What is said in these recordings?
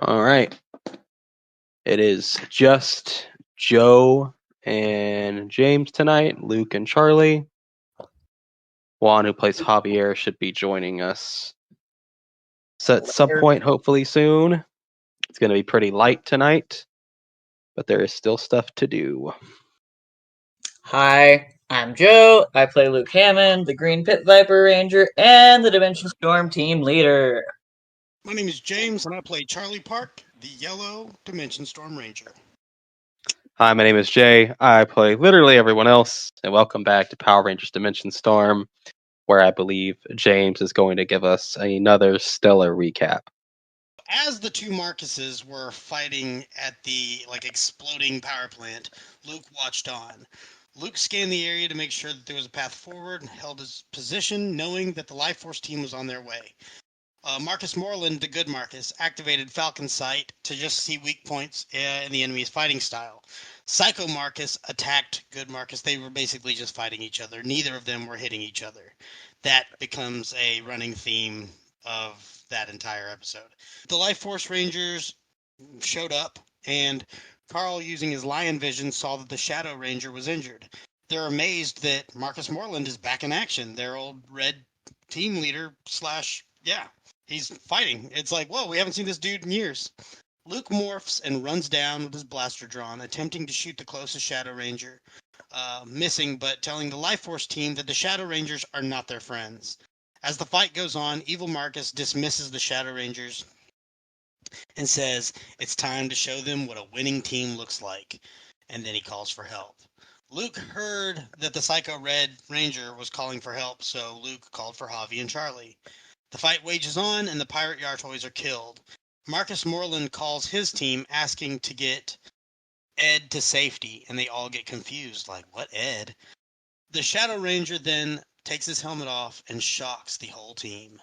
All right. It is just Joe and James tonight, Luke and Charlie. Juan, who plays Javier, should be joining us. So at some point, hopefully soon. It's going to be pretty light tonight, but there is still stuff to do. Hi, I'm Joe. I play Luke Hammond, the Green Pit Viper Ranger, and the Dimension Storm team leader. My name is James, and I play Charlie Park, the Yellow Dimension Storm Ranger. Hi, my name is Jay. I play literally everyone else, and welcome back to Power Rangers Dimension Storm, where I believe James is going to give us another stellar recap. As the two Marcuses were fighting at the exploding power plant, Luke watched on. Luke scanned the area to make sure that there was a path forward and held his position, knowing that the Life Force team was on their way. Marcus Moreland, the good Marcus, activated Falcon Sight to just see weak points in the enemy's fighting style. Psycho Marcus attacked good Marcus. They were basically just fighting each other. Neither of them were hitting each other. That becomes a running theme of that entire episode. The Life Force Rangers showed up, and Carl, using his lion vision, saw that the Shadow Ranger was injured. They're amazed that Marcus Moreland is back in action, their old red team leader / he's fighting. It's like, whoa, we haven't seen this dude in years. Luke morphs and runs down with his blaster drawn, attempting to shoot the closest Shadow Ranger, missing, but telling the Life Force team that the Shadow Rangers are not their friends. As the fight goes on, Evil Marcus dismisses the Shadow Rangers and says it's time to show them what a winning team looks like, and then he calls for help. Luke heard that the Psycho Red Ranger was calling for help, so Luke called for Javi and Charlie. The fight wages on, and the pirate Yartoys are killed. Marcus Moreland calls his team, asking to get Ed to safety, and they all get confused, like, what Ed? The Shadow Ranger then takes his helmet off and shocks the whole team,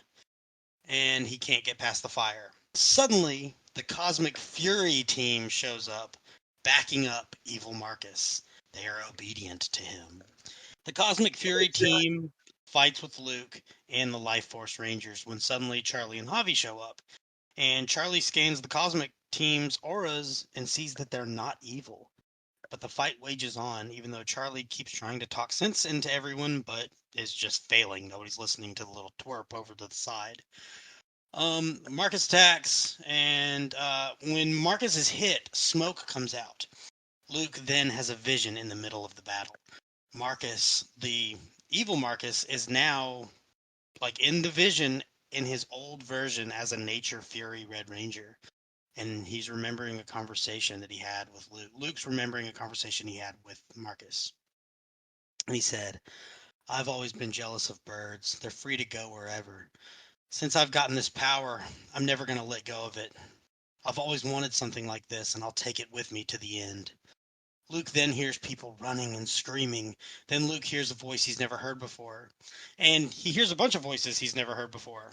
and he can't get past the fire. Suddenly, the Cosmic Fury team shows up, backing up Evil Marcus. They are obedient to him. The Cosmic Fury team fights with Luke and the Life Force Rangers when suddenly Charlie and Javi show up. And Charlie scans the Cosmic team's auras and sees that they're not evil. But the fight wages on, even though Charlie keeps trying to talk sense into everyone, but is just failing. Nobody's listening to the little twerp over to the side. Marcus attacks, and when Marcus is hit, smoke comes out. Luke then has a vision in the middle of the battle. Marcus, the evil Marcus, is now in the vision in his old version as a Nature Fury Red Ranger. And he's remembering a conversation that he had with Luke. Luke's remembering a conversation he had with Marcus. And he said, I've always been jealous of birds. They're free to go wherever. Since I've gotten this power, I'm never going to let go of it. I've always wanted something like this, and I'll take it with me to the end. Luke then hears people running and screaming. Then Luke hears a voice he's never heard before. And he hears a bunch of voices he's never heard before.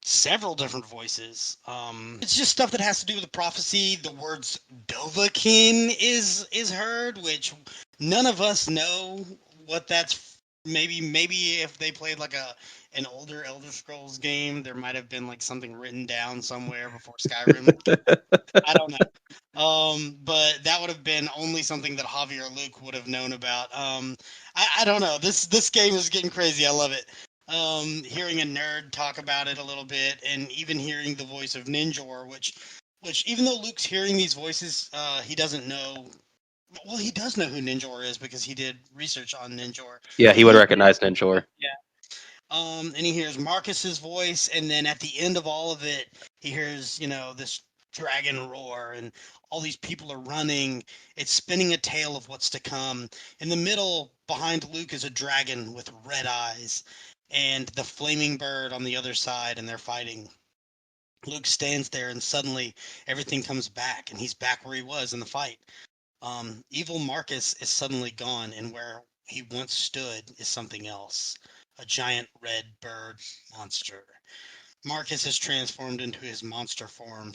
Several different voices. It's just stuff that has to do with the prophecy. The words Dovahkiin is heard, which none of us know what that's. Maybe if they played an older Elder Scrolls game, there might have been something written down somewhere before Skyrim. I don't know. But that would have been only something that Javi or Luke would have known about. I don't know. This game is getting crazy. I love it. Hearing a nerd talk about it a little bit, and even hearing the voice of Ninjor, which even though Luke's hearing these voices, he doesn't know. Well, he does know who Ninjor is because he did research on Ninjor. Yeah, he would recognize Ninjor. Yeah. And he hears Marcus's voice, and then at the end of all of it, he hears, this dragon roar, and all these people are running. It's spinning a tale of what's to come. In the middle, behind Luke, is a dragon with red eyes, and the flaming bird on the other side, and they're fighting. Luke stands there, and suddenly everything comes back, and he's back where he was in the fight. Evil Marcus is suddenly gone, and where he once stood is something else. A giant red bird monster. Marcus has transformed into his monster form.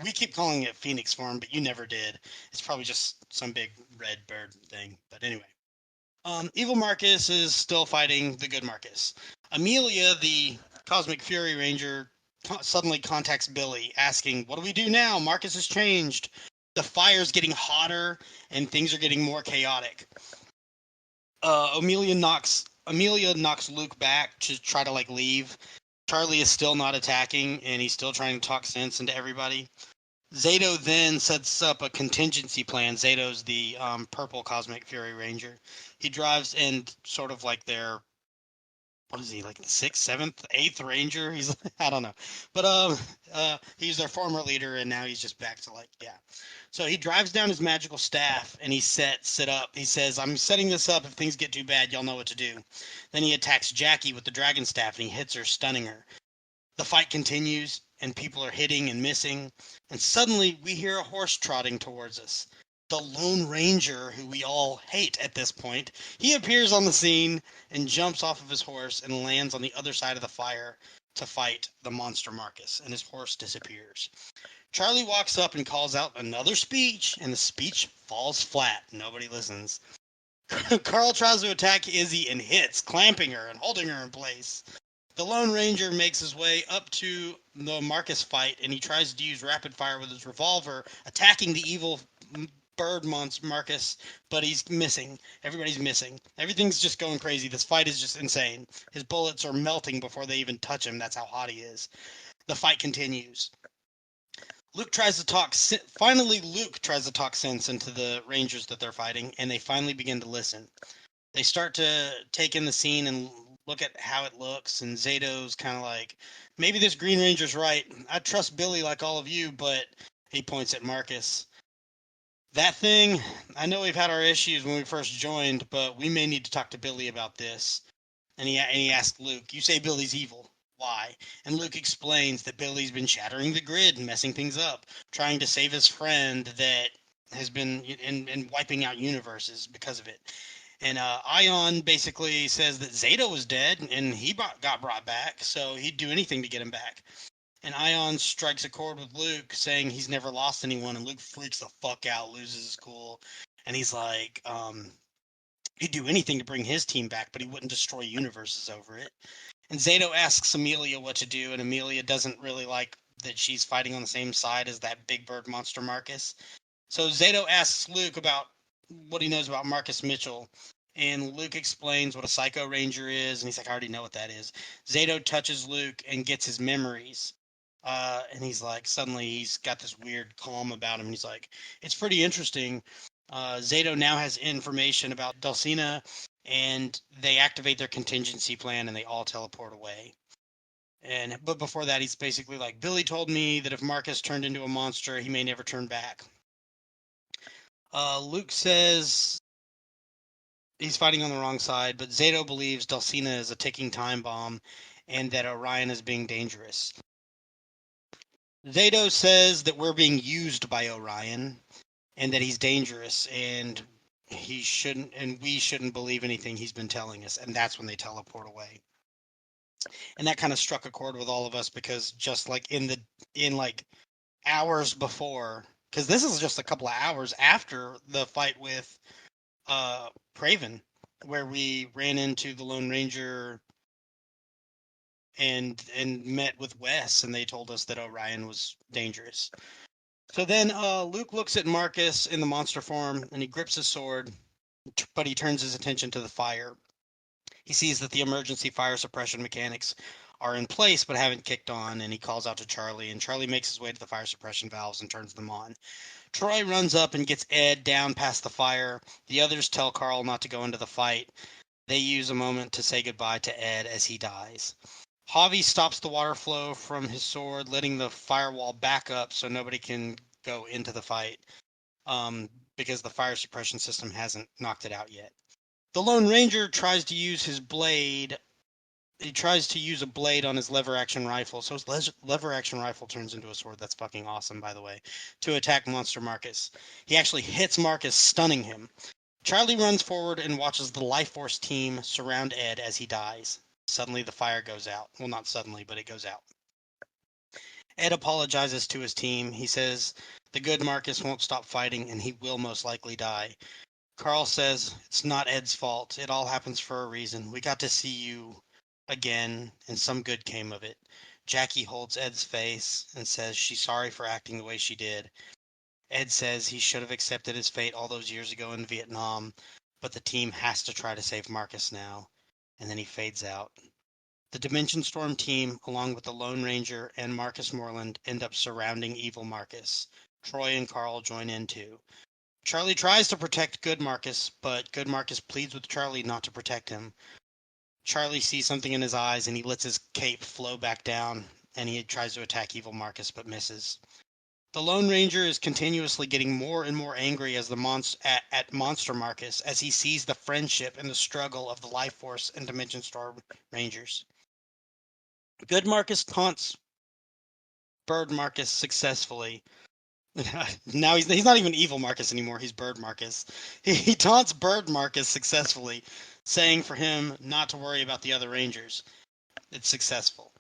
We keep calling it Phoenix form, but you never did. It's probably just some big red bird thing. But anyway. Evil Marcus is still fighting the good Marcus. Amelia, the Cosmic Fury Ranger, suddenly contacts Billy, asking, "What do we do now? Marcus has changed. The fire's getting hotter, and things are getting more chaotic." Amelia knocks Luke back to try to leave. Charlie is still not attacking, and he's still trying to talk sense into everybody. Zato then sets up a contingency plan. Zato's the purple Cosmic Fury Ranger. He drives in sort of like their, what is he, like the 6th, 7th, 8th Ranger? He's I don't know. But he's their former leader, and now he's just back to yeah. So he drives down his magical staff, and he sets it up. He says, "I'm setting this up. If things get too bad, y'all know what to do." Then he attacks Jackie with the dragon staff, and he hits her, stunning her. The fight continues, and people are hitting and missing, and suddenly we hear a horse trotting towards us. The Lone Ranger, who we all hate at this point, he appears on the scene and jumps off of his horse and lands on the other side of the fire to fight the monster Marcus, and his horse disappears. Charlie walks up and calls out another speech, and the speech falls flat. Nobody listens. Carl tries to attack Izzy and hits, clamping her and holding her in place. The Lone Ranger makes his way up to the Marcus fight, and he tries to use rapid fire with his revolver, attacking the evil bird monster Marcus, but he's missing. Everybody's missing. Everything's just going crazy. This fight is just insane. His bullets are melting before they even touch him. That's how hot he is. The fight continues. Luke tries to talk sense into the Rangers that they're fighting, and they finally begin to listen. They start to take in the scene and look at how it looks, and Zato's kind of like, "Maybe this Green Ranger's right. I trust Billy like all of you," but he points at Marcus. "That thing, I know we've had our issues when we first joined, but we may need to talk to Billy about this." And he asked Luke, "You say Billy's evil. Why?" And Luke explains that Billy's been shattering the grid and messing things up, trying to save his friend that has been and wiping out universes because of it. And Ion basically says that Zato was dead and he got brought back, so he'd do anything to get him back. And Ion strikes a chord with Luke, saying he's never lost anyone, and Luke freaks the fuck out, loses his cool, and he's like, he'd do anything to bring his team back, but he wouldn't destroy universes over it. And Zato asks Amelia what to do, and Amelia doesn't really like that she's fighting on the same side as that big bird monster Marcus. So Zato asks Luke about what he knows about Marcus Mitchell, and Luke explains what a Psycho Ranger is, and he's like, "I already know what that is." Zato touches Luke and gets his memories. And he's like, suddenly he's got this weird calm about him. And he's like, "It's pretty interesting. Zato now has information about Dulcina, and they activate their contingency plan, and they all teleport away." But before that, he's basically like, "Billy told me that if Marcus turned into a monster, he may never turn back." Luke says he's fighting on the wrong side, but Zato believes Dulcina is a ticking time bomb, and that Orion is being dangerous. Zato says that we're being used by Orion, and that he's dangerous, and we shouldn't believe anything he's been telling us. And that's when they teleport away. And that kind of struck a chord with all of us, because just like in hours before, because this is just a couple of hours after the fight with Craven, where we ran into the Lone Ranger and met with Wes, and they told us that Orion was dangerous. So then Luke looks at Marcus in the monster form, and he grips his sword, but he turns his attention to the fire. He sees that the emergency fire suppression mechanics are in place but haven't kicked on, and he calls out to Charlie, and Charlie makes his way to the fire suppression valves and turns them on. Troy runs up and gets Ed down past the fire. The others tell Carl not to go into the fight. They use a moment to say goodbye to Ed as he dies. Javi stops the water flow from his sword, letting the firewall back up so nobody can go into the fight, because the fire suppression system hasn't knocked it out yet. The Lone Ranger tries to use his blade. He tries to use a blade on his lever action rifle, so his lever action rifle turns into a sword. That's fucking awesome, by the way, to attack Monster Marcus. He actually hits Marcus, stunning him. Charlie runs forward and watches the Life Force team surround Ed as he dies. Suddenly the fire goes out. Well, not suddenly, but it goes out. Ed apologizes to his team. He says the good Marcus won't stop fighting, and he will most likely die. Carl says it's not Ed's fault. It all happens for a reason. We got to see you again, and some good came of it. Jackie holds Ed's face and says she's sorry for acting the way she did. Ed says he should have accepted his fate all those years ago in Vietnam, but the team has to try to save Marcus now. And then he fades out. The Dimension Storm team, along with the Lone Ranger and Marcus Moreland, end up surrounding evil Marcus. Troy and Carl join in too. Charlie tries to protect good Marcus, but good Marcus pleads with Charlie not to protect him. Charlie sees something in his eyes and he lets his cape flow back down and he tries to attack evil Marcus but misses. The Lone Ranger is continuously getting more and more angry as at Monster Marcus as he sees the friendship and the struggle of the Life Force and Dimension Storm Rangers. Good Marcus taunts Bird Marcus successfully. Now he's not even evil Marcus anymore. He's Bird Marcus. He taunts Bird Marcus successfully, saying for him not to worry about the other Rangers. It's successful.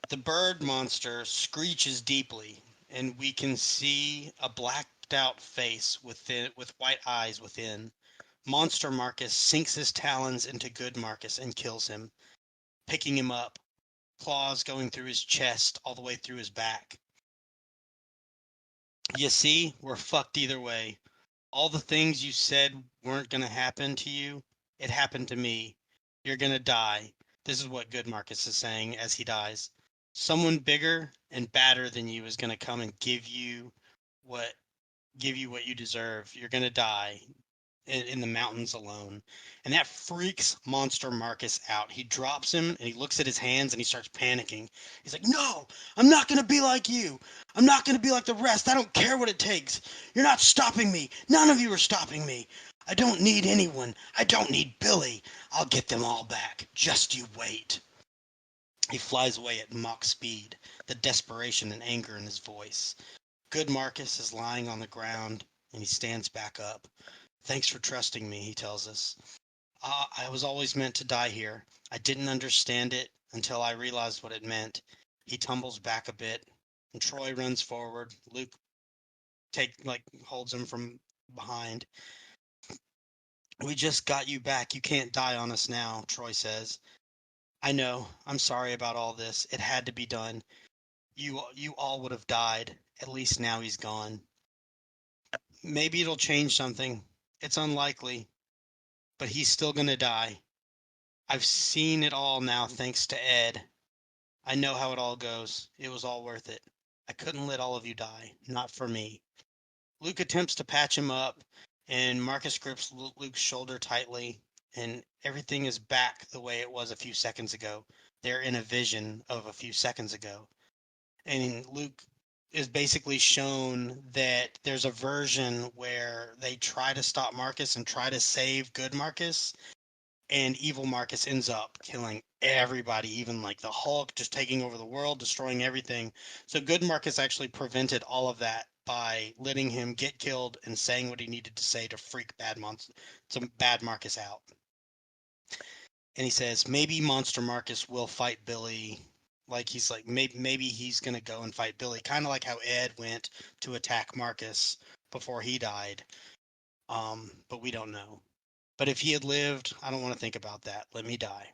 The bird monster screeches deeply, and we can see a blacked out face within with white eyes within. Monster Marcus sinks his talons into Good Marcus and kills him, picking him up, claws going through his chest all the way through his back. You see, we're fucked either way. All the things you said weren't going to happen to you, it happened to me. You're going to die. This is what Good Marcus is saying as he dies. Someone bigger and badder than you is going to come and give you what you deserve. You're going to die in the mountains alone. And that freaks Monster Marcus out. He drops him and he looks at his hands and he starts panicking. He's like, "No, I'm not going to be like you. I'm not going to be like the rest. I don't care what it takes. You're not stopping me. None of you are stopping me. I don't need anyone. I don't need Billy. I'll get them all back. Just you wait." He flies away at Mach speed, the desperation and anger in his voice. Good Marcus is lying on the ground and he stands back up. "Thanks for trusting me," he tells us. I was always meant to die here. I didn't understand it until I realized what it meant." He tumbles back a bit, and Troy runs forward. Luke holds him from behind. "We just got you back. You can't die on us now," Troy says. "I know. I'm sorry about all this. It had to be done. You all would have died. At least now he's gone. Maybe it'll change something. It's unlikely, but he's still gonna die. I've seen it all now thanks to Ed. I know how it all goes. It was all worth it. I couldn't let all of you die. Not for me." Luke attempts to patch him up, and Marcus grips Luke's shoulder tightly, and everything is back the way it was a few seconds ago. They're in a vision of a few seconds ago. And Luke is basically shown that there's a version where they try to stop Marcus and try to save good Marcus, and evil Marcus ends up killing everybody, even like the Hulk, just taking over the world, destroying everything. So good Marcus actually prevented all of that by letting him get killed and saying what he needed to say to freak bad Marcus out. And he says maybe Monster Marcus will fight Billy. Like he's like maybe he's gonna go and fight Billy, kind of like how Ed went to attack Marcus before he died. But we don't know. But if he had lived, I don't want to think about that. Let me die.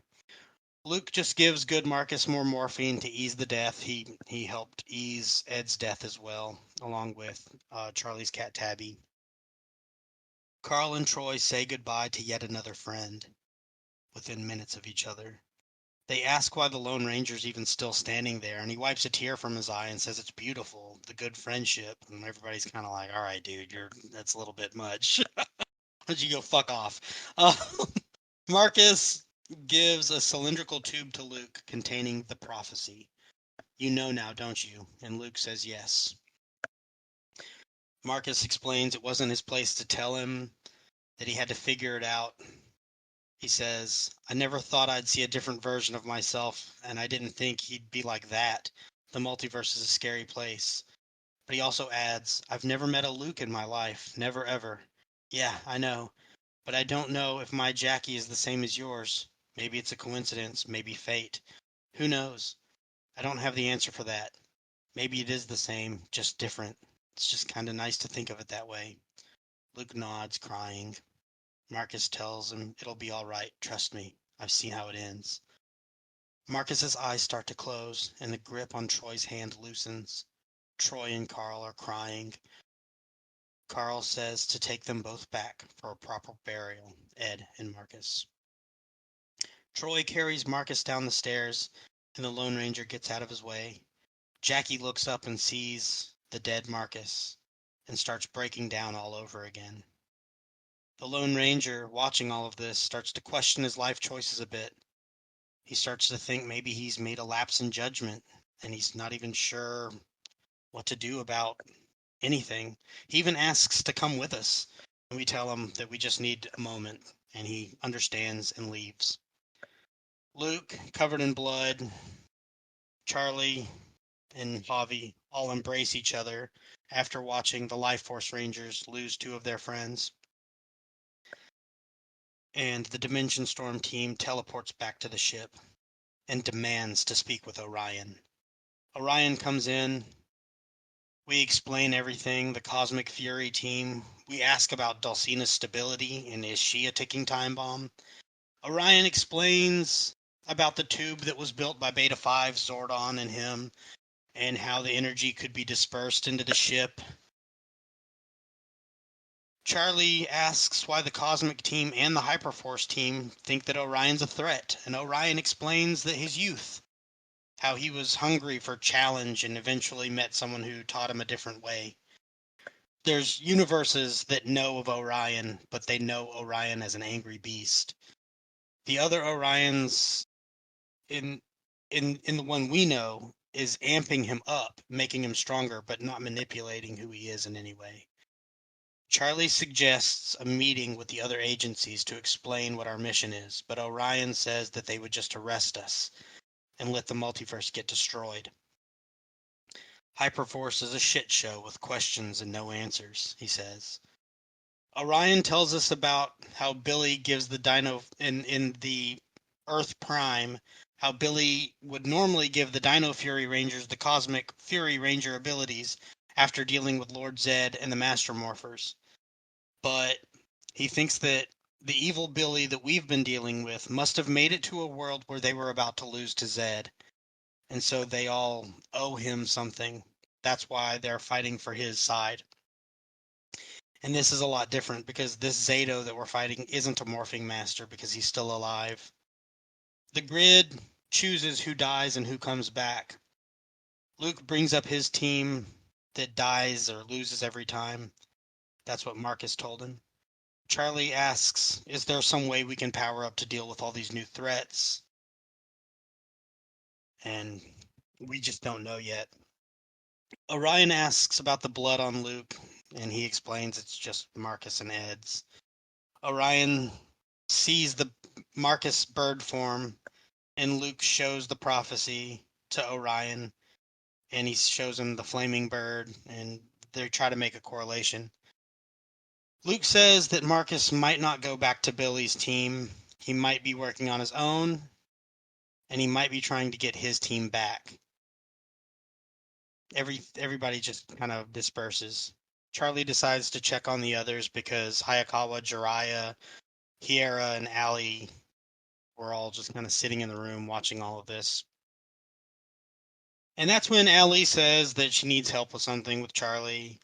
Luke just gives good Marcus more morphine to ease the death. He helped ease Ed's death as well, along with Charlie's cat Tabby. Carl and Troy say goodbye to yet another friend within minutes of each other. They ask why the Lone Ranger's even still standing there, and he wipes a tear from his eye and says it's beautiful, the good friendship. And everybody's kind of like, "All right, dude, that's a little bit much. Why don't you go fuck off?" Marcus gives a cylindrical tube to Luke containing the prophecy. "You know now, don't you?" And Luke says yes. Marcus explains it wasn't his place to tell him, that he had to figure it out. He says, "I never thought I'd see a different version of myself, and I didn't think he'd be like that. The multiverse is a scary place." But he also adds, "I've never met a Luke in my life. Never ever." "Yeah, I know. But I don't know if my Jackie is the same as yours. Maybe it's a coincidence, maybe fate. Who knows? I don't have the answer for that. Maybe it is the same, just different. It's just kind of nice to think of it that way." Luke nods, crying. Marcus tells him it'll be all right. Trust me. I've seen how it ends. Marcus's eyes start to close, and the grip on Troy's hand loosens. Troy and Carl are crying. Carl says to take them both back for a proper burial, Ed and Marcus. Troy carries Marcus down the stairs, and the Lone Ranger gets out of his way. Jackie looks up and sees the dead Marcus and starts breaking down all over again. The Lone Ranger, watching all of this, starts to question his life choices a bit. He starts to think maybe he's made a lapse in judgment, and he's not even sure what to do about anything. He even asks to come with us, and we tell him that we just need a moment, and he understands and leaves. Luke, covered in blood, Charlie, and Javi all embrace each other after watching the Life Force Rangers lose two of their friends. And the Dimension Storm team teleports back to the ship and demands to speak with Orion. Orion comes in. We explain everything. The Cosmic Fury team. We ask about Dulcina's stability and is she a ticking time bomb? Orion explains about the tube that was built by Beta 5, Zordon, and him, and how the energy could be dispersed into the ship. Charlie asks why the Cosmic team and the Hyperforce team think that Orion's a threat, and Orion explains that his youth, how he was hungry for challenge and eventually met someone who taught him a different way. There's universes that know of Orion, but they know Orion as an angry beast. The other Orions in the one we know is amping him up, making him stronger, but not manipulating who he is in any way. Charlie suggests a meeting with the other agencies to explain what our mission is, but Orion says that they would just arrest us and let the multiverse get destroyed. Hyperforce is a shit show with questions and no answers, he says. Orion tells us about how Billy gives the Dino in the Earth Prime, how Billy would normally give the Dino Fury Rangers the Cosmic Fury Ranger abilities after dealing with Lord Zed and the Master Morphers. But he thinks that the evil Billy that we've been dealing with must have made it to a world where they were about to lose to Zed. And so they all owe him something. That's why they're fighting for his side. And this is a lot different because this Zato that we're fighting isn't a morphing master because he's still alive. The grid chooses who dies and who comes back. Luke brings up his team that dies or loses every time. That's what Marcus told him. Charlie asks, is there some way we can power up to deal with all these new threats? And we just don't know yet. Orion asks about the blood on Luke, and he explains it's just Marcus and Ed's. Orion sees the Marcus bird form, and Luke shows the prophecy to Orion, and he shows him the flaming bird, and they try to make a correlation. Luke says that Marcus might not go back to Billy's team. He might be working on his own, and he might be trying to get his team back. Everybody just kind of disperses. Charlie decides to check on the others because Hayakawa, Jiraiya, Hiera, and Allie were all just kind of sitting in the room watching all of this. And that's when Allie says that she needs help with something with Charlie,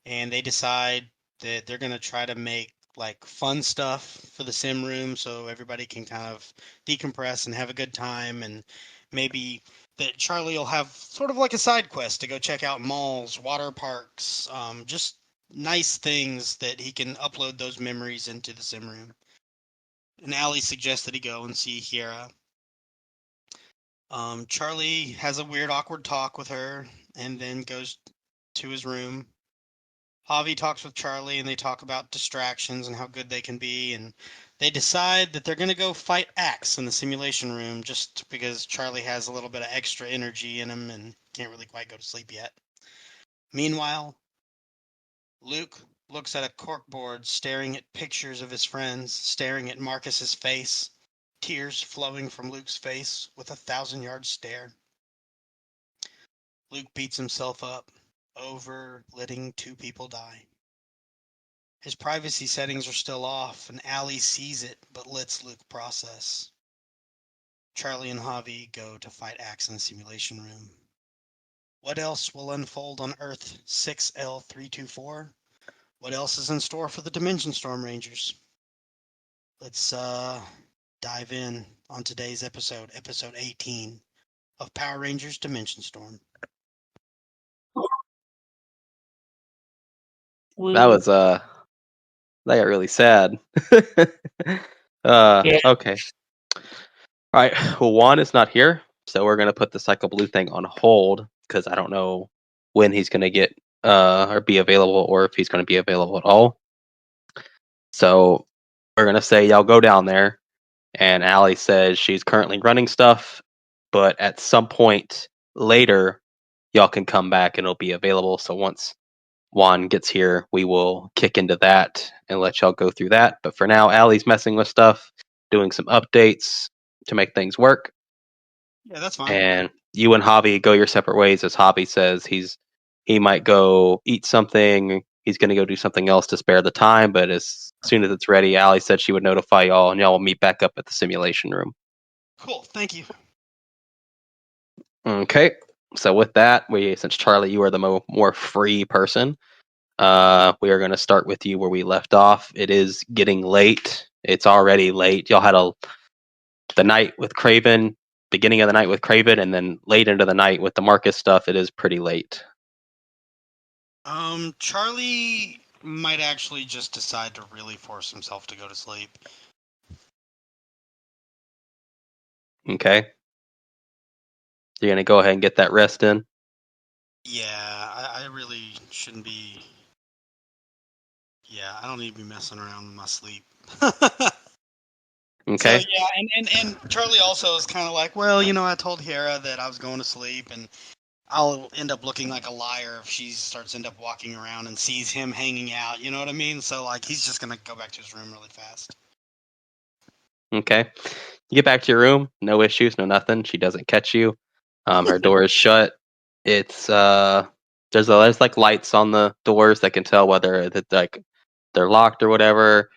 and they decide that they're going to try to make like fun stuff for the sim room so everybody can kind of decompress and have a good time, and maybe that Charlie will have sort of like a side quest to go check out malls, water parks, just nice things that he can upload those memories into the sim room. And Allie suggests that he go and see Hiera. Charlie has a weird, awkward talk with her and then goes to his room. Javi talks with Charlie, and they talk about distractions and how good they can be, and they decide that they're going to go fight Axe in the simulation room just because Charlie has a little bit of extra energy in him and can't really quite go to sleep yet. Meanwhile, Luke looks at a corkboard staring at pictures of his friends, staring at Marcus's face, tears flowing from Luke's face with a 1,000-yard stare. Luke beats himself up over letting two people die. His privacy settings are still off, and Allie sees it but lets Luke process. Charlie and Javi go to fight Axe in the simulation room. What else will unfold on Earth 6L324? What else is in store for the Dimension Storm Rangers? Let's dive in on today's episode 18 of Power Rangers Dimension Storm. That was that got really sad. Yeah. Okay. All right. Well, Juan is not here, so we're gonna put the Psycho Blue thing on hold because I don't know when he's gonna get or be available, or if he's gonna be available at all. So we're gonna say y'all go down there, and Allie says she's currently running stuff, but at some point later, y'all can come back and it'll be available. So once Juan gets here, we will kick into that and let y'all go through that. But for now, Allie's messing with stuff, doing some updates to make things work. Yeah, that's fine. And you and Javi go your separate ways. As Javi says, he might go eat something. He's going to go do something else to spare the time. But as soon as it's ready, Allie said she would notify y'all, and y'all will meet back up at the simulation room. Cool, thank you. Okay. So with that, since Charlie, you are the more free person, we are going to start with you where we left off. It is getting late. It's already late. Y'all had the night with Craven, beginning of the night with Craven, and then late into the night with the Marcus stuff. It is pretty late. Charlie might actually just decide to really force himself to go to sleep. Okay. You're going to go ahead and get that rest in? Yeah, I really shouldn't be. Yeah, I don't need to be messing around in my sleep. Okay. So yeah, and Charlie also is kind of like, well, I told Hera that I was going to sleep, and I'll end up looking like a liar if she end up walking around and sees him hanging out. You know what I mean? So like, he's just gonna go back to his room really fast. Okay. You get back to your room, no issues, no nothing. She doesn't catch you. Her door is shut. It's there's like lights on the doors that can tell whether they're locked or whatever.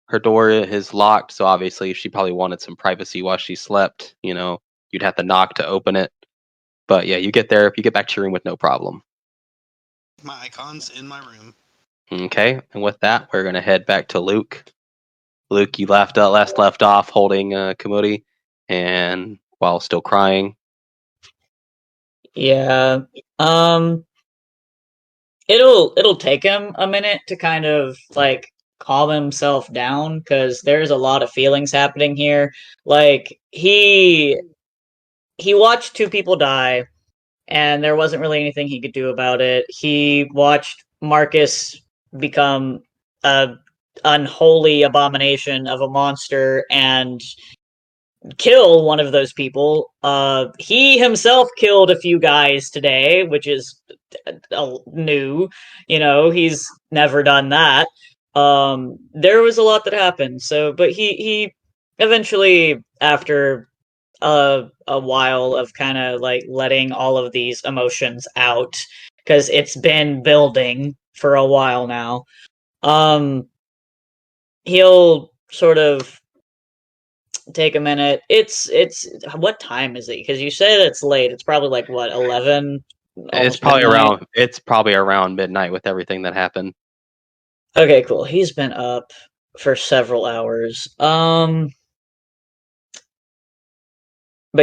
Her door is locked, so obviously she probably wanted some privacy while she slept. You'd have to knock to open it. But yeah, you get back to your room with no problem. My icon's in my room. Okay, and with that, we're gonna head back to Luke. Luke, you left off holding Kamudi, and while still crying. Yeah. Um it'll take him a minute to kind of like calm himself down because there's a lot of feelings happening here. Like he watched two people die and there wasn't really anything he could do about it. He watched Marcus become a unholy abomination of a monster and kill one of those people. He himself killed a few guys today, which is new. He's never done that. There was a lot that happened. So, but he eventually, after a while of kind of like letting all of these emotions out, because it's been building for a while now. He'll sort of take a minute. It's what time is it? Because you said it's late. It's probably like what 11, It's almost probably midnight. around midnight with everything that happened. Okay, cool. He's been up for several hours. But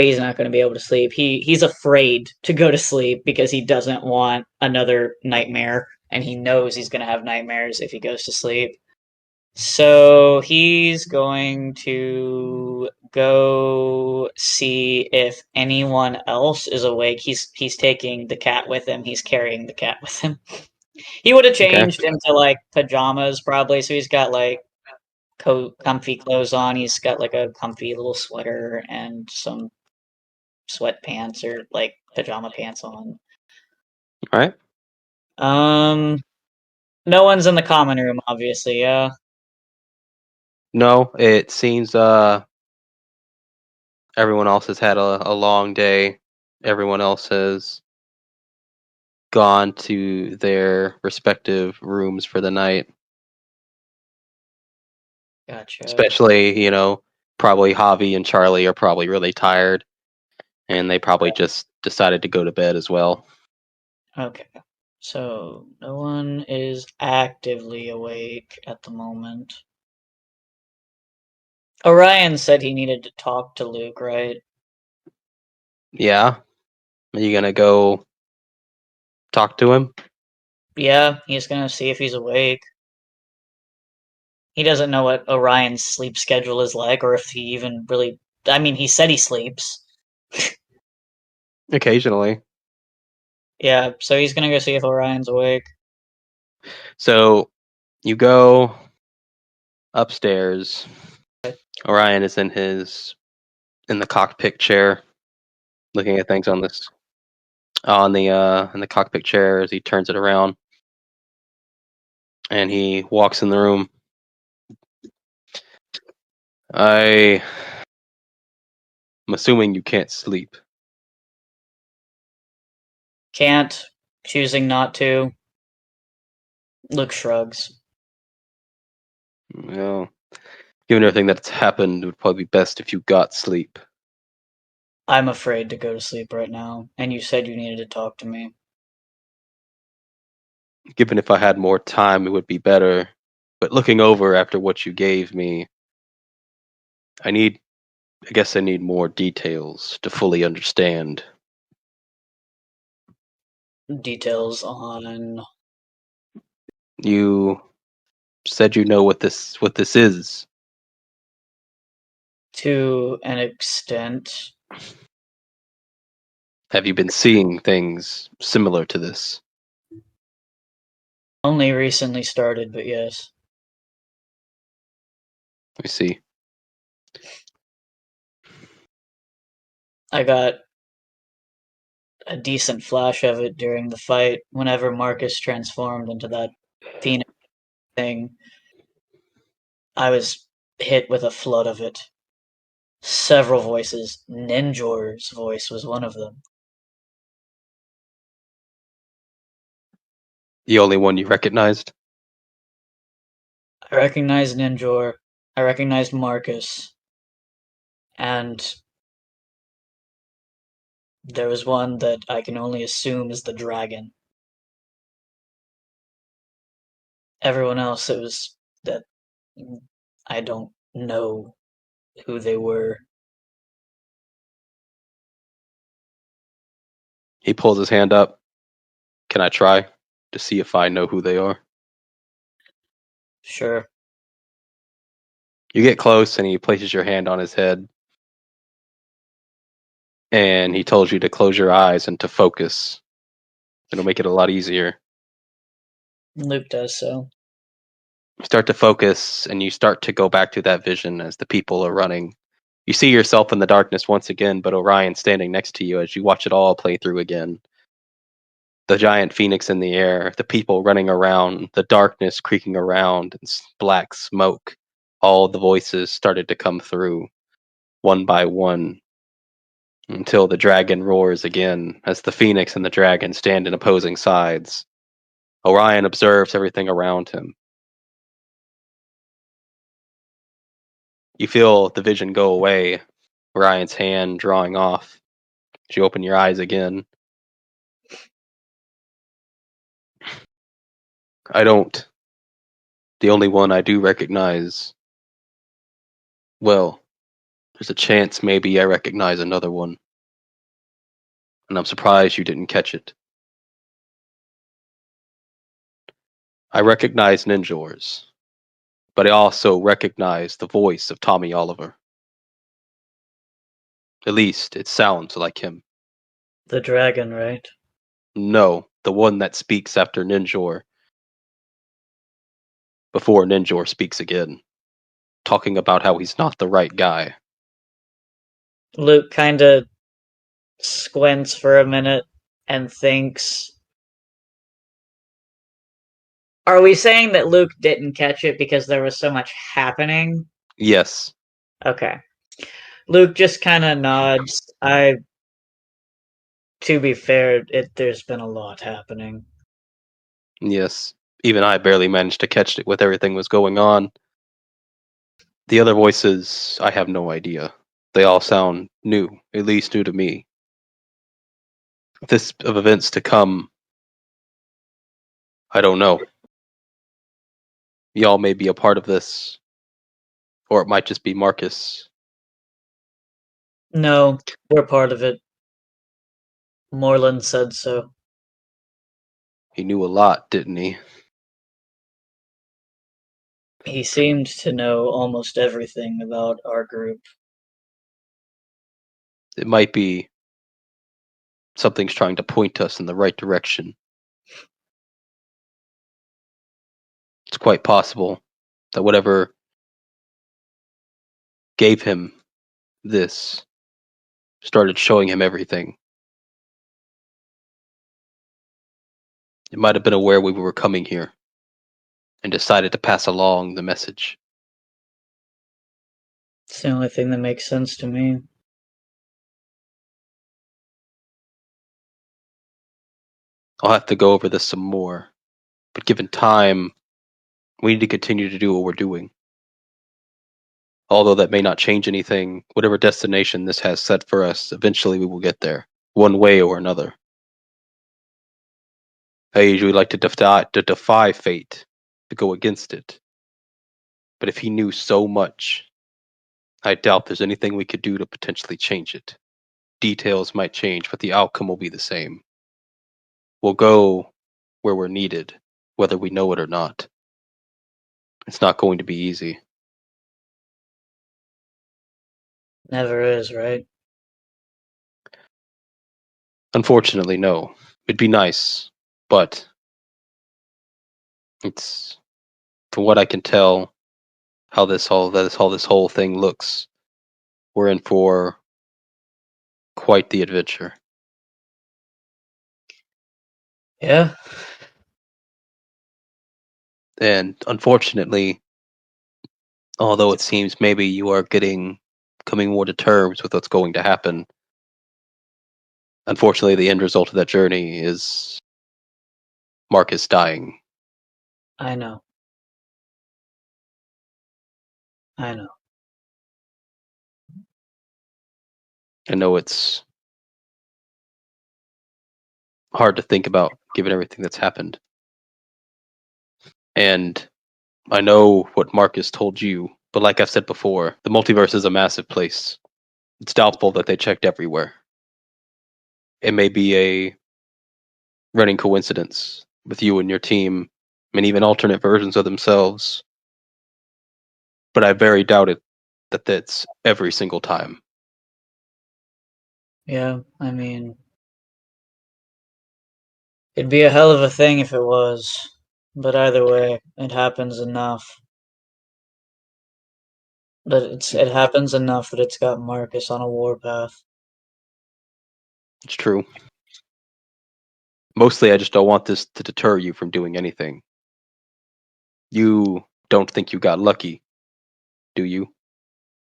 he's not going to be able to sleep. He's afraid to go to sleep because he doesn't want another nightmare, and he knows he's going to have nightmares if he goes to sleep. So he's going to go see if anyone else is awake. He's taking the cat with him. He's carrying the cat with him. He would have Okay. changed into like pajamas probably. So he's got like comfy clothes on. He's got like a comfy little sweater and some sweatpants or like pajama pants on. All right. No one's in the common room, obviously. Yeah. No, it seems everyone else has had a long day. Everyone else has gone to their respective rooms for the night. Gotcha. Especially, probably Javi and Charlie are probably really tired, and they probably just decided to go to bed as well. Okay. So no one is actively awake at the moment. Orion said he needed to talk to Luke, right? Yeah? Are you gonna go talk to him? Yeah, he's gonna see if he's awake. He doesn't know what Orion's sleep schedule is like, or if he even really. I mean, he said he sleeps. Occasionally. Yeah, so he's gonna go see if Orion's awake. So you go upstairs. Orion is in the cockpit chair, looking at things on the cockpit chair as he turns it around, and he walks in the room. I'm assuming you can't sleep. Can't, choosing not to. Luke shrugs. Well, given everything that's happened, it would probably be best if you got sleep. I'm afraid to go to sleep right now, and you said you needed to talk to me. Given if I had more time, it would be better. But looking over after what you gave me, I guess I need more details to fully understand. Details on. You said you know what this is. To an extent. Have you been seeing things similar to this? Only recently started, but yes. I see. I got a decent flash of it during the fight whenever Marcus transformed into that phoenix thing. I was hit with a flood of it. Several voices. Ninjor's voice was one of them. The only one you recognized? I recognized Ninjor. I recognized Marcus. And there was one that I can only assume is the dragon. Everyone else, it was that I don't know who they were. He pulls his hand up. Can I try to see if I know who they are? Sure. You get close and he places your hand on his head. And he tells you to close your eyes and to focus. It'll make it a lot easier. Luke does so. You start to focus and you start to go back to that vision as the people are running. You see yourself in the darkness once again, but Orion standing next to you as you watch it all play through again. The giant phoenix in the air, the people running around, the darkness creaking around, and black smoke. All the voices started to come through, one by one, until the dragon roars again as the phoenix and the dragon stand in opposing sides. Orion observes everything around him. You feel the vision go away, Orion's hand drawing off. As you open your eyes again. I don't. The only one I do recognize. Well, there's a chance maybe I recognize another one. And I'm surprised you didn't catch it. I recognize Ninjors, but I also recognize the voice of Tommy Oliver. At least it sounds like him. The dragon, right? No, the one that speaks after Ninjor. Before Ninjor speaks again. Talking about how he's not the right guy. Luke kind of squints for a minute and thinks. Are we saying that Luke didn't catch it because there was so much happening? Yes. Okay. Luke just kind of nods. To be fair, there's been a lot happening. Yes. Even I barely managed to catch it with everything was going on. The other voices, I have no idea. They all sound new, at least new to me. This of events to come, I don't know. Y'all may be a part of this, or it might just be Marcus. No, we're part of it. Moreland said so. He knew a lot, didn't he? He seemed to know almost everything about our group. It might be something's trying to point us in the right direction. It's quite possible that whatever gave him this started showing him everything. It might have been aware we were coming here and decided to pass along the message. It's the only thing that makes sense to me. I'll have to go over this some more, but given time, we need to continue to do what we're doing. Although that may not change anything, whatever destination this has set for us, eventually we will get there, one way or another. I usually like to defy fate, to go against it. But if he knew so much, I doubt there's anything we could do to potentially change it. Details might change, but the outcome will be the same. We'll go where we're needed, whether we know it or not. It's not going to be easy. Never is, right? Unfortunately, no. It'd be nice, but it's, from what I can tell, how this whole thing looks. We're in for quite the adventure. Yeah. And unfortunately, although it seems maybe you are coming more to terms with what's going to happen, unfortunately the end result of that journey is Marcus dying. I know. I know. I know it's hard to think about given everything that's happened. And I know what Marcus told you, but like I've said before, the multiverse is a massive place. It's doubtful that they checked everywhere. It may be a running coincidence with you and your team, and even alternate versions of themselves. But I very doubt it that that's every single time. Yeah, I mean, it'd be a hell of a thing if it was. But either way, it happens enough. It happens enough that it's got Marcus on a warpath. It's true. Mostly, I just don't want this to deter you from doing anything. You don't think you got lucky, do you?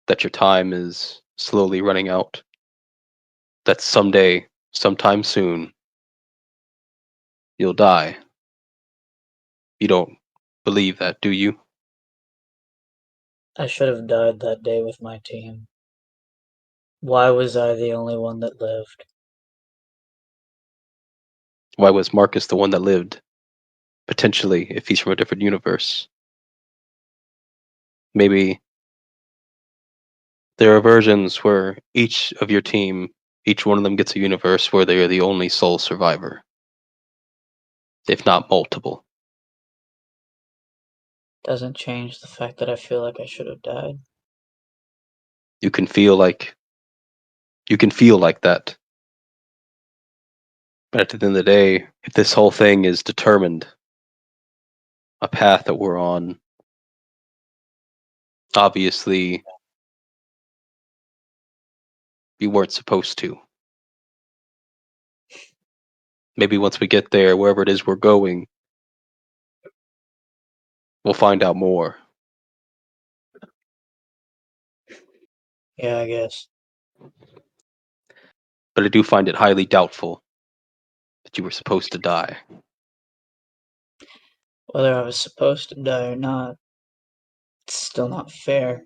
That your time is slowly running out? That someday, sometime soon, you'll die? You don't believe that, do you? I should have died that day with my team. Why was I the only one that lived? Why was Marcus the one that lived? Potentially, if he's from a different universe. Maybe there are versions where each of your team, each one of them gets a universe where they are the only sole survivor, if not multiple. Doesn't change the fact that I feel like I should have died. You can feel like that. But at the end of the day, if this whole thing is determined, a path that we're on, obviously you weren't supposed to. Maybe once we get there, wherever it is we're going, we'll find out more. Yeah, I guess. But I do find it highly doubtful that you were supposed to die. Whether I was supposed to die or not, it's still not fair.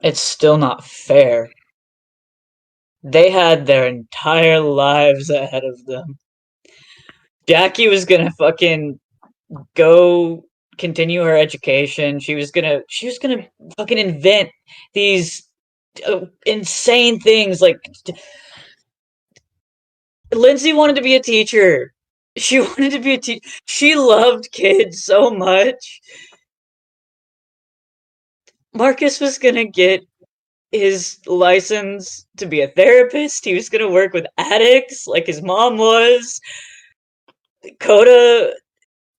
It's still not fair. They had their entire lives ahead of them. Jackie was gonna fucking go continue her education. She was gonna fucking invent these insane things. Like Lindsay wanted to be a teacher. She wanted to be a teacher. She loved kids so much. Marcus was gonna get his license to be a therapist. He was gonna work with addicts like his mom was. Coda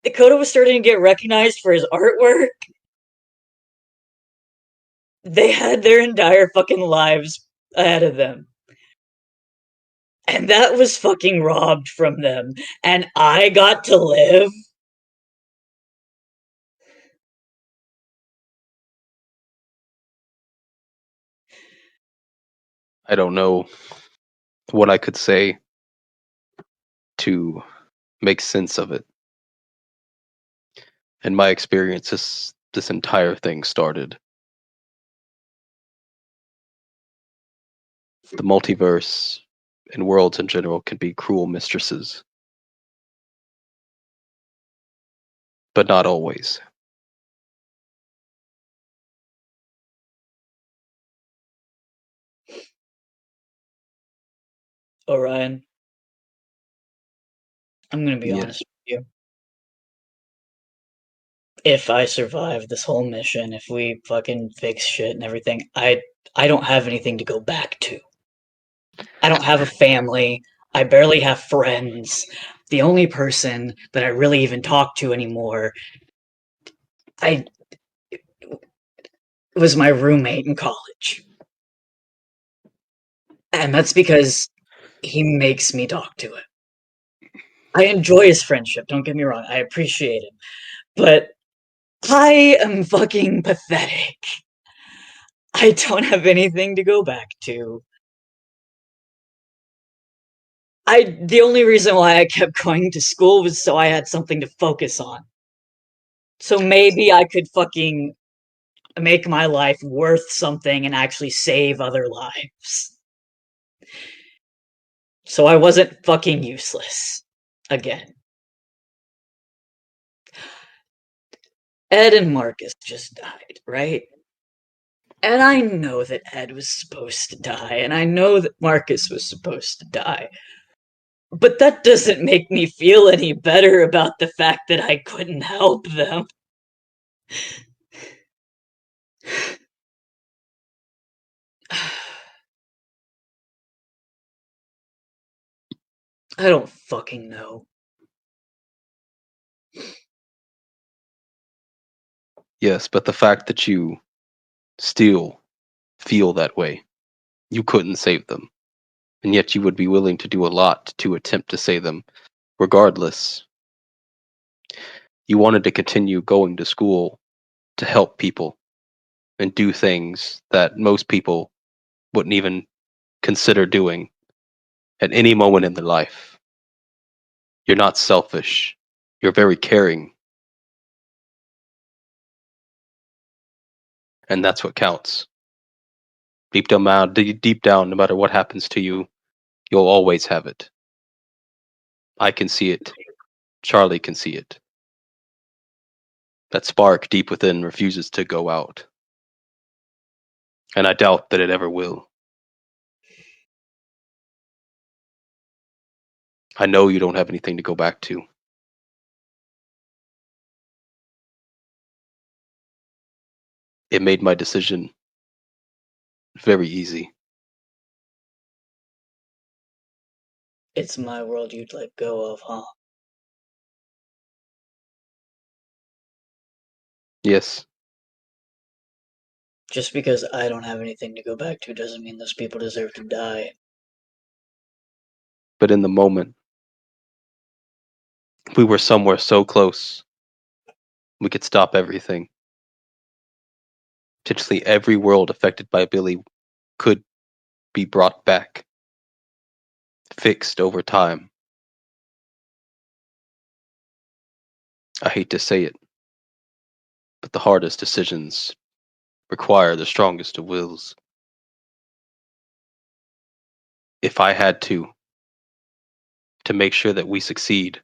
was starting to get recognized for his artwork. They had their entire fucking lives ahead of them. And that was fucking robbed from them. And I got to live. I don't know what I could say to make sense of it. In my experience, this entire thing started. The multiverse and worlds in general can be cruel mistresses, but not always. Orion, I'm gonna be Yes. honest with you. If I survive this whole mission, if we fucking fix shit and everything, I don't have anything to go back to. I don't have a family. I barely have friends. The only person that I really even talk to anymore, I was my roommate in college. And that's because he makes me talk to him. I enjoy his friendship, don't get me wrong. I appreciate him. But I am fucking pathetic. I don't have anything to go back to. The only reason why I kept going to school was so I had something to focus on. So maybe I could fucking make my life worth something and actually save other lives. So I wasn't fucking useless. Again. Ed and Marcus just died, right? And I know that Ed was supposed to die, and I know that Marcus was supposed to die. But that doesn't make me feel any better about the fact that I couldn't help them. I don't fucking know. Yes, but the fact that you still feel that way, you couldn't save them, and yet you would be willing to do a lot to attempt to save them, regardless. You wanted to continue going to school to help people and do things that most people wouldn't even consider doing at any moment in their life. You're not selfish. You're very caring. And that's what counts. Deep down, no matter what happens to you, you'll always have it. I can see it. Charlie can see it. That spark deep within refuses to go out. And I doubt that it ever will. I know you don't have anything to go back to. It made my decision very easy. It's my world you'd let go of, huh? Yes, Just because I don't have anything to go back to doesn't mean those people deserve to die. but in the moment, we were somewhere so close. We could stop everything. Potentially every world affected by Billy could be brought back, fixed over time. I hate to say it, but the hardest decisions require the strongest of wills. If I had to make sure that we succeed,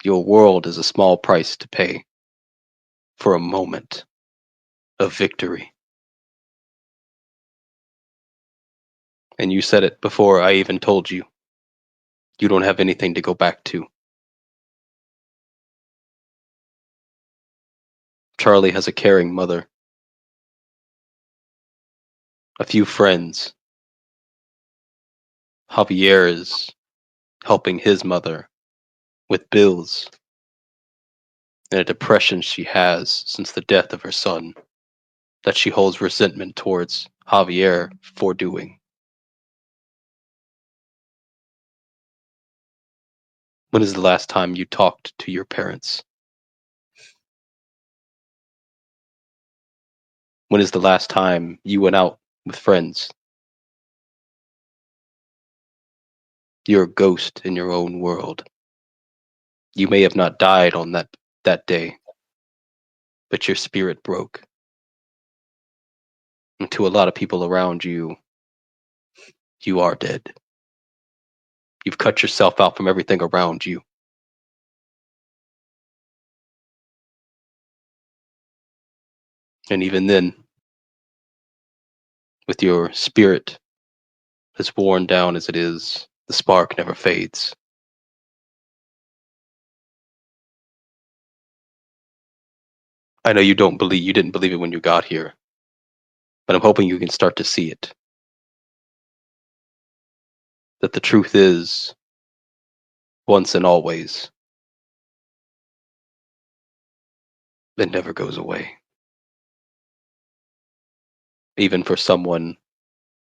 your world is a small price to pay for a moment of victory. And you said it before I even told you. You don't have anything to go back to. Charlie has a caring mother, a few friends. Javier is helping his mother with bills and a depression she has since the death of her son that she holds resentment towards Javier for doing. When is the last time you talked to your parents? When is the last time you went out with friends? You're a ghost in your own world. You may have not died on that day, but your spirit broke. And to a lot of people around you, you are dead. You've cut yourself out from everything around you. And even then, with your spirit as worn down as it is, the spark never fades. I know you didn't believe it when you got here, but I'm hoping you can start to see it. That the truth is, once and always, it never goes away. Even for someone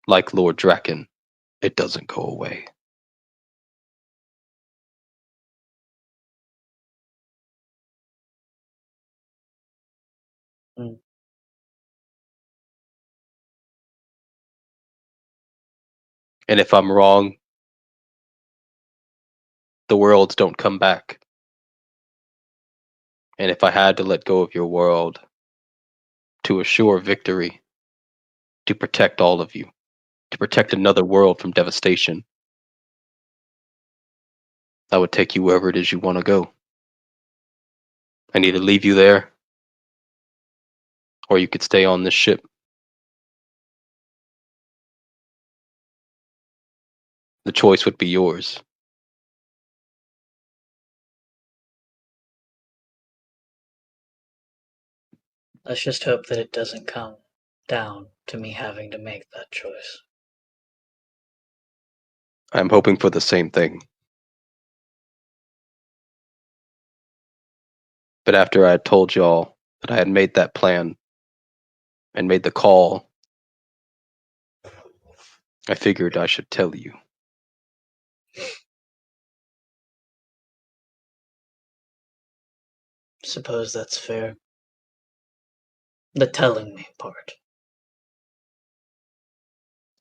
like Lord Draken, it doesn't go away. Mm. And if I'm wrong, the worlds don't come back. And if I had to let go of your world to assure victory, to protect all of you, to protect another world from devastation, I would take you wherever it is you want to go. I need to leave you there, or you could stay on this ship. The choice would be yours. Let's just hope that it doesn't come down to me having to make that choice. I'm hoping for the same thing. But after I had told y'all that I had made that plan and made the call, I figured I should tell you. Suppose that's fair. The telling me part.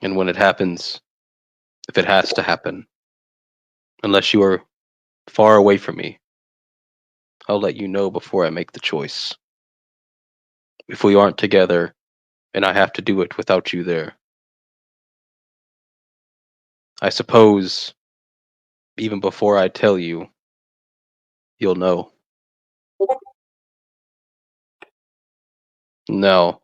And when it happens, if it has to happen, unless you are far away from me, I'll let you know before I make the choice. If we aren't together and I have to do it without you there, I suppose even before I tell you, you'll know. No.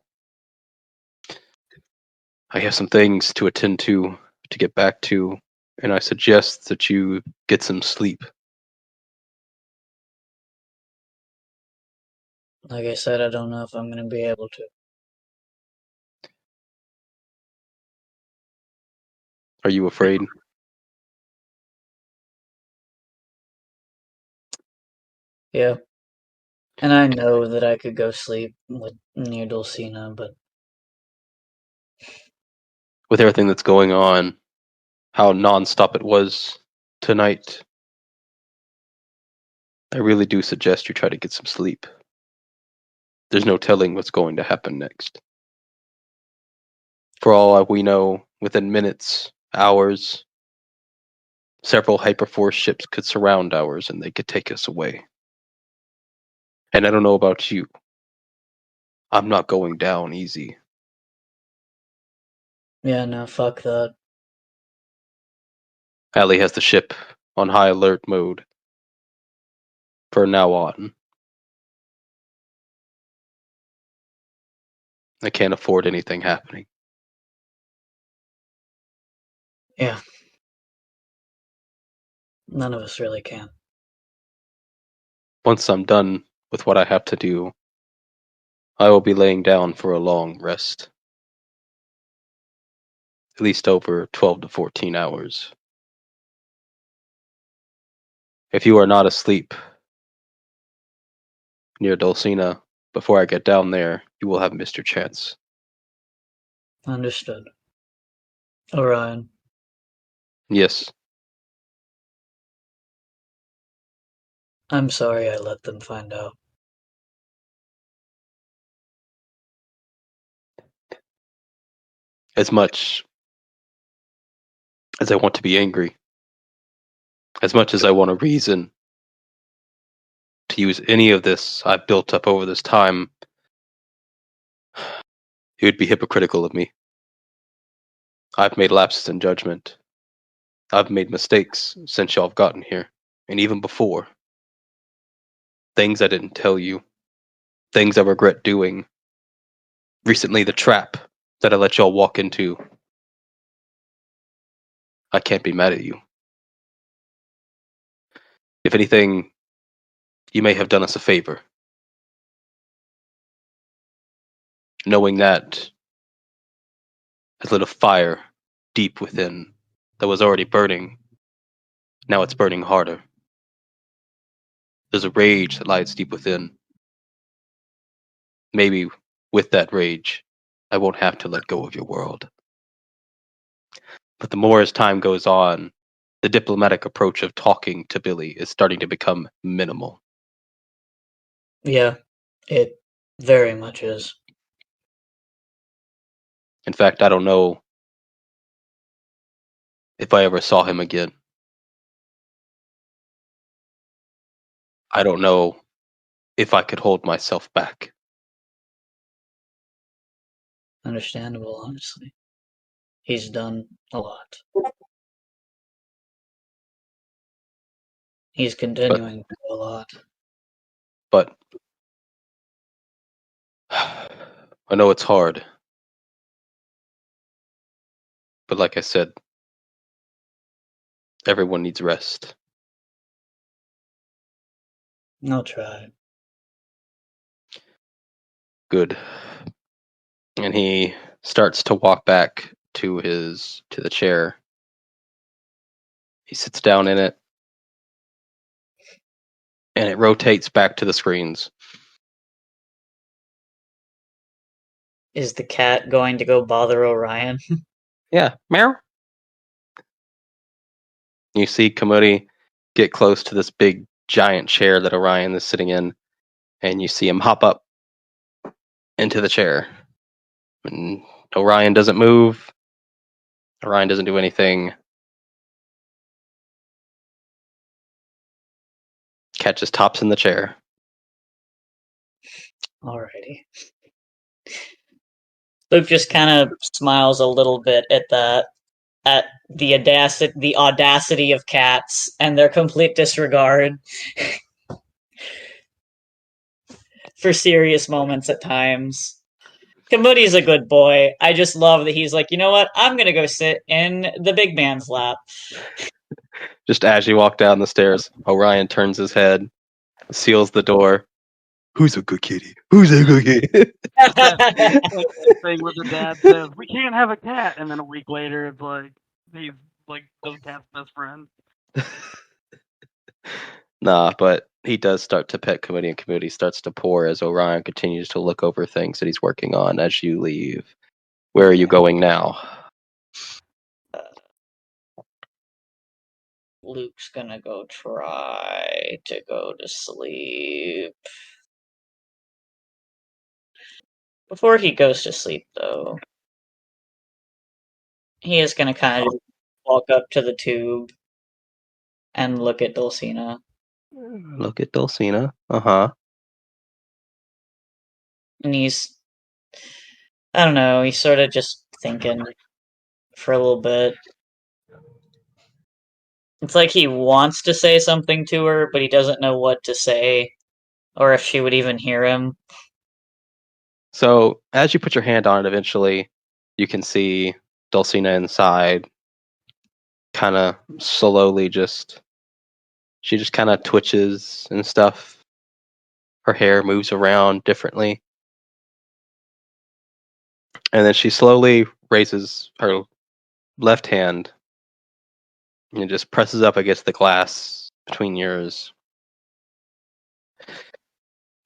I have some things to attend to get back to, and I suggest that you get some sleep. Like I said, I don't know if I'm going to be able to. Are you afraid? Yeah. And I know that I could go sleep near Dulcina, but With everything that's going on, how nonstop it was tonight, I really do suggest you try to get some sleep. There's no telling what's going to happen next. For all we know, within minutes, hours, several hyperforce ships could surround ours and they could take us away. And I don't know about you, I'm not going down easy. Yeah, no, fuck that. Allie has the ship on high alert mode. For now on. I can't afford anything happening. Yeah. None of us really can. Once I'm done with what I have to do, I will be laying down for a long rest. At least over 12 to 14 hours. If you are not asleep near Dulcina before I get down there, you will have missed your chance. Understood. Orion, Yes, I'm sorry I let them find out. as much as I want to be angry, as much as I want a reason to use any of this I've built up over this time, it would be hypocritical of me. I've made lapses in judgment. I've made mistakes since y'all have gotten here, and even before. Things I didn't tell you, things I regret doing. Recently, the trap that I let y'all walk into. I can't be mad at you. If anything, you may have done us a favor. Knowing that has lit a fire deep within that was already burning. Now it's burning harder. There's a rage that lies deep within. Maybe with that rage, I won't have to let go of your world. But the more as time goes on, the diplomatic approach of talking to Billy is starting to become minimal. Yeah, it very much is. In fact, I don't know if I ever saw him again. I don't know if I could hold myself back. Understandable, honestly. He's done a lot. He's continuing to do a lot. But I know it's hard. But like I said, everyone needs rest. I'll try. Good. And he starts to walk back to the chair. He sits down in it. And it rotates back to the screens. Is the cat going to go bother Orion? Yeah, meow. You see Kamudi get close to this big giant chair that Orion is sitting in, and you see him hop up into the chair. And Orion doesn't move. Orion doesn't do anything. Cat just tops in the chair. Alrighty. Luke just kind of smiles a little bit at that, at the audacity of cats and their complete disregard for serious moments at times. Kamudi's a good boy. I just love that he's like, you know what? I'm gonna go sit in the big man's lap. Just as you walk down the stairs, Orion turns his head, seals the door. Who's a good kitty? Who's a good kitty? Thing where the dad says, "We can't have a cat," and then a week later, it's like he's like the cat's best friend. Nah, but he does start to pet Kamudi, and Kamudi starts to pour as Orion continues to look over things that he's working on as you leave. Where are you going now? Luke's gonna go try to go to sleep. Before he goes to sleep, though, he is gonna kind of walk up to the tube and look at Dulcina. Look at Dulcina. Uh-huh. And he's I don't know. He's sort of just thinking for a little bit. It's like he wants to say something to her, but he doesn't know what to say, or if she would even hear him. So as you put your hand on it, eventually you can see Dulcina inside, kind of slowly she just kind of twitches and stuff. Her hair moves around differently. And then she slowly raises her left hand and just presses up against the glass between yours.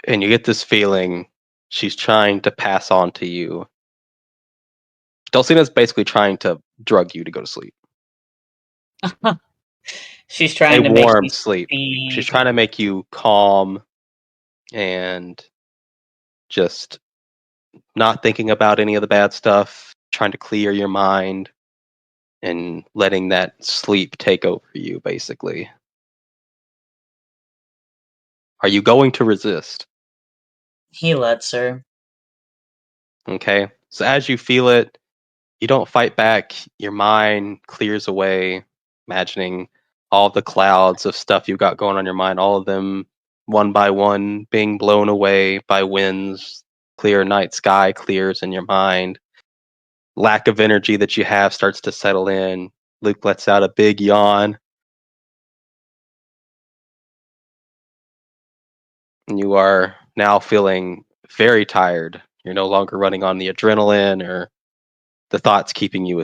And you get this feeling she's trying to pass on to you. Dulcina's basically trying to drug you to go to sleep. She's trying A to make warm you sleep. see. She's trying to make you calm and just not thinking about any of the bad stuff, trying to clear your mind and letting that sleep take over you, basically. Are you going to resist? He lets her. Okay. So as you feel it, you don't fight back. Your mind clears away, imagining all the clouds of stuff you've got going on in your mind, all of them one by one being blown away by winds. Clear night sky clears in your mind. Lack of energy that you have starts to settle in. Luke lets out a big yawn. And you are now feeling very tired. You're no longer running on the adrenaline or the thoughts keeping you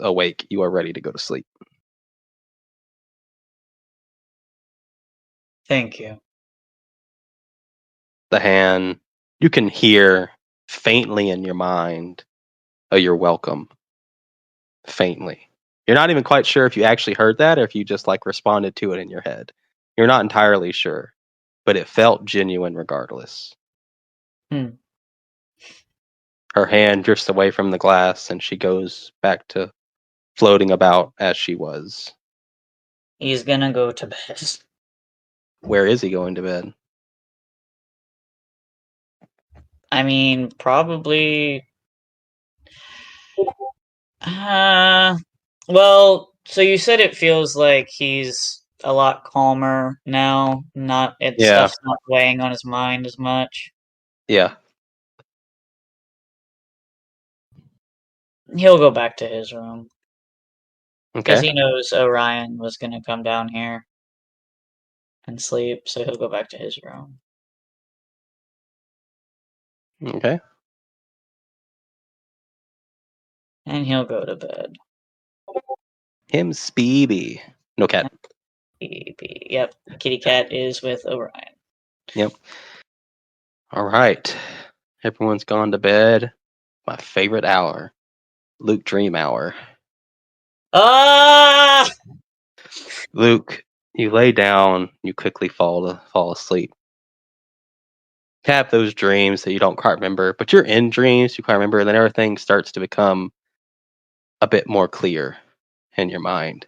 awake. You are ready to go to sleep. Thank you. The hand, you can hear faintly in your mind, "Oh, you're welcome." Faintly. You're not even quite sure if you actually heard that or if you just like responded to it in your head. You're not entirely sure, but it felt genuine regardless. Hmm. Her hand drifts away from the glass and she goes back to floating about as she was. He's gonna go to bed. Where is he going to bed? I mean, probably. Well, so you said it feels like he's a lot calmer now. Yeah. Stuff's not weighing on his mind as much. Yeah. He'll go back to his room because Okay. he knows Orion was gonna come down here and sleep, so he'll go back to his room. Okay. And he'll go to bed. Him Speeby. No cat. Yep, kitty cat is with Orion. Yep. All right. Everyone's gone to bed. My favorite hour. Luke Dream Hour. Ah! Luke, you lay down, you quickly fall asleep. You have those dreams that you don't quite remember, but you're in dreams, you quite remember, and then everything starts to become a bit more clear in your mind.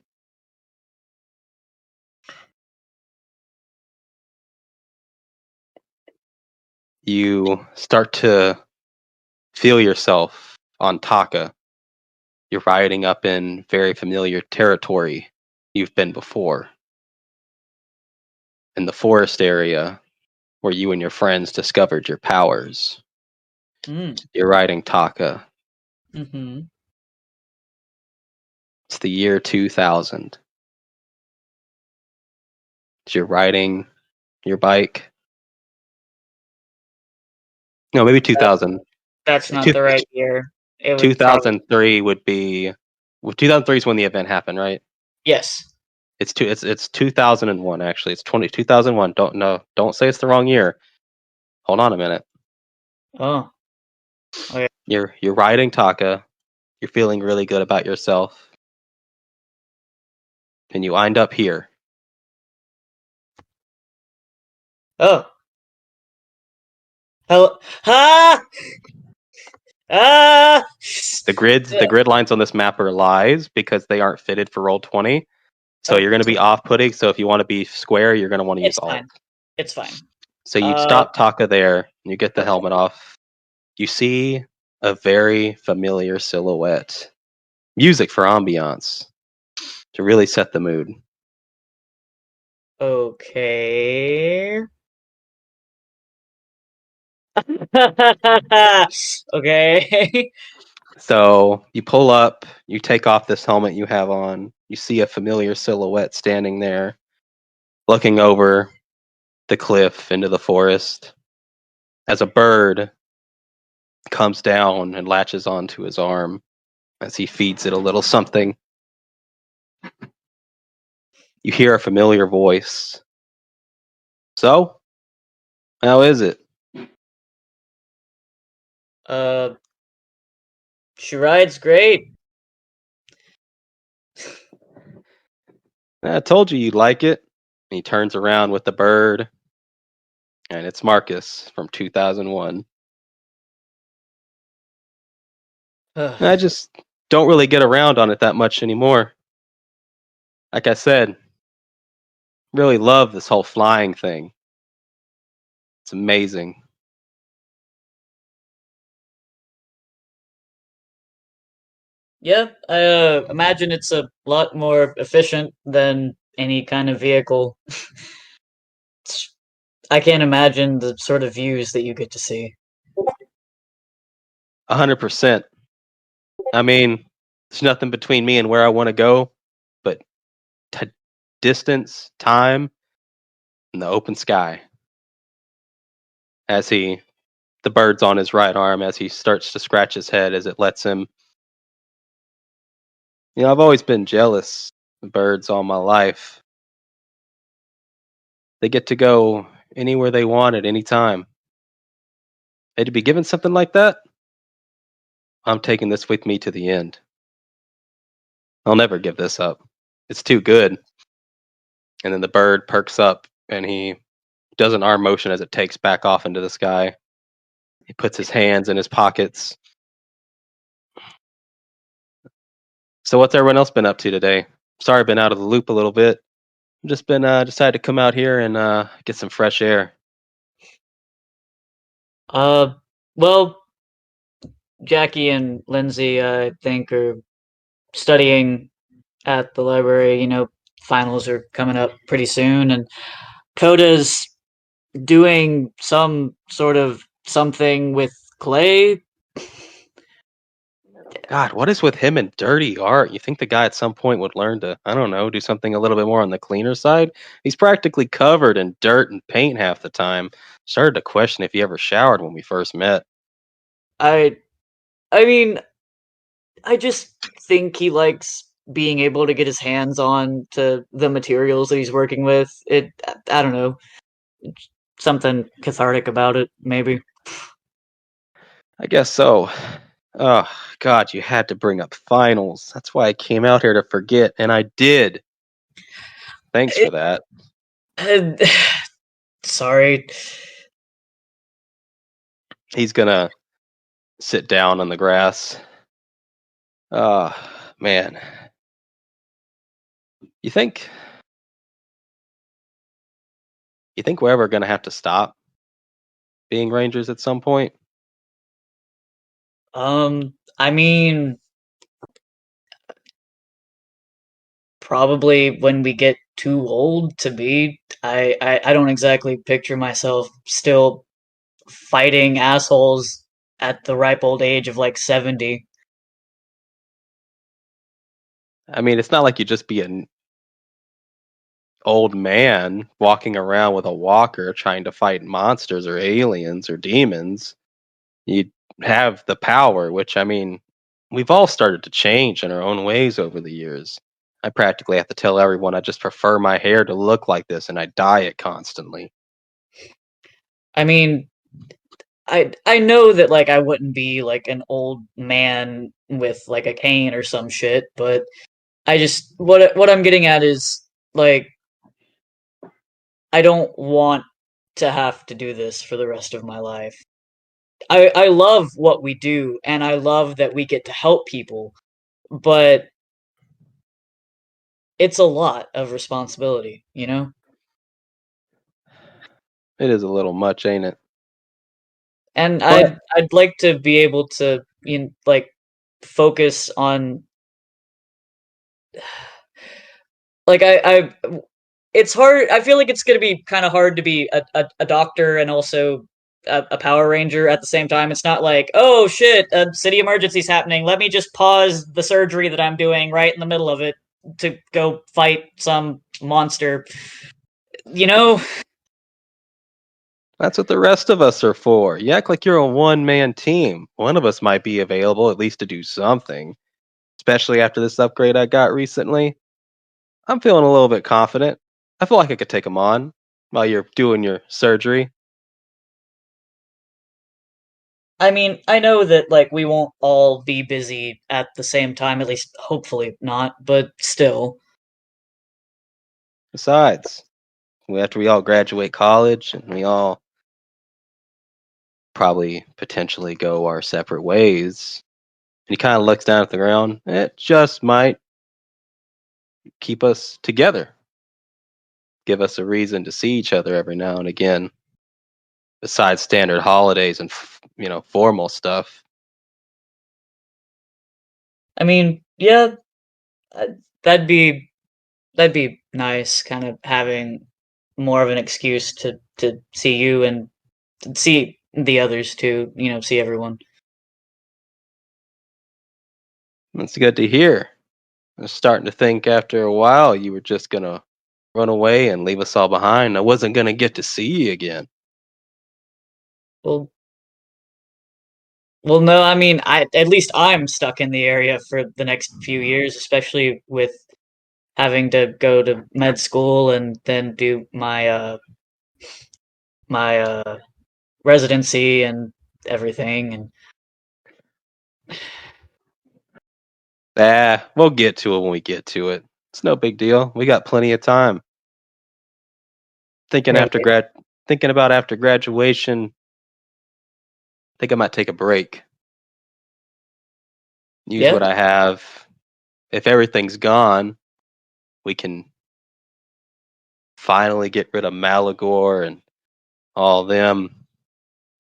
You start to feel yourself on Taka. You're riding up in very familiar territory you've been before. In the forest area where you and your friends discovered your powers. You're riding Taka. Mm-hmm. It's the year 2000. You're riding your bike. No, maybe 2000. That's not the right year. It would 2003 would be. Well, 2003 is when the event happened, right? Yes. It's 2001 actually. It's 2001. Don't say it's the wrong year. Hold on a minute. Oh. Okay. You're riding Taka. You're feeling really good about yourself. And you wind up here. Oh. Hello. Ah! Ah! The grid lines on this map are lies because they aren't fitted for Roll20. So you're going to be off-putting. So if you want to be square, you're going to want to use alt. It's fine. So you stop Taka there, and you get the helmet off. You see a very familiar silhouette. Music for ambiance to really set the mood. Okay. Okay. So you pull up, you take off this helmet you have on, you see a familiar silhouette standing there, looking over the cliff into the forest as a bird comes down and latches onto his arm as he feeds it a little something. You hear a familiar voice. So, how is it? Uh, she rides great. I told you you'd like it. And he turns around with the bird, and it's Marcus from 2001. I just don't really get around on it that much anymore. Like I said, really love this whole flying thing. It's amazing. Yeah, I imagine it's a lot more efficient than any kind of vehicle. I can't imagine the sort of views that you get to see. 100%. I mean, there's nothing between me and where I want to go, but distance, time, and the open sky. As the bird's on his right arm, as he starts to scratch his head, as it lets him. I've always been jealous of birds all my life. They get to go anywhere they want at any time. And to be given something like that, I'm taking this with me to the end. I'll never give this up. It's too good. And then the bird perks up and he does an arm motion as it takes back off into the sky. He puts his hands in his pockets. So what's everyone else been up to today? Sorry I've been out of the loop a little bit. I've just been decided to come out here and get some fresh air. Well, Jackie and Lindsay, I think, are studying at the library. Finals are coming up pretty soon, and Coda's doing some sort of something with clay. God, what is with him and dirty art? You think the guy at some point would learn to, I don't know, do something a little bit more on the cleaner side? He's practically covered in dirt and paint half the time. Started to question if he ever showered when we first met. I I mean, I just think he likes being able to get his hands on to the materials that he's working with. I don't know, something cathartic about it, maybe. I guess so. Oh, God, you had to bring up finals. That's why I came out here to forget, and I did. Thanks for that. Sorry. He's gonna sit down on the grass. Oh, man. You think we're ever gonna have to stop being Rangers at some point? I mean, probably when we get too old to be. I don't exactly picture myself still fighting assholes at the ripe old age of like 70. I mean, it's not like you just be an old man walking around with a walker trying to fight monsters or aliens or demons. You have the power, which, I mean, we've all started to change in our own ways over the years. I practically have to tell everyone I just prefer my hair to look like this and I dye it constantly. I mean, I know that like I wouldn't be like an old man with like a cane or some shit, but I just what I'm getting at is like I don't want to have to do this for the rest of my life. I love what we do and I love that we get to help people, but it's a lot of responsibility, you know? It is a little much, ain't it? And But I'd like to be able to like focus on like I it's hard. I feel like it's going to be kind of hard to be a doctor and also a Power Ranger at the same time. It's not like, oh shit, a city emergency's happening. Let me just pause the surgery that I'm doing right in the middle of it to go fight some monster. You know? that's what the rest of us are for. You act like you're a one-man team. One of us might be available at least to do something, especially after this upgrade I got recently. I'm feeling a little bit confident. I feel like I could take him on while you're doing your surgery. I mean, I know that like we won't all be busy at the same time, at least hopefully not, but still. Besides, after we all graduate college and we all probably potentially go our separate ways, and he kind of looks down at the ground, it just might keep us together, give us a reason to see each other every now and again, besides standard holidays and formal stuff. I mean, yeah, uh, that'd be that'd be nice, kind of having more of an excuse to see you and see the others too. See everyone. That's good to hear. I was starting to think after a while you were just gonna run away and leave us all behind. I wasn't gonna get to see you again. Well, well, no, I mean, I at least I'm stuck in the area for the next few years, especially with having to go to med school and then do my residency and everything. And We'll get to it when we get to it. It's no big deal. We got plenty of time. Thinking right, after grad, thinking about after graduation. Think I might take a break. Use yeah, what I have. If everything's gone, we can finally get rid of Malagor and all them.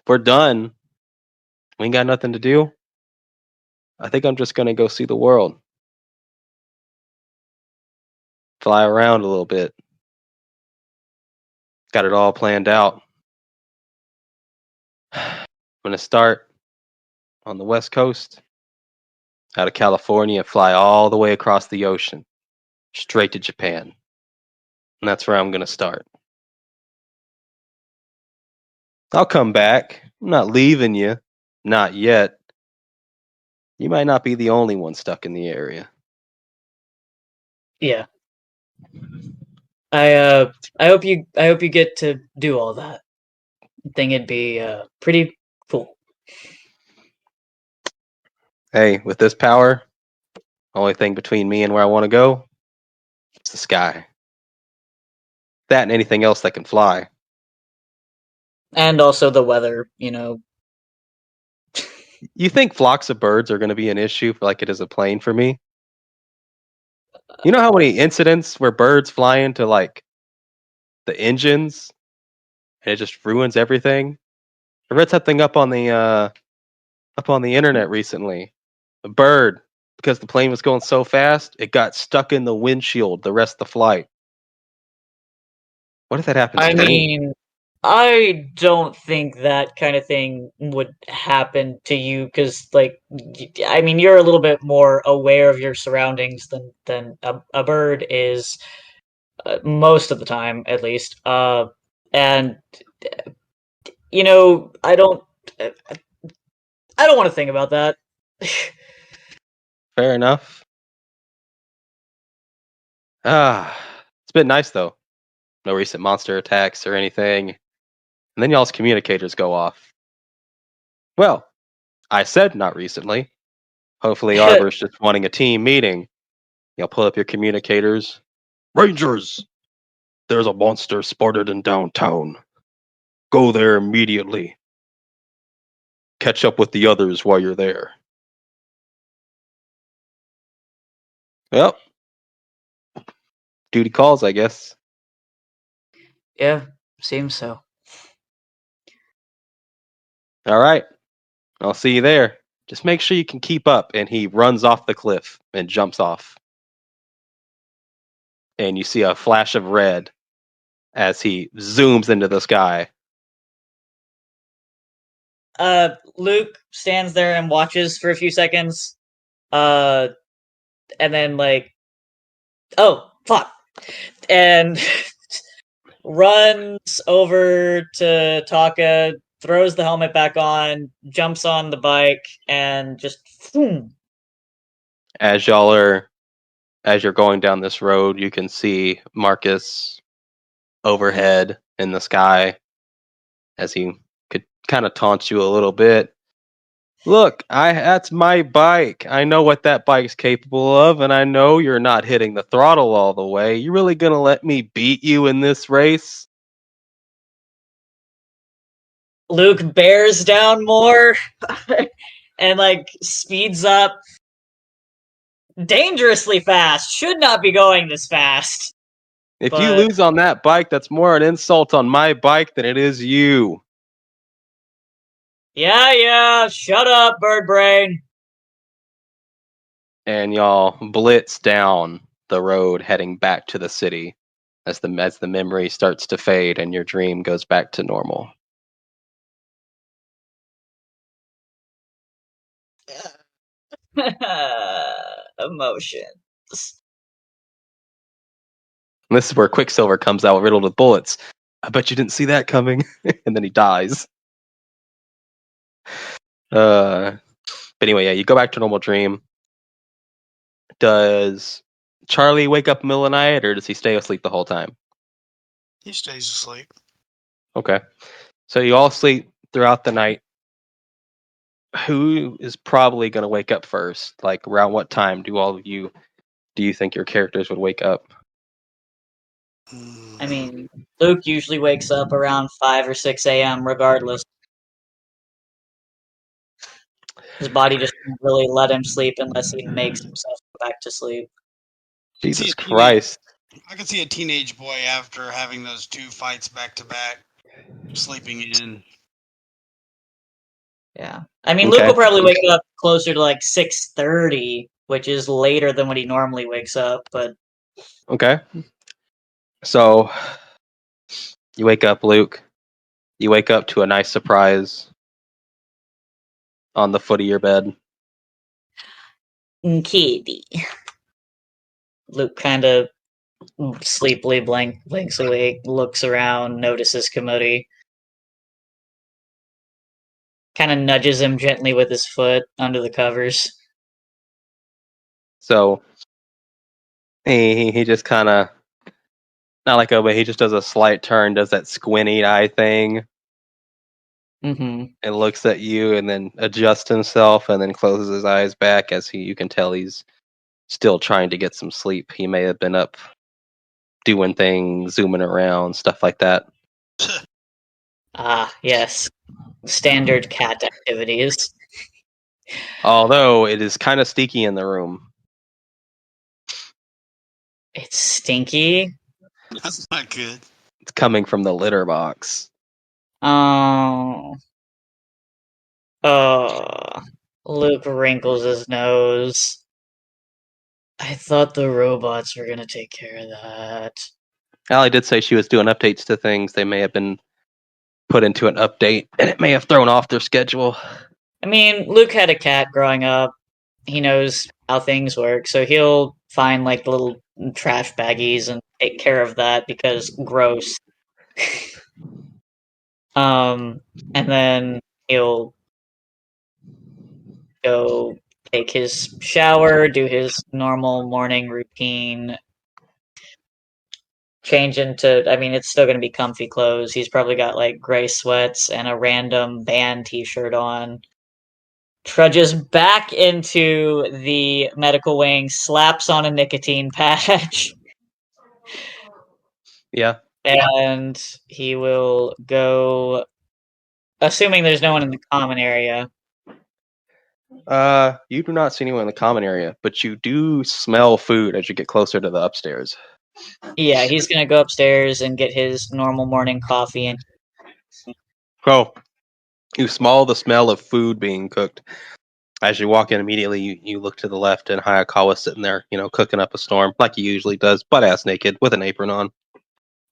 If we're done, we ain't got nothing to do. I think I'm just gonna go see the world. Fly around a little bit. Got it all planned out. I'm gonna start on the West Coast, out of California, fly all the way across the ocean, straight to Japan. And that's where I'm gonna start. I'll come back. I'm not leaving you. Not yet. You might not be the only one stuck in the area. yeah. I hope you get to do all that. I think it'd be pretty cool. Hey, with this power, only thing between me and where I want to go is the sky. That and anything else that can fly. And also the weather, You think flocks of birds are going to be an issue for like it is a plane for me? You know how many incidents where birds fly into like the engines and it just ruins everything? I read something up on the internet recently. A bird, because the plane was going so fast, it got stuck in the windshield the rest of the flight. What if that happens I to me? mean, I don't think that kind of thing would happen to you because, like, I mean, you're a little bit more aware of your surroundings than a bird is, most of the time, at least. And uh, I don't want to think about that. Fair enough. Ah, it's been nice though. No recent monster attacks or anything. And then y'all's communicators go off. Well, I said not recently. Hopefully Arbor's just wanting a team meeting. Y'all pull up your communicators. Rangers! There's a monster spotted in downtown. Go there immediately. Catch up with the others while you're there. Well, duty calls, I guess. Yeah, seems so. All right. I'll see you there. Just make sure you can keep up. And he runs off the cliff and jumps off. And you see a flash of red as he zooms into the sky. Luke stands there and watches for a few seconds. And then oh, fuck. And runs over to Taka, throws the helmet back on, jumps on the bike, and just boom. As you're going down this road, you can see Marcus overhead in the sky as he could kind of taunt you a little bit. Look, that's my bike. I know what that bike's capable of, and I know you're not hitting the throttle all the way. You really gonna let me beat you in this race? Luke bears down more and speeds up dangerously fast. Should not be going this fast. If you lose on that bike, that's more an insult on my bike than it is you. Yeah, shut up, bird brain. And y'all blitz down the road heading back to the city as the memory starts to fade and your dream goes back to normal. Emotions. And this is where Quicksilver comes out riddled with bullets. I bet you didn't see that coming. And then he dies. But anyway, yeah, you go back to normal dream. Does Charlie wake up in the middle of the night, or does he stay asleep the whole time? He stays asleep. Okay. So you all sleep throughout the night. Who is probably going to wake up first? Like, around what time do you think your characters would wake up? I mean, Luke usually wakes up around 5 or 6 a.m. regardless. His body just doesn't really let him sleep unless he makes himself go back to sleep. Jesus Christ. I could see a teenage boy after having those two fights back to back, sleeping in. Yeah. I mean, Okay. Luke will probably wake up closer to 6:30, which is later than when he normally wakes up, but... Okay. So, you wake up, Luke. You wake up to a nice surprise on the foot of your bed. Kitty. Luke kind of sleepily blinks awake, looks around, notices Kamodi. Kind of nudges him gently with his foot under the covers. So, he just kind of, not like but he just does a slight turn, does that squinty eye thing. Mm-hmm. And looks at you and then adjusts himself and then closes his eyes back as you can tell he's still trying to get some sleep. He may have been up doing things, zooming around, stuff like that. Ah, yes. Standard cat activities. Although it is kind of stinky in the room. It's stinky. That's not good. It's coming from the litter box. Oh. Luke wrinkles his nose. I thought the robots were gonna take care of that. Allie did say she was doing updates to things. They may have been put into an update, and it may have thrown off their schedule. I mean, Luke had a cat growing up. He knows how things work, so he'll find little trash baggies and take care of that because gross. And then he'll go take his shower, do his normal morning routine, change into, I mean, it's still going to be comfy clothes. He's probably got gray sweats and a random band t-shirt on. Trudges back into the medical wing, slaps on a nicotine patch. Yeah. And he will go, assuming there's no one in the common area. You do not see anyone in the common area, but you do smell food as you get closer to the upstairs. Yeah, he's going to go upstairs and get his normal morning coffee. And Oh, You smell the smell of food being cooked. As you walk in immediately, you look to the left, and Hayakawa's sitting there, cooking up a storm like he usually does, butt ass naked with an apron on.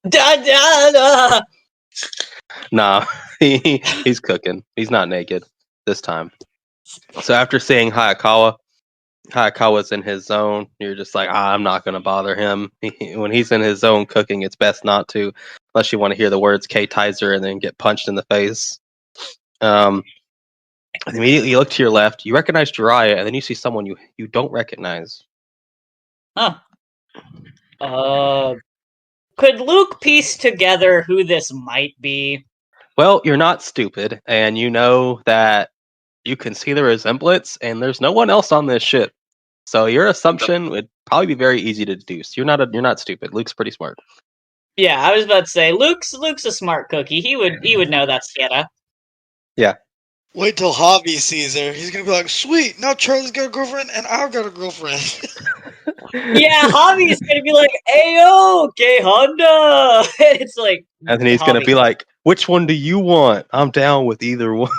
Da, da, da. Nah, he's cooking. He's not naked this time. So after seeing Hayakawa's in his zone. You're just like, I'm not going to bother him. When he's in his zone cooking, it's best not to, unless you want to hear the words K-Tizer and then get punched in the face. Immediately you look to your left, you recognize Jiraiya, and then you see someone you don't recognize. Huh. Could Luke piece together who this might be? Well, you're not stupid, and you know that you can see the resemblance, and there's no one else on this ship. So your assumption would probably be very easy to deduce. You're not stupid. Luke's pretty smart. Yeah, I was about to say Luke's a smart cookie. He would know that's Sierra. Yeah. Wait till Javi sees her. He's gonna be like, "Sweet, now Charlie's got a girlfriend and I've got a girlfriend." Yeah, Javi's gonna be like, "Ayo, okay, Honda." It's like, And then he's going to be like, which one do you want? I'm down with either one.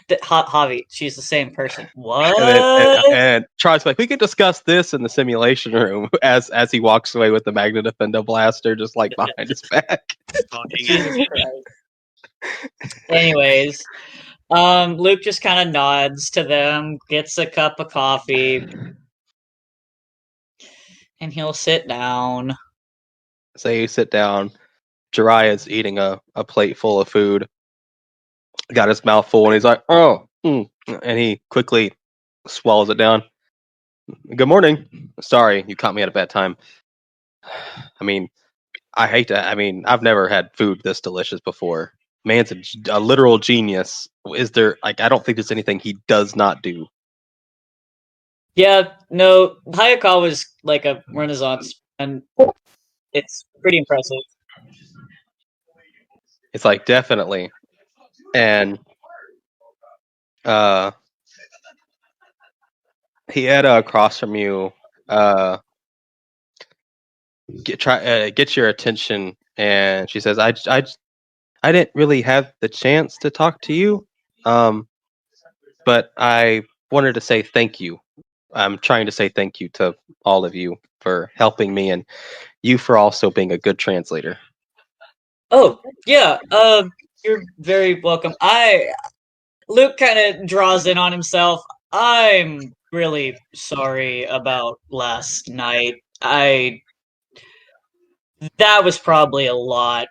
Javi, she's the same person. What? And Charles like, we could discuss this in the simulation room as he walks away with the Magnetofendo blaster just like behind his back. Jesus Christ. Anyways, Luke just kind of nods to them, gets a cup of coffee, and he'll sit down. So you sit down. Jiraiya's eating a plate full of food. Got his mouth full, and he's like, oh. And he quickly swallows it down. Good morning. Sorry, you caught me at a bad time. I mean, I've never had food this delicious before. Man's a literal genius. Is there, I don't think there's anything he does not do. Yeah, no, Hayakawa was like a Renaissance, and it's pretty impressive. It's like, definitely. And he had across from you get your attention, and she says, I didn't really have the chance to talk to you, but I wanted to say thank you. I'm trying to say thank you to all of you for helping me, and you for also being a good translator. Oh, yeah, you're very welcome. Luke kind of draws in on himself. I'm really sorry about last night. That was probably a lot,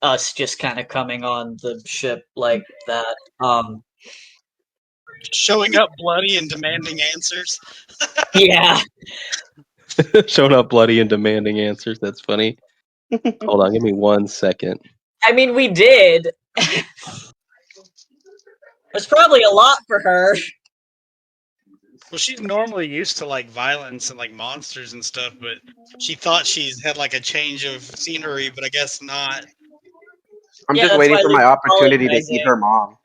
us just kind of coming on the ship like that. Showing up bloody and demanding answers. Yeah. Showing up bloody and demanding answers. That's funny. Hold on, give me 1 second. I mean, we did. It's probably a lot for her. Well, she's normally used to like violence and like monsters and stuff, but she thought she's had like a change of scenery, but I guess not. I'm Yeah, just that's waiting why for my Luke's opportunity to apologizing. eat her mom.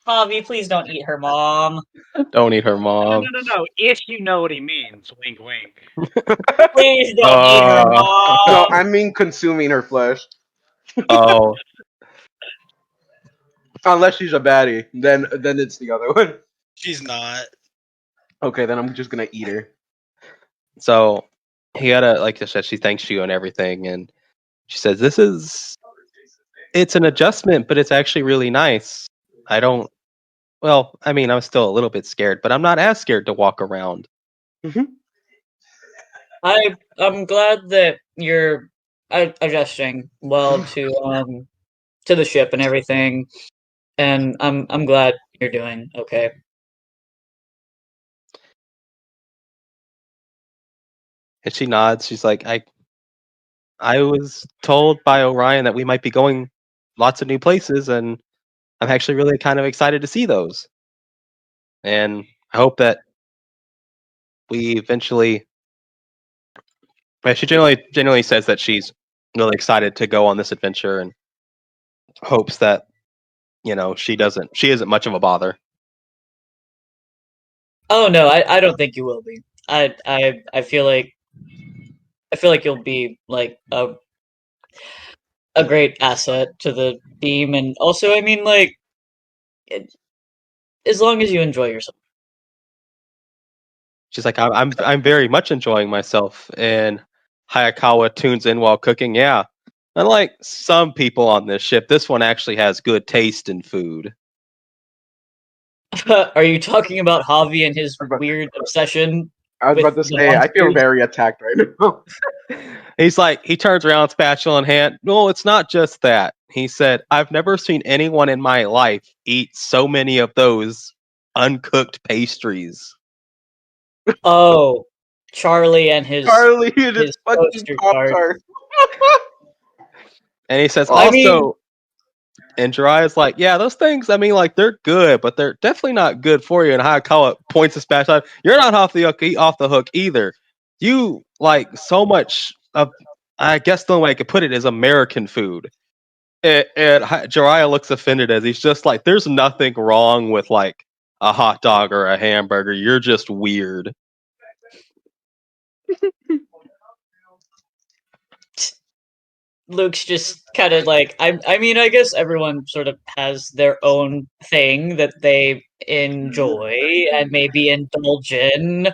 Javi, please don't eat her mom. Don't eat her mom. No. If you know what he means, wink, wink. Please don't eat her mom. No, I mean consuming her flesh. Oh, Unless she's a baddie, then it's the other one. She's not. Okay, then I'm just gonna eat her. so he had like I said, she thanks you and everything, and she says, it's an adjustment, but it's actually really nice. I'm still a little bit scared, but I'm not as scared to walk around. I'm glad that you're adjusting well to the ship and everything, and I'm glad you're doing okay. And she nods. She's like, I was told by Orion that we might be going lots of new places, and I'm actually really kind of excited to see those. And I hope that we eventually. She generally says that she's really excited to go on this adventure and hopes that she isn't much of a bother. Oh no, I don't think you will be. I feel like you'll be like a great asset to the team, and also, I mean, like, as long as you enjoy yourself. She's like, I'm very much enjoying myself, and Hayakawa tunes in while cooking. Yeah, unlike some people on this ship, this one actually has good taste in food. Are you talking about Javi and his But- weird obsession? I was with about to the say, I feel monsters? very attacked right now. He's like, he turns around, spatula in hand. No, it's not just that. He said, I've never seen anyone in my life eat so many of those uncooked pastries. Oh, Charlie and Charlie and his his fucking poster Pop card. Tart. And he says, I also, mean- and Jiraiya's like, yeah, those things, I mean, like, they're good, but they're definitely not good for you. And Hayakawa points his spatula. You're not off the hook either. You like so much of, I guess the only way I could put it is American food. And Jiraiya looks offended as he's just like, there's nothing wrong with like a hot dog or a hamburger. You're just weird. Luke's just kind of like, I mean, I guess everyone sort of has their own thing that they enjoy and maybe indulge in.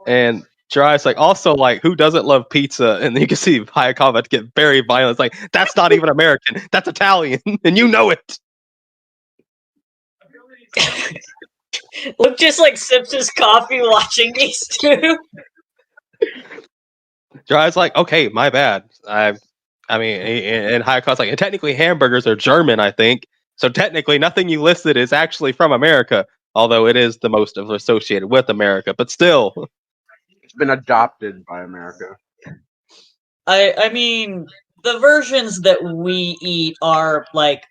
And Jiraiya's like, also, like, who doesn't love pizza? And you can see Hayakawa get very violent. It's like, that's not even American. That's Italian. And you know it. Luke just like sips his coffee watching these two. Jiraiya's like, okay, my bad. I mean, and Hayakawa's like, and technically hamburgers are German, I think. So technically, nothing you listed is actually from America, although it is the most associated with America. But still, It's been adopted by America. I mean, the versions that we eat are like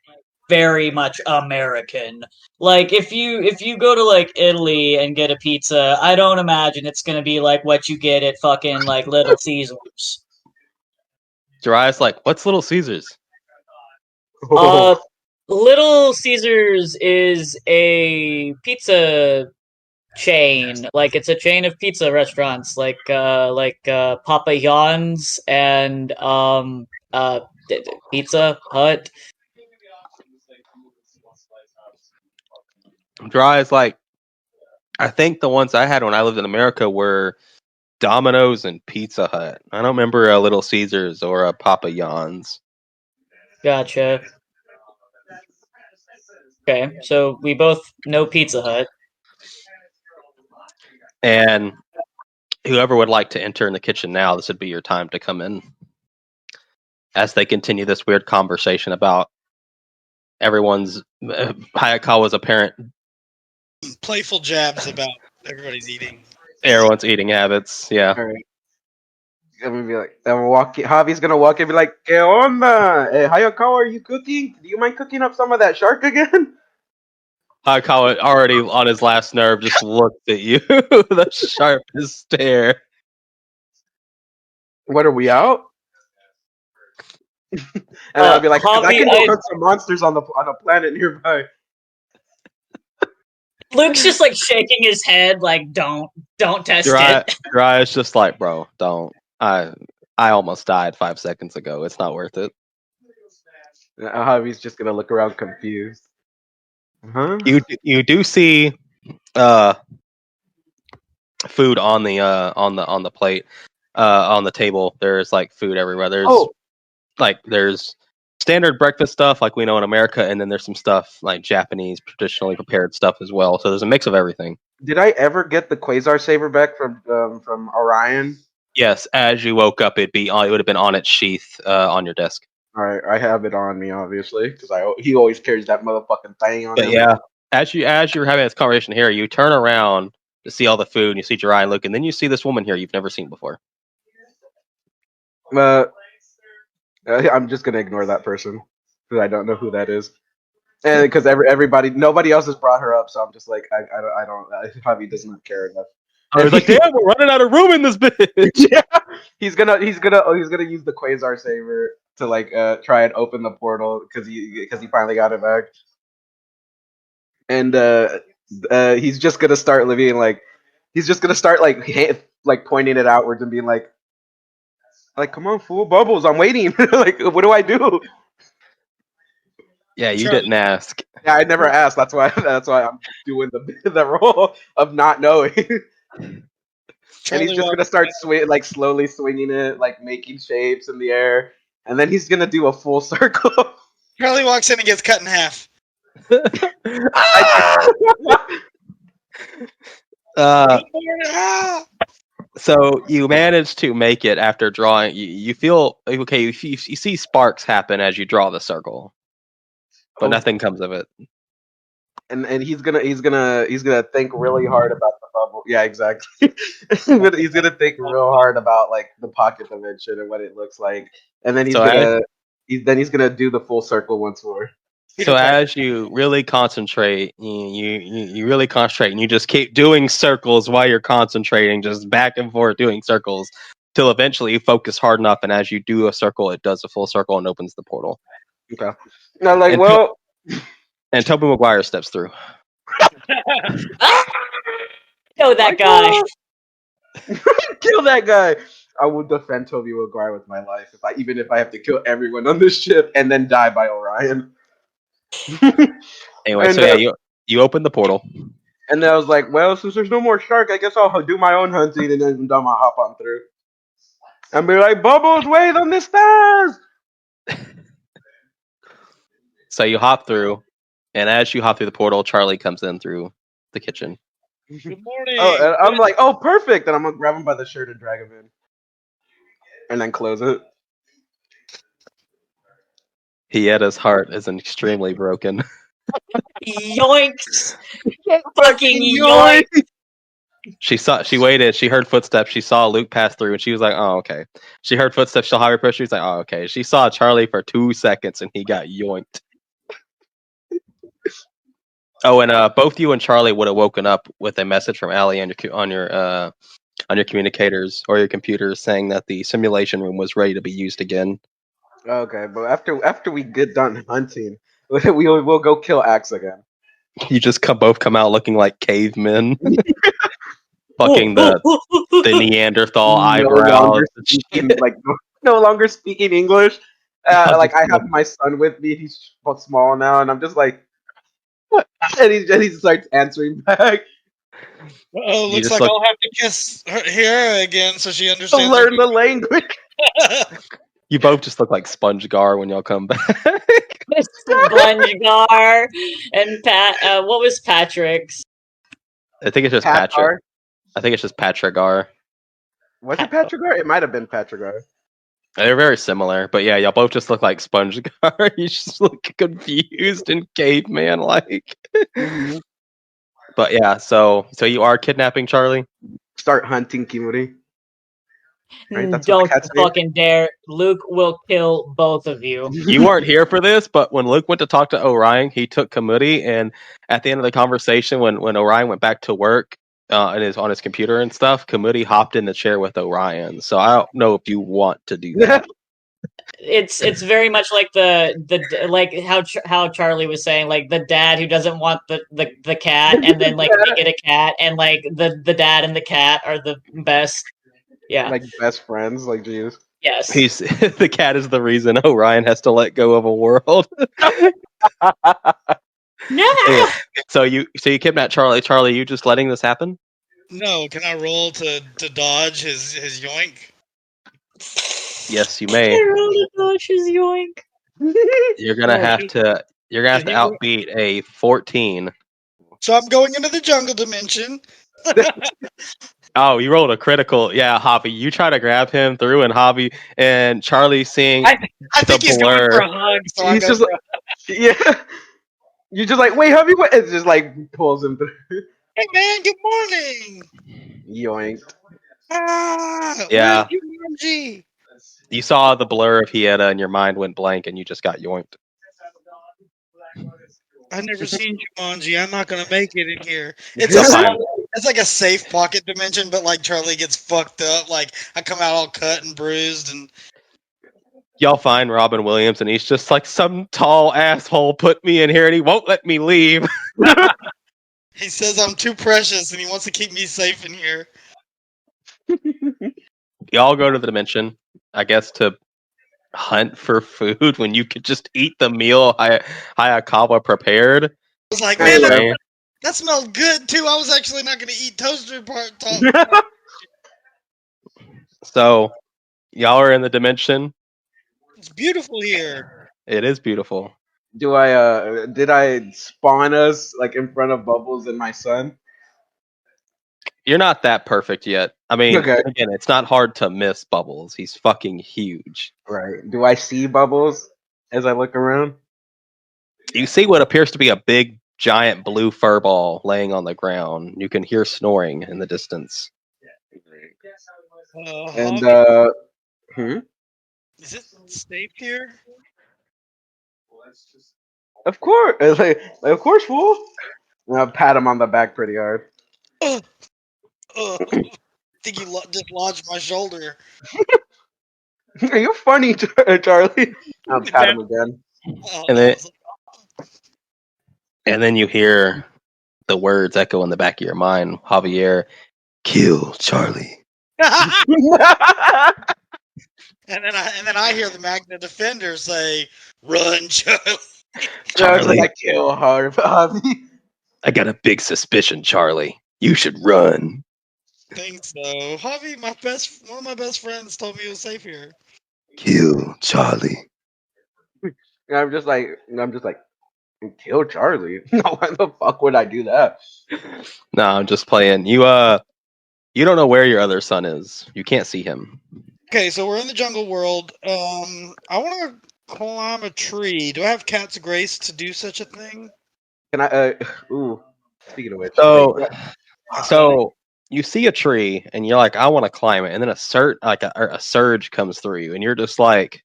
very much American. Like if you go to like Italy and get a pizza, I don't imagine it's gonna be like what you get at fucking like Little Caesars. Jiraiya's like, what's Little Caesars? Uh, Little Caesars is a pizza chain. Like it's a chain of pizza restaurants, like Papa John's and Pizza Hut. Jiraiya's like, I think the ones I had when I lived in America were Domino's and Pizza Hut. I don't remember a Little Caesars or a Papa John's. Gotcha. Okay, so we both know Pizza Hut. And whoever would like to enter in the kitchen now, this would be your time to come in. As they continue this weird conversation about everyone's Hayakawa's apparent Playful jabs about everybody's eating. everyone's eating habits. Yeah. All right. I'm gonna be like, Javi's gonna walk in and be like, ¿Qué onda? Hey, Hayakawa, are you cooking? Do you mind cooking up some of that shark again? Hayakawa, already on his last nerve, just looks at you with the sharpest stare. What are we out? And I'll be like, 'Cause I Javi, can go hunt some monsters on a planet nearby. Luke's just like shaking his head, like don't test it. Jiraiya's just like, bro, don't. I almost died 5 seconds ago. It's not worth it. Javi's just gonna look around confused. Huh? You do see food on the plate, on the table. There's like food everywhere. There's standard breakfast stuff like we know in America, and then there's some stuff like Japanese traditionally prepared stuff as well. So there's a mix of everything. Did I ever get the Quasar Saber back from Orion? Yes, as you woke up, it would have been on its sheath on your desk. All right, I have it on me, obviously, because he always carries that motherfucking thing on But him. yeah, as you're having this conversation here, you turn around to see all the food, and you see Jiraiya look, and then you see this woman here you've never seen before. I'm just gonna ignore that person because I don't know who that is, and because nobody else has brought her up, so I'm just like, I don't. Javi does not care enough. I was like, damn, we're running out of room in this bitch. Yeah, he's gonna use the Quasar Saber to like try and open the portal because he finally got it back, and he's just gonna start living like like pointing it outwards and being like come on, fool, Bubbles, I'm waiting. Like, what do I do? Yeah, you Charlie. didn't ask. Yeah, I never asked. That's why I'm doing the role of not knowing. And Charlie he's just walks, gonna start like slowly swinging it, like making shapes in the air, and then he's gonna do a full circle. Charlie walks in and gets cut in half. uh, Ah! so you manage to make it after drawing. You feel okay. You see sparks happen as you draw the circle, but Oh. nothing comes of it. And he's gonna think really hard about the bubble. Yeah, exactly. He's gonna think real hard about like the pocket dimension and what it looks like, and then he's gonna do the full circle once more. So as you really concentrate, you really concentrate, and you just keep doing circles while you're concentrating, just back and forth doing circles, till eventually you focus hard enough, and as you do a circle, it does a full circle and opens the portal. Okay. Now, like, And well, And Tobey Maguire steps through. Kill that guy. kill that guy. I will defend Tobey Maguire with my life even if I have to kill everyone on this ship and then die by Orion. Anyway, And, so yeah, you open the portal. And then I was like, well, since there's no more shark, I guess I'll do my own hunting and then I'll hop on through. And be like, Bubbles, wait on the stairs! So you hop through, and as you hop through the portal, Charlie comes in through the kitchen. Good morning. Oh, and I'm like, oh, perfect! And I'm gonna grab him by the shirt and drag him in. And then close it. Hieda's heart is extremely broken. Yoinks! Fucking yoinks! She waited, she heard footsteps, she saw Luke pass through, and she was like, oh, okay. She heard footsteps, she'll have her push, she was like, oh, okay. She saw Charlie for 2 seconds, and he got yoinked. Oh, and both you and Charlie would have woken up with a message from Allie on your communicators or your computers saying that the simulation room was ready to be used again. Okay, but after we get done hunting, we'll go kill Axe again. You just both come out looking like cavemen. Fucking the Neanderthal eyebrows. No longer speaking English. Like I have my son with me. He's small now, and I'm just like, what? And he starts answering back. Oh, looks like I'll have to kiss her again so she understands. To learn the language. You both just look like SpongeGar when y'all come back. SpongeGar and Pat. What was Patrick's? I think it's just Patrick. I think it's just Patrigar. Was it Patrigar? It might have been Patrigar. They're very similar, but yeah, y'all both just look like SpongeGar. You just look confused and caveman like. Mm-hmm. But yeah, so you are kidnapping Charlie? Start hunting Kimuri. Right, don't fucking dare. Luke will kill both of you. You weren't here for this, but when Luke went to talk to Orion, he took Kamudi, and at the end of the conversation, when Orion went back to work and is on his computer and stuff, Kamudi hopped in the chair with Orion. So I don't know if you want to do that. It's very much like the like how Charlie was saying, like the dad who doesn't want the cat, and then like they get a cat, and like the dad and the cat are the best. Yeah, like best friends, like jeez. Yes, the cat is the reason Orion has to let go of a world. No. Anyway, so you kidnap Charlie. Charlie, you just letting this happen? No, can I roll to dodge his yoink? Yes, you may. I roll to dodge his yoink. You're gonna have to outbeat a 14. So I'm going into the jungle dimension. Oh, you rolled a critical. Yeah, Javi, you try to grab him through, and Javi and Charlie seeing I think he's going for a hug. So he's just like, yeah. You're just like, wait, Javi, what? It just like pulls him through. Hey man, good morning. Yoinked. Ah, yeah. Jumanji? You saw the blur of Hieta, and your mind went blank, and you just got yoinked. I've never seen Jumanji. I'm not gonna make it in here. It's like a safe pocket dimension, but like Charlie gets fucked up. Like I come out all cut and bruised, and y'all find Robin Williams, and he's just like, some tall asshole put me in here, and he won't let me leave. He says I'm too precious, and he wants to keep me safe in here. Y'all go to the dimension, I guess, to hunt for food when you could just eat the meal Hayakawa prepared. I was like, Hey, man, Man. that smelled good too. I was actually not going to eat toaster part top. So, y'all are in the dimension. It's beautiful here. It is beautiful. Did I spawn us like in front of Bubbles and my son? You're not that perfect yet. I mean, Okay. again, it's not hard to miss Bubbles. He's fucking huge. Right. Do I see Bubbles as I look around? You see what appears to be a big, giant blue fur ball laying on the ground. You can hear snoring in the distance. And Javi, is it safe here? of course, of course, fool. And I'll pat him on the back pretty hard. I think you just lodged my shoulder. Are you funny, Charlie? I'll pat him again. And then you hear the words echo in the back of your mind. Javier, kill Charlie. And then I hear the Magna Defender say, "Run, Charlie." Charlie, I kill Javi. I got a big suspicion, Charlie. You should run. Think so. Javi, one of my best friends told me it was safe here. Kill Charlie. And I'm just like, kill Charlie. No, why the fuck would I do that? No, I'm just playing. You don't know where your other son is. You can't see him. Okay, so we're in the jungle world. I want to climb a tree. Do I have cat's grace to do such a thing? Can I? Ooh. Speaking of which, So you see a tree and you're like, I want to climb it, and then a surge comes through you, and you're just like,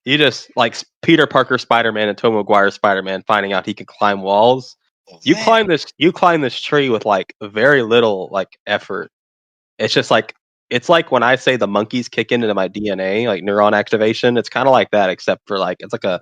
Peter Parker Spider-Man and Tobey Maguire Spider-Man finding out he can climb walls. Oh, You man. climb this tree with like very little like effort. It's just like it's like when I say the monkeys kick into my DNA, like neuron activation. It's kind of like that, except for like it's like an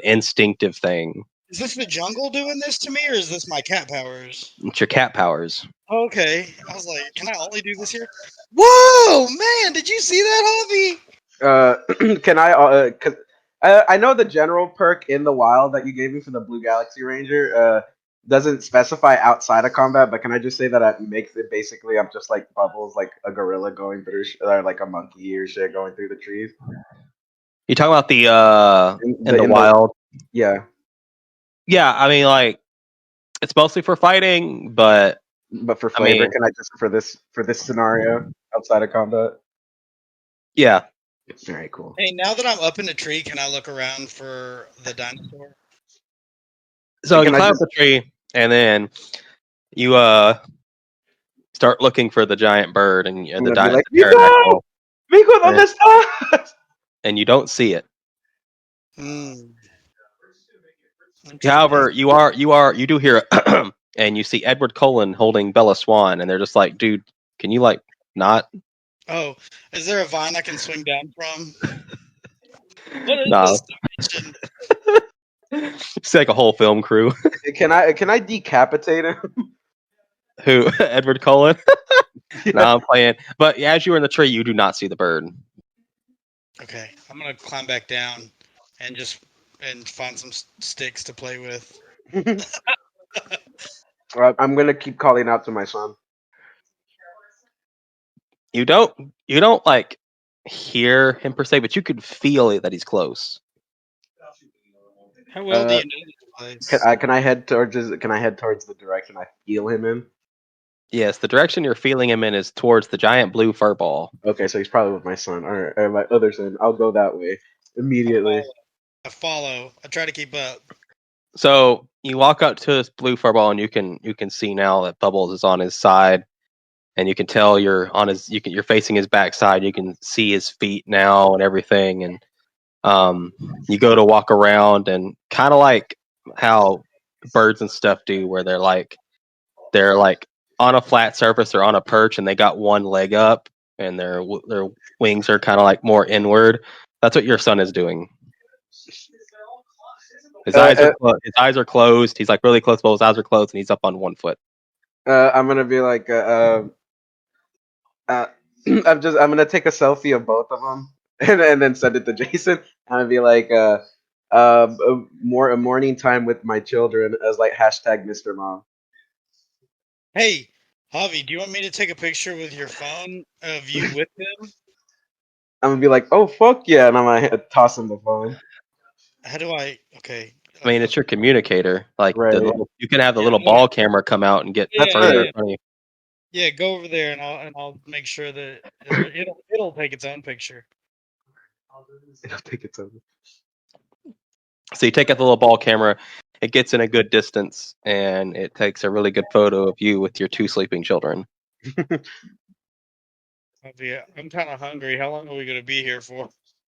instinctive thing. Is this the jungle doing this to me, or is this my cat powers? It's your cat powers. Okay. I was like, can I only do this here? Whoa, man! Did you see that, Javi? Can I? Cause I know the general perk in the wild that you gave me for the Blue Galaxy Ranger doesn't specify outside of combat, but can I just say that it makes it basically I'm just like Bubbles, like a gorilla going through, or like a monkey or shit going through the trees. You talking about the in the wild? Yeah. Yeah, I mean, like it's mostly for fighting, but for flavor, can I just for this scenario outside of combat? Yeah. All right, cool. Hey, now that I'm up in the tree, can I look around for the dinosaur? So you climb up the tree, and then you start looking for the giant bird, and the pterodactyl. And you don't see it. However, you do hear a and you see Edward Cullen holding Bella Swan, and they're just like, dude, can you like not? Oh, is there a vine I can swing down from? What is this dimension? It's like a whole film crew. Can I decapitate him? Who? Edward Cullen? No, I'm playing. But as you're in the tree, you do not see the bird. Okay, I'm gonna climb back down and find some sticks to play with. I'm gonna keep calling out to my son. You don't like hear him per se, but you could feel it that he's close. How well do you know this place? Can I head towards the direction I feel him in? Yes, the direction you're feeling him in is towards the giant blue fur ball. Okay, so he's probably with my son, or my other son. I'll go that way immediately. I follow. I try to keep up. So you walk up to this blue fur ball, and you can see now that Bubbles is on his side, and you can tell you're facing his backside. You can see his feet now and everything, and you go to walk around, and kind of like how birds and stuff do, where they're like on a flat surface or on a perch, and they got one leg up, and their wings are kind of like more inward. That's what your son is doing. His eyes are closed. He's like really close, but his eyes are closed, and he's up on one foot. I'm gonna be like, I'm gonna take a selfie of both of them, and then send it to Jason, and I'd be like, a morning time with my children as like hashtag Mr. Mom. Hey, Javi, do you want me to take a picture with your phone of you with them? I'm gonna be like, oh fuck yeah, and I'm gonna toss him the phone. How do I? Okay. I mean, it's your communicator. Like Right. you can have the Yeah, little yeah. ball camera come out and get Yeah, further yeah. in front of you. Yeah, go over there and I'll make sure that it'll take its own picture. It'll take its own. So you take out the little ball camera, it gets in a good distance, and it takes a really good photo of you with your 2 sleeping children. I'm kind of hungry. How long are we gonna be here for?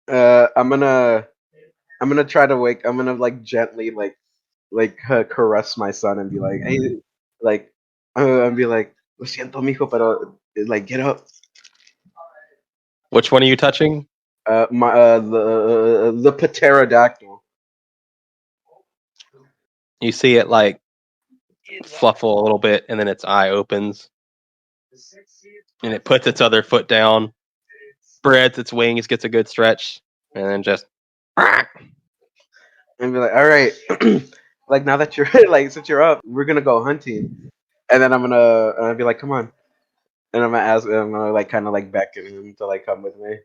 I'm gonna try to wake. I'm gonna like gently caress my son and be like, hey, like, and be like, lo siento, mijo, pero like get up. Which one are you touching? The pterodactyl. You see it like fluffle a little bit, and then its eye opens, and it puts its other foot down, spreads its wings, gets a good stretch, and then just. And be like, all right, like now that you're like since you're up, we're gonna go hunting. And then I'm gonna be like, come on. And I'm gonna like kind of like beckon him to like come with me.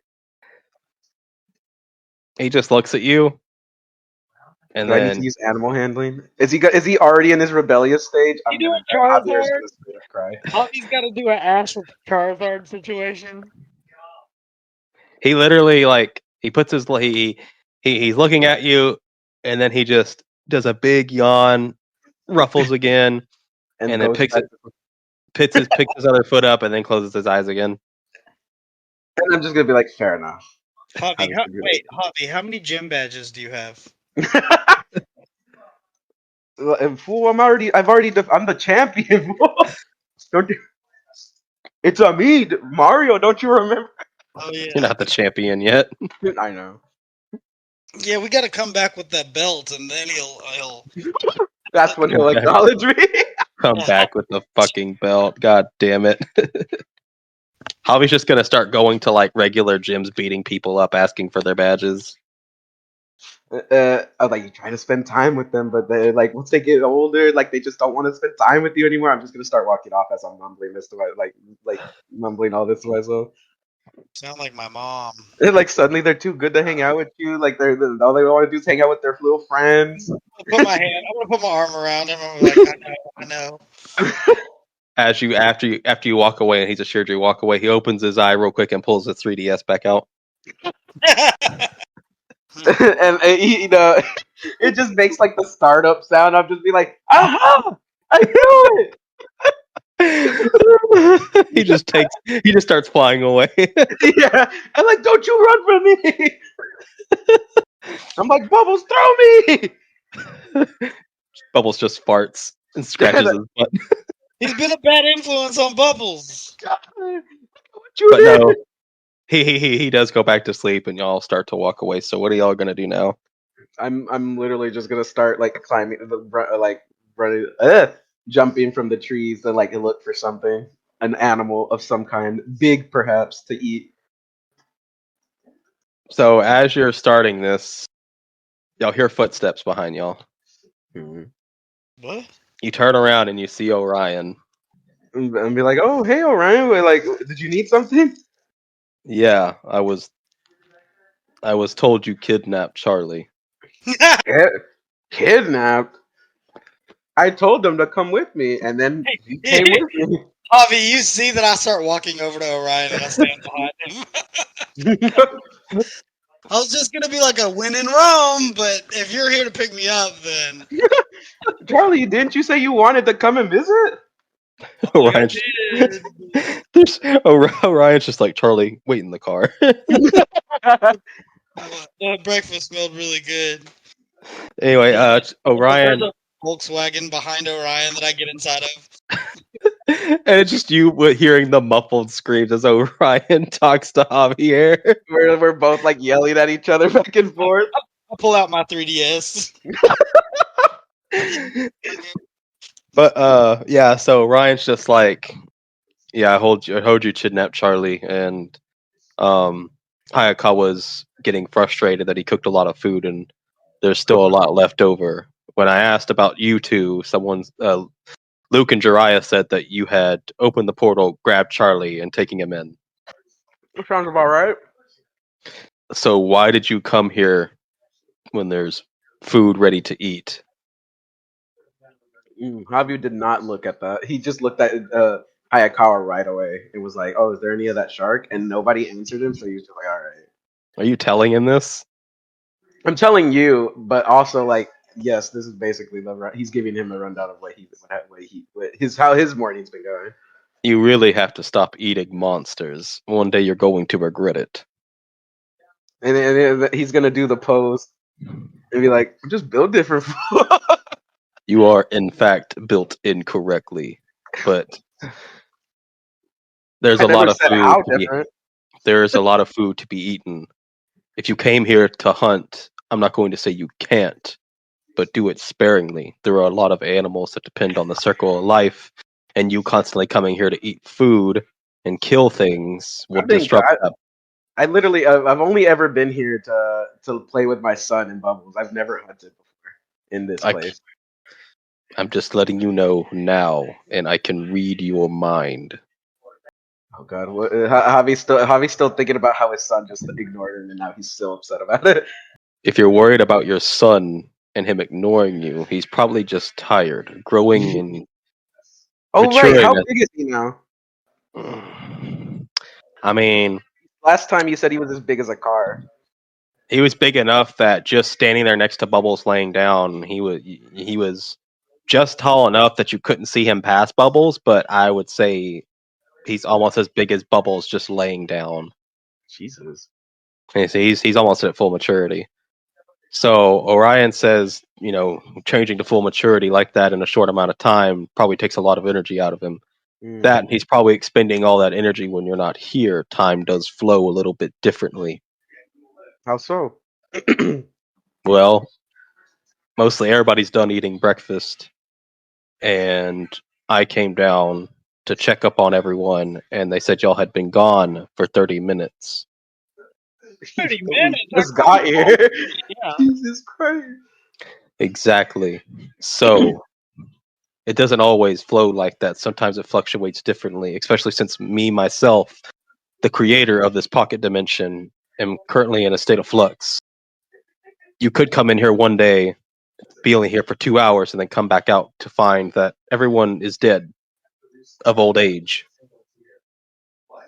He just looks at you, and Do I need to then use animal handling? Is he already in his rebellious stage? I'm You gonna doing Javier's Charizard? gonna straight up cry. Javi's got to do an Ash with Charizard situation. he literally like he puts his he's looking at you, and then he just does a big yawn, ruffles again, and then goes back picks his other foot up, and then closes his eyes again. and I'm just gonna be like, fair enough. Javi, Javi, how many gym badges do you have? Fool, I'm the champion. Don't you? It's a me, Mario. Don't you remember? Oh yeah. You're not the champion yet. I know. Yeah, we got to come back with that belt, and then he'll. That's when he'll acknowledge me. Come back with the fucking belt. God damn it. Javi's just gonna start going to like regular gyms, beating people up, asking for their badges. I was like, you try to spend time with them, but they like once they get older, like they just don't want to spend time with you anymore. I'm just gonna start walking off as I'm mumbling this to my like mumbling all this to myself. Sound like my mom. And like suddenly they're too good to hang out with you. Like all they want to do is hang out with their little friends. I'm gonna put my arm around him. I'm like, I know. As you after you walk away and he's assured you walk away, he opens his eye real quick and pulls the 3DS back out. And it just makes like the startup sound. I'll just be like, aha! I knew it. he just starts flying away. Yeah, and like, don't you run from me! I'm like, Bubbles, throw me! Bubbles just farts and scratches his butt. He's been a bad influence on Bubbles. God, what you But did? no, he does go back to sleep, and y'all start to walk away. So what are y'all gonna do now? I'm literally just gonna start like climbing running, jumping from the trees to like look for something, an animal of some kind, big perhaps, to eat. So as you're starting this, y'all hear footsteps behind y'all. What? You turn around and you see Orion. And be like, oh hey Orion, like, did you need something? Yeah, I was told you kidnapped Charlie. Kidnapped? I told them to come with me, and then he came with me. Javi, you see that I start walking over to Orion and I stand behind him. I was just gonna be like a win in Rome, but if you're here to pick me up, then Charlie, didn't you say you wanted to come and visit? Orion's Orion's just like, Charlie, wait in the car. The breakfast smelled really good. Anyway, Orion, There's a Volkswagen behind Orion that I get inside of. and it's just you hearing the muffled screams as Orion talks to Javier. We're both like yelling at each other back and forth. I pull out my 3DS. But yeah, so Ryan's just like, yeah, I heard you kidnapped Charlie, and Hayakawa's getting frustrated that he cooked a lot of food and there's still a lot left over. When I asked about you two, Luke and Jiraiya said that you had opened the portal, grabbed Charlie, and taking him in. Sounds about right. So why did you come here when there's food ready to eat? Javi did not look at that. He just looked at Hayakawa right away and was like, "Oh, is there any of that shark?" And nobody answered him, so he was just like, "All right." Are you telling him this? I'm telling you, but also like, yes, this is basically he's giving him a rundown of how his morning's been going. You really have to stop eating monsters. One day you're going to regret it. And he's gonna do the pose and be like, "Just build different." You are, in fact, built incorrectly. But there's I a lot never of said food how to be. different. There's a lot of food to be eaten. If you came here to hunt, I'm not going to say you can't, but do it sparingly. There are a lot of animals that depend on the circle of life, and you constantly coming here to eat food and kill things will disrupt that. I've only ever been here to play with my son in bubbles. I've never hunted before in this place. I'm just letting you know now, and I can read your mind. Oh God, Javi's still thinking about how his son just ignored him, and now he's still upset about it. If you're worried about your son and him ignoring you, he's probably just tired, growing and Oh right, how maturing. big is he now? I mean, Last time you said he was as big as a car. he was big enough that just standing there next to Bubbles laying down, he was just tall enough that you couldn't see him past Bubbles, but I would say he's almost as big as Bubbles just laying down. Jesus. He's almost at full maturity. So Orion says, changing to full maturity like that in a short amount of time probably takes a lot of energy out of him. That he's probably expending all that energy when you're not here. Time does flow a little bit differently. How so? Well, mostly everybody's done eating breakfast, and I came down to check up on everyone, and they said y'all had been gone for 30 minutes. 30 minutes. Just got here. Yeah. Jesus Christ. Exactly. So it doesn't always flow like that. Sometimes it fluctuates differently, especially since me, myself, the creator of this pocket dimension, am currently in a state of flux. You could come in here one day, be only here for 2 hours, and then come back out to find that everyone is dead of old age.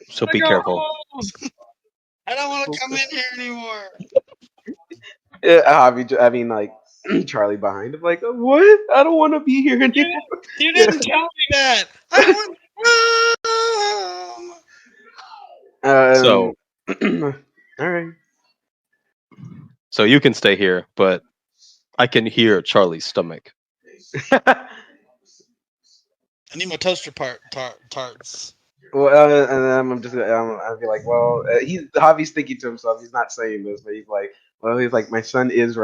So be careful. I don't want to come in here anymore. Like Charlie behind him, like, what? I don't want to be here anymore. You didn't tell me that. I want. So, all right. So you can stay here, but I can hear Charlie's stomach. I need my toaster tarts. Well, and then I'll be like, well, Javi's thinking to himself. He's not saying this, but he's like, my son is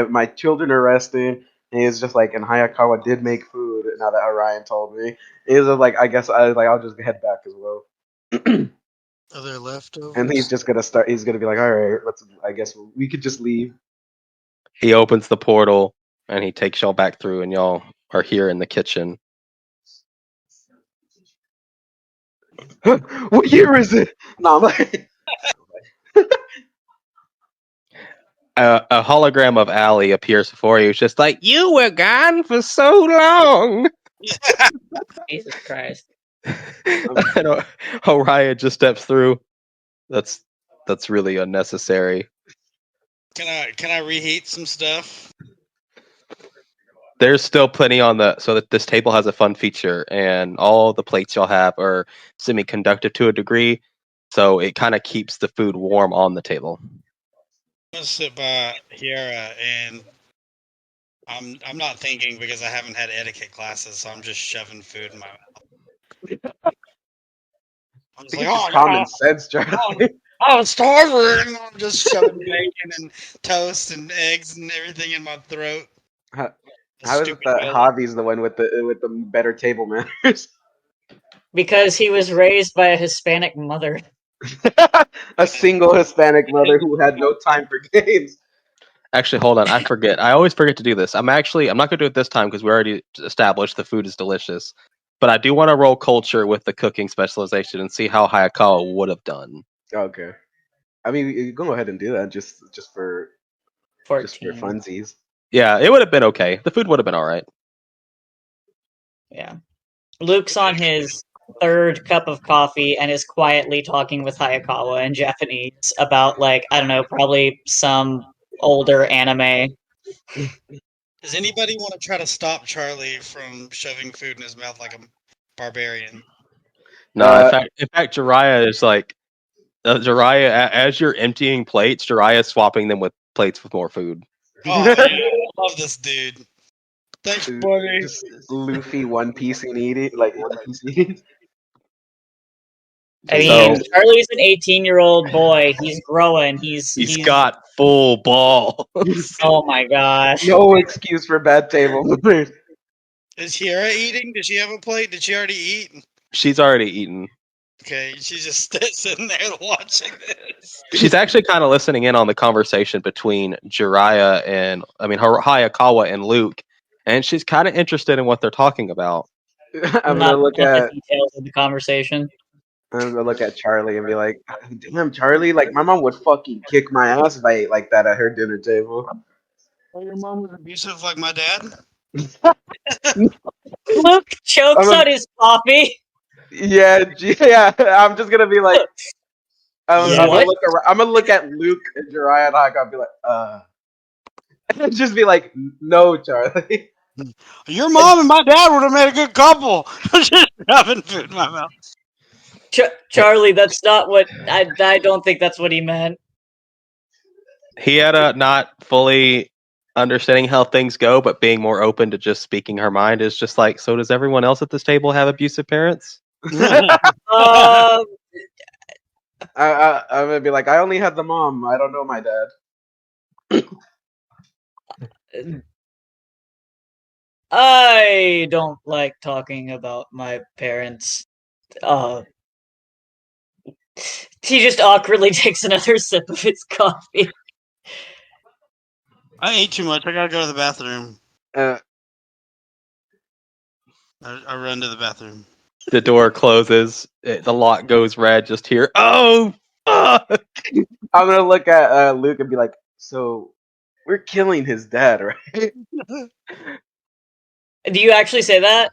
my children are resting. And he's just like, and Hayakawa did make food. Now that Orion told me, he's like, I guess I'll just head back as well. Are there leftovers? And he's just gonna start. He's gonna be like, all right, I guess we could just leave. He opens the portal and he takes y'all back through, and y'all are here in the kitchen. What year is it? No, I'm like. A hologram of Allie appears before you. It's just like, you were gone for so long. Jesus Christ. And Orion just steps through. That's really unnecessary. Can I reheat some stuff? There's still plenty on so that this table has a fun feature, and all the plates y'all have are semi-conductive to a degree, so it kind of keeps the food warm on the table. I'm gonna sit by Hiera, and I'm not thinking because I haven't had etiquette classes, so I'm just shoving food in my mouth. I'm just like, oh, common sense, Charlie. I'm starving. I'm just shoving bacon and toast and eggs and everything in my throat. How is it that Javi's the one with the better table manners? Because he was raised by a Hispanic mother. A single Hispanic mother who had no time for games. Actually, hold on. I forget. I always forget to do this. I'm not going to do it this time because we already established the food is delicious. But I do want to roll culture with the cooking specialization and see how Hayakawa would have done. Okay. I mean, you go ahead and do that just for 14. funsies. Yeah, it would have been okay. The food would have been all right. Yeah. Luke's on his third cup of coffee and is quietly talking with Hayakawa in Japanese about, like, I don't know, probably some older anime. Does anybody want to try to stop Charlie from shoving food in his mouth like a barbarian? No, in fact, Jiraiya is like, Jiraiya, as you're emptying plates, Jiraiya is swapping them with plates with more food. Oh, yeah, I love this dude. Thanks, buddy. Just Luffy One Piece and eating, like One Piece eating. I mean, Charlie's an 18-year-old boy. He's growing. He's got full balls. Oh my gosh. No excuse for bad table manners. Is Kiara eating? Does she have a plate? Did she already eat? She's already eaten. Okay, she's just sitting there watching this. She's actually kind of listening in on the conversation between Jiraiya and, Hayakawa and Luke, and she's kind of interested in what they're talking about. I'm gonna look at the details of the conversation. I'm gonna look at Charlie and be like, "Damn, Charlie! Like my mom would fucking kick my ass if I ate like that at her dinner table." Oh, your mom was abusive like my dad? Luke chokes on his coffee. Yeah. I'm just gonna be like, I'm gonna look at Luke and Jiraiya and Haka and be like, just be like, "No, Charlie." Your mom and my dad would have made a good couple. Just having food in my mouth. Charlie, that's not what I don't think that's what he meant. He had a not fully understanding how things go, but being more open to just speaking her mind is just like, so does everyone else at this table have abusive parents? I'm gonna be like, I only had the mom. I don't know my dad. I don't like talking about my parents. He just awkwardly takes another sip of his coffee. I ate too much. I gotta go to the bathroom. I run to the bathroom. The door closes. The lock goes red. Just here. Oh, fuck! I'm gonna look at Luke and be like, so we're killing his dad, right? Do you actually say that?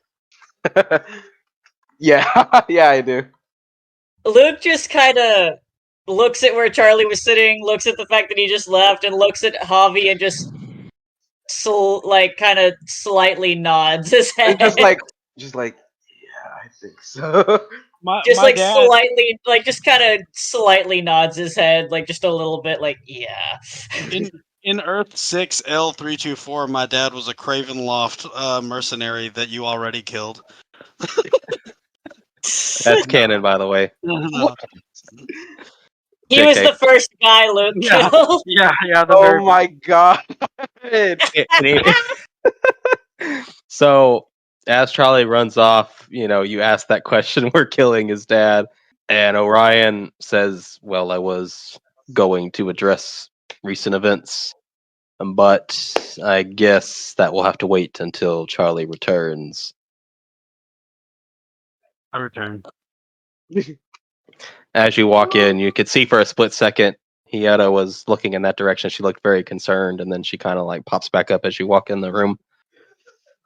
Yeah, yeah, I do. Luke just kind of looks at where Charlie was sitting, looks at the fact that he just left, and looks at Javi and just kind of slightly nods his head. Just like, yeah, I think so. My dad, slightly, just kind of slightly nods his head, just a little bit, yeah. In Earth 6L324, my dad was a Cravenloft mercenary that you already killed. That's canon, by the way. He was the first guy Luke killed. Yeah. Oh my god. So, as Charlie runs off, you ask that question, we're killing his dad. And Orion says, well, I was going to address recent events, but I guess that will have to wait until Charlie returns. I return. As you walk in, you could see for a split second, Hieta was looking in that direction. She looked very concerned, and then she kind of pops back up as you walk in the room.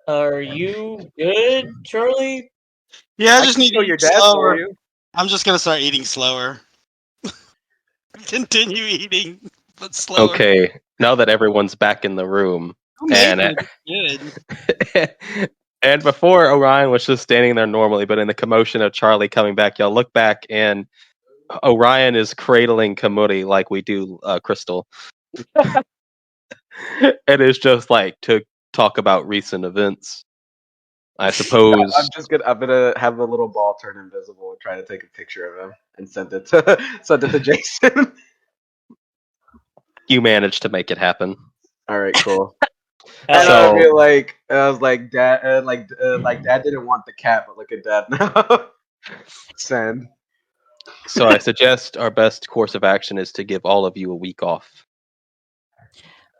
Are you good, Charlie? Yeah, I just need to your eat dad slower. for you. I'm just gonna start eating slower. Continue eating, but slower. Okay, now that everyone's back in the room, and before Orion was just standing there normally, but in the commotion of Charlie coming back, y'all look back and Orion is cradling Kamuri like we do Crystal. It is just to talk about recent events. I suppose. I'm gonna have the little ball turn invisible and try to take a picture of him and send it to Jason. You managed to make it happen. All right, cool. And I was like, Dad, Dad didn't want the cat, but look at Dad now. Send. So I suggest our best course of action is to give all of you a week off.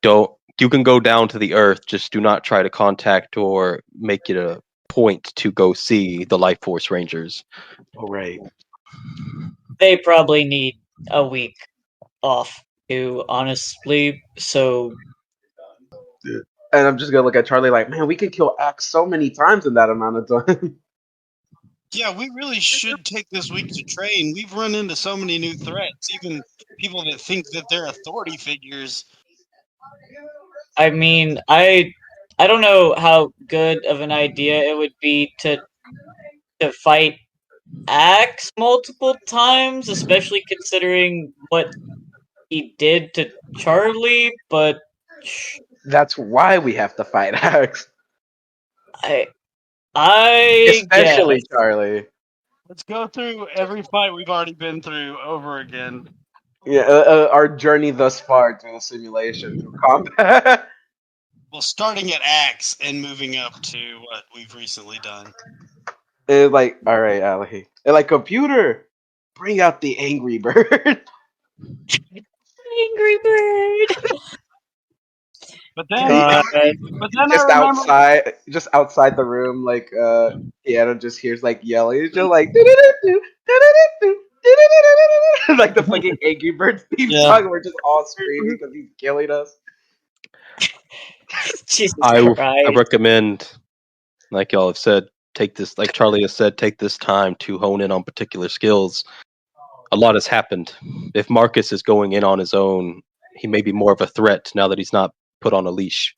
You can go down to the Earth, just do not try to contact or make it a point to go see the Life Force Rangers. All right. They probably need a week off too, honestly. So And I'm just gonna look at Charlie like, man, we could kill Axe so many times in that amount of time. Yeah, we really should take this week to train. We've run into so many new threats, even people that think that they're authority figures. I mean, I don't know how good of an idea it would be to fight Axe multiple times, especially considering what he did to Charlie, but That's why we have to fight Axe. I guess. Especially Charlie. Let's go through every fight we've already been through over again. Yeah, our journey thus far to the simulation, through combat. Well, starting at Axe and moving up to what we've recently done. It's like, all right, Ali. And like, computer, bring out the Angry Bird. Angry Bird. But then, God. but then just I remember. just outside the room, like, Piano just hears like yelling. It's just like, like the fucking Angry Birds theme Yeah. song. We're just all screaming because he's killing us. Jesus I Christ. recommend, like y'all have said, take this, like Charlie has said, take this time to hone in on particular skills. A lot has happened. If Marcus is going in on his own, he may be more of a threat now that he's not put on a leash.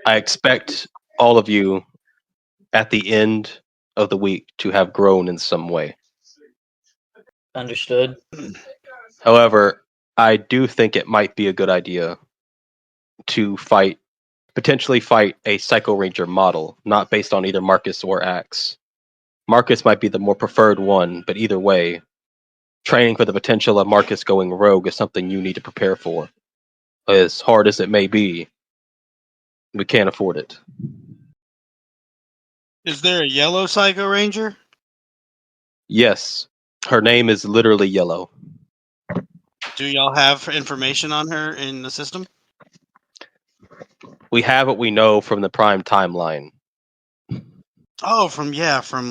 I expect all of you at the end of the week to have grown in some way. Understood. However, I do think it might be a good idea to potentially fight a Psycho Ranger model, not based on either Marcus or Axe. Marcus might be the more preferred one, but either way, training for the potential of Marcus going rogue is something you need to prepare for. As hard as it may be, we can't afford it. Is there a yellow Psycho Ranger? Yes, her name is literally yellow. Do y'all have information on her in the system? We have what we know from the Prime timeline. Oh, from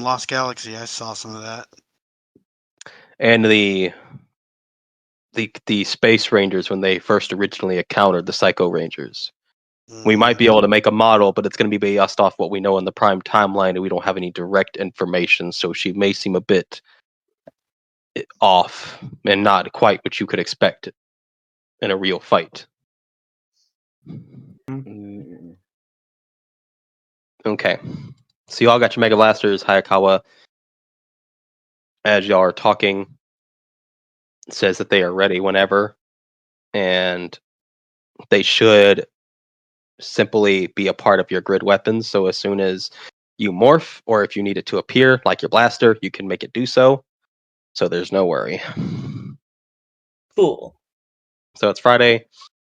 Lost Galaxy. I saw some of that. And the Space Rangers when they first originally encountered the Psycho Rangers. We might be able to make a model, but it's going to be based off what we know in the Prime timeline, and we don't have any direct information, so she may seem a bit off and not quite what you could expect in a real fight. Okay. So y'all got your Mega Blasters, Hayakawa. As y'all are talking, it says that they are ready whenever, and they should simply be a part of your grid weapons. So as soon as you morph, or if you need it to appear, like your blaster, you can make it do so. So there's no worry. Cool. So it's Friday.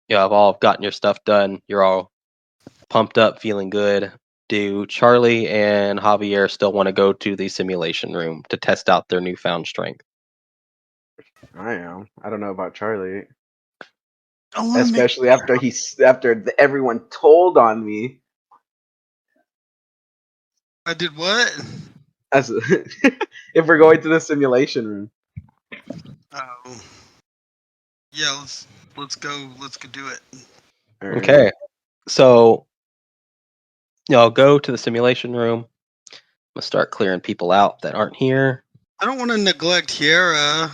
You have all gotten your stuff done. You're all pumped up, feeling good. Do Charlie and Javier still want to go to the simulation room to test out their newfound strength? I am. I don't know about Charlie, I wanna make- especially after everyone told on me. I did what? As if we're going to the simulation room. Oh. Yeah, let's go. Let's go do it. All right. Okay. So y'all go to the simulation room. I'm gonna start clearing people out that aren't here. I don't want to neglect Kiara.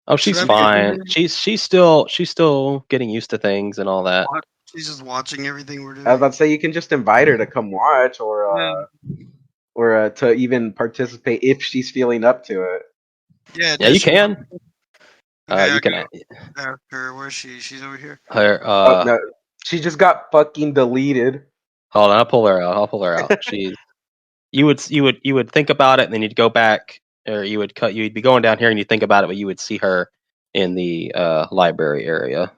Oh, she's Should I be fine. everything? She's still getting used to things and all that. She's just watching everything we're doing. I was about to say you can just invite her to come watch, or to even participate if she's feeling up to it. Yeah, Yeah, you can. Okay, You can. ask her. Where's she? She's over here. Her, Oh, no, she just got fucking deleted. hold on, I'll pull her out. You would think about it, and then you'd go back, or you'd be going down here, and you'd think about it, but you would see her in the library area.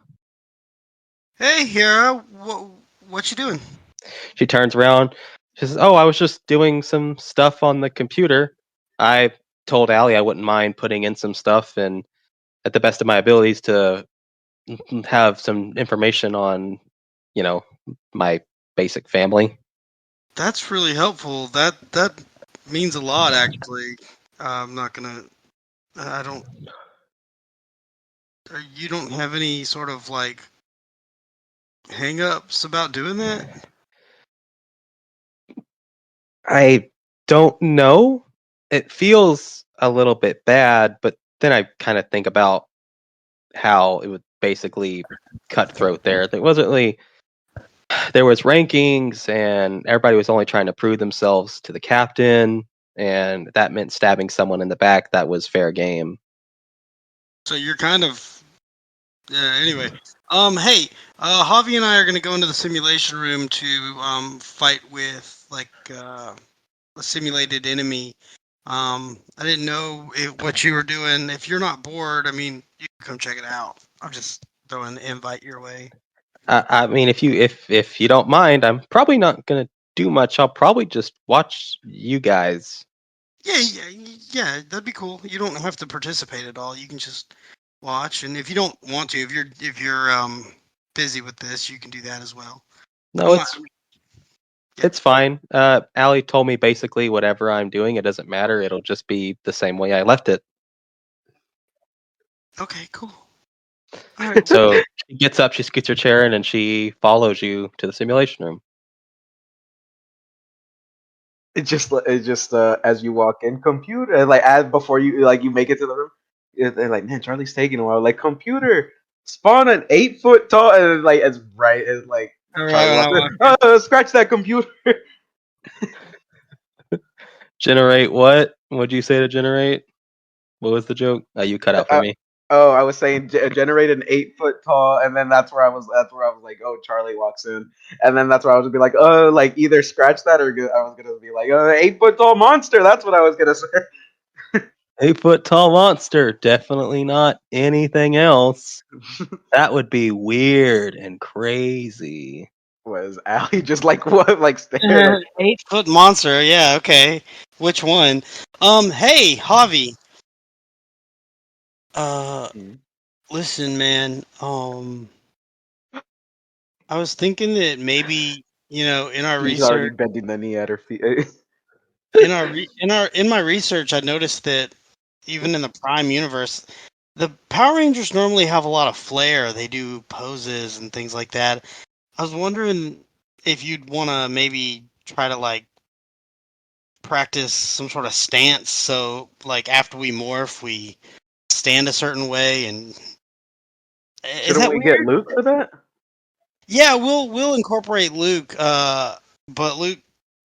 Hey, Kiara. What you doing? She turns around. She says, "Oh, I was just doing some stuff on the computer. I told Allie I wouldn't mind putting in some stuff and at the best of my abilities to have some information on, my basic family. That's really helpful. That means a lot, actually. I'm not gonna. I don't. You don't have any sort of like hang-ups about doing that? I don't know. It feels a little bit bad, but then I kind of think about how it would basically cutthroat there. There wasn't really there was rankings and everybody was only trying to prove themselves to the captain, and that meant stabbing someone in the back. That was fair game. So you're kind of. Yeah. Anyway. Hey. Javi and I are gonna go into the simulation room to fight with like a simulated enemy. I didn't know what you were doing. If you're not bored, I mean, you can come check it out. I'm just throwing the invite your way. I mean, if you don't mind, I'm probably not gonna do much. I'll probably just watch you guys. Yeah, that'd be cool. You don't have to participate at all. You can just watch, and if you don't want to, if you're busy with this, you can do that as well. No, I'm not- it's fine. Allie told me basically whatever I'm doing, it doesn't matter. It'll just be the same way I left it. Okay, cool. All right. So she gets up, she scoots her chair in, and she follows you to the simulation room. It just as you walk in, computer like as before you make it to the room, they're like, man, Charlie's taking a while. Like, computer, spawn an 8 foot tall, and like as bright as like All Charlie right. walks in. Oh, scratch that computer. Generate what? What'd you say to generate? What was the joke? You cut out for me. Oh, I was saying generate an 8 foot tall, and then that's where I was like, oh, Charlie walks in, and then that's where I was gonna be like, oh, like either scratch that or I was gonna be like, 8 foot tall monster. That's what I was gonna say. 8 foot tall monster. Definitely not anything else. That would be weird and crazy. Was Allie just like what, like staring? 8 foot monster. Yeah. Okay. Which one? Hey, Javi. Listen, man. I was thinking that maybe in our She's already research, bending the knee at her feet. in my research, I noticed that even in the Prime universe, the Power Rangers normally have a lot of flair. They do poses and things like that. I was wondering if you'd want to maybe try to like practice some sort of stance. So like after we morph, we stand a certain way. And is Shouldn't that we weird? get Luke for that? Yeah, we'll incorporate Luke. But Luke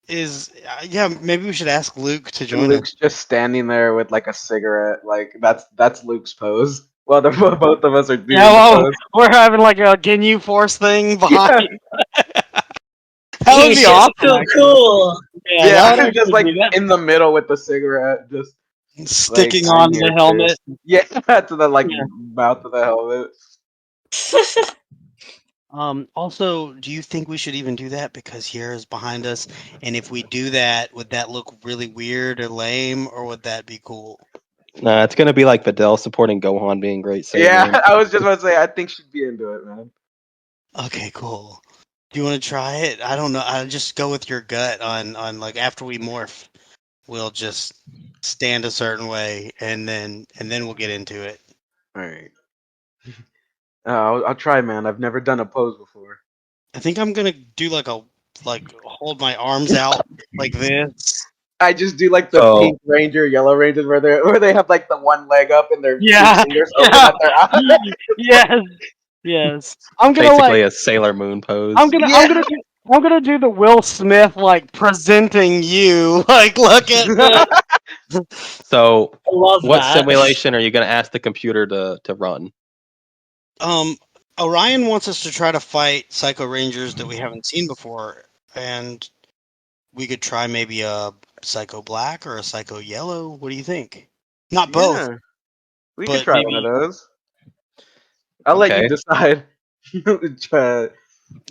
is yeah. Maybe we should ask Luke to And join us. Luke's just standing there with like a cigarette. Like that's Luke's pose. Well, both of us are doing Yeah, the well, pose. we're having like a Ginyu Force thing behind. Yeah, That would You be should awesome. feel actually. cool. Yeah, yeah, that would just actually like be that. in the middle with the cigarette, just Sticking like, on on your the helmet. face. Yeah, to the like Yeah. mouth of the helmet. Also, do you think we should even do that because here is behind us? And if we do that, would that look really weird or lame, or would that be cool? Nah, it's gonna be like Videl supporting Gohan being great Saiyan. Yeah, I was just about to say, I think she'd be into it, man. Okay, cool. Do you want to try it? I don't know. I'll just go with your gut on like after we morph, we'll just stand a certain way, and then we'll get into it. All right. I'll try, man. I've never done a pose before. I think I'm gonna do like hold my arms out like this. I just do like the So- Pink Ranger, Yellow Ranger, where they have like the one leg up and their Yeah, two fingers open yeah. at their eyes. Yes. I'm gonna Basically a Sailor Moon pose. I'm gonna do the Will Smith like Presenting you like look at this. So I love what that. simulation are you gonna ask the computer to run? Orion wants us to try to fight Psycho Rangers that we haven't seen before, and we could try maybe a Psycho Black or a Psycho Yellow. What do you think? Not both. Yeah, we but could try one of maybe- those. I'll let Okay. you decide.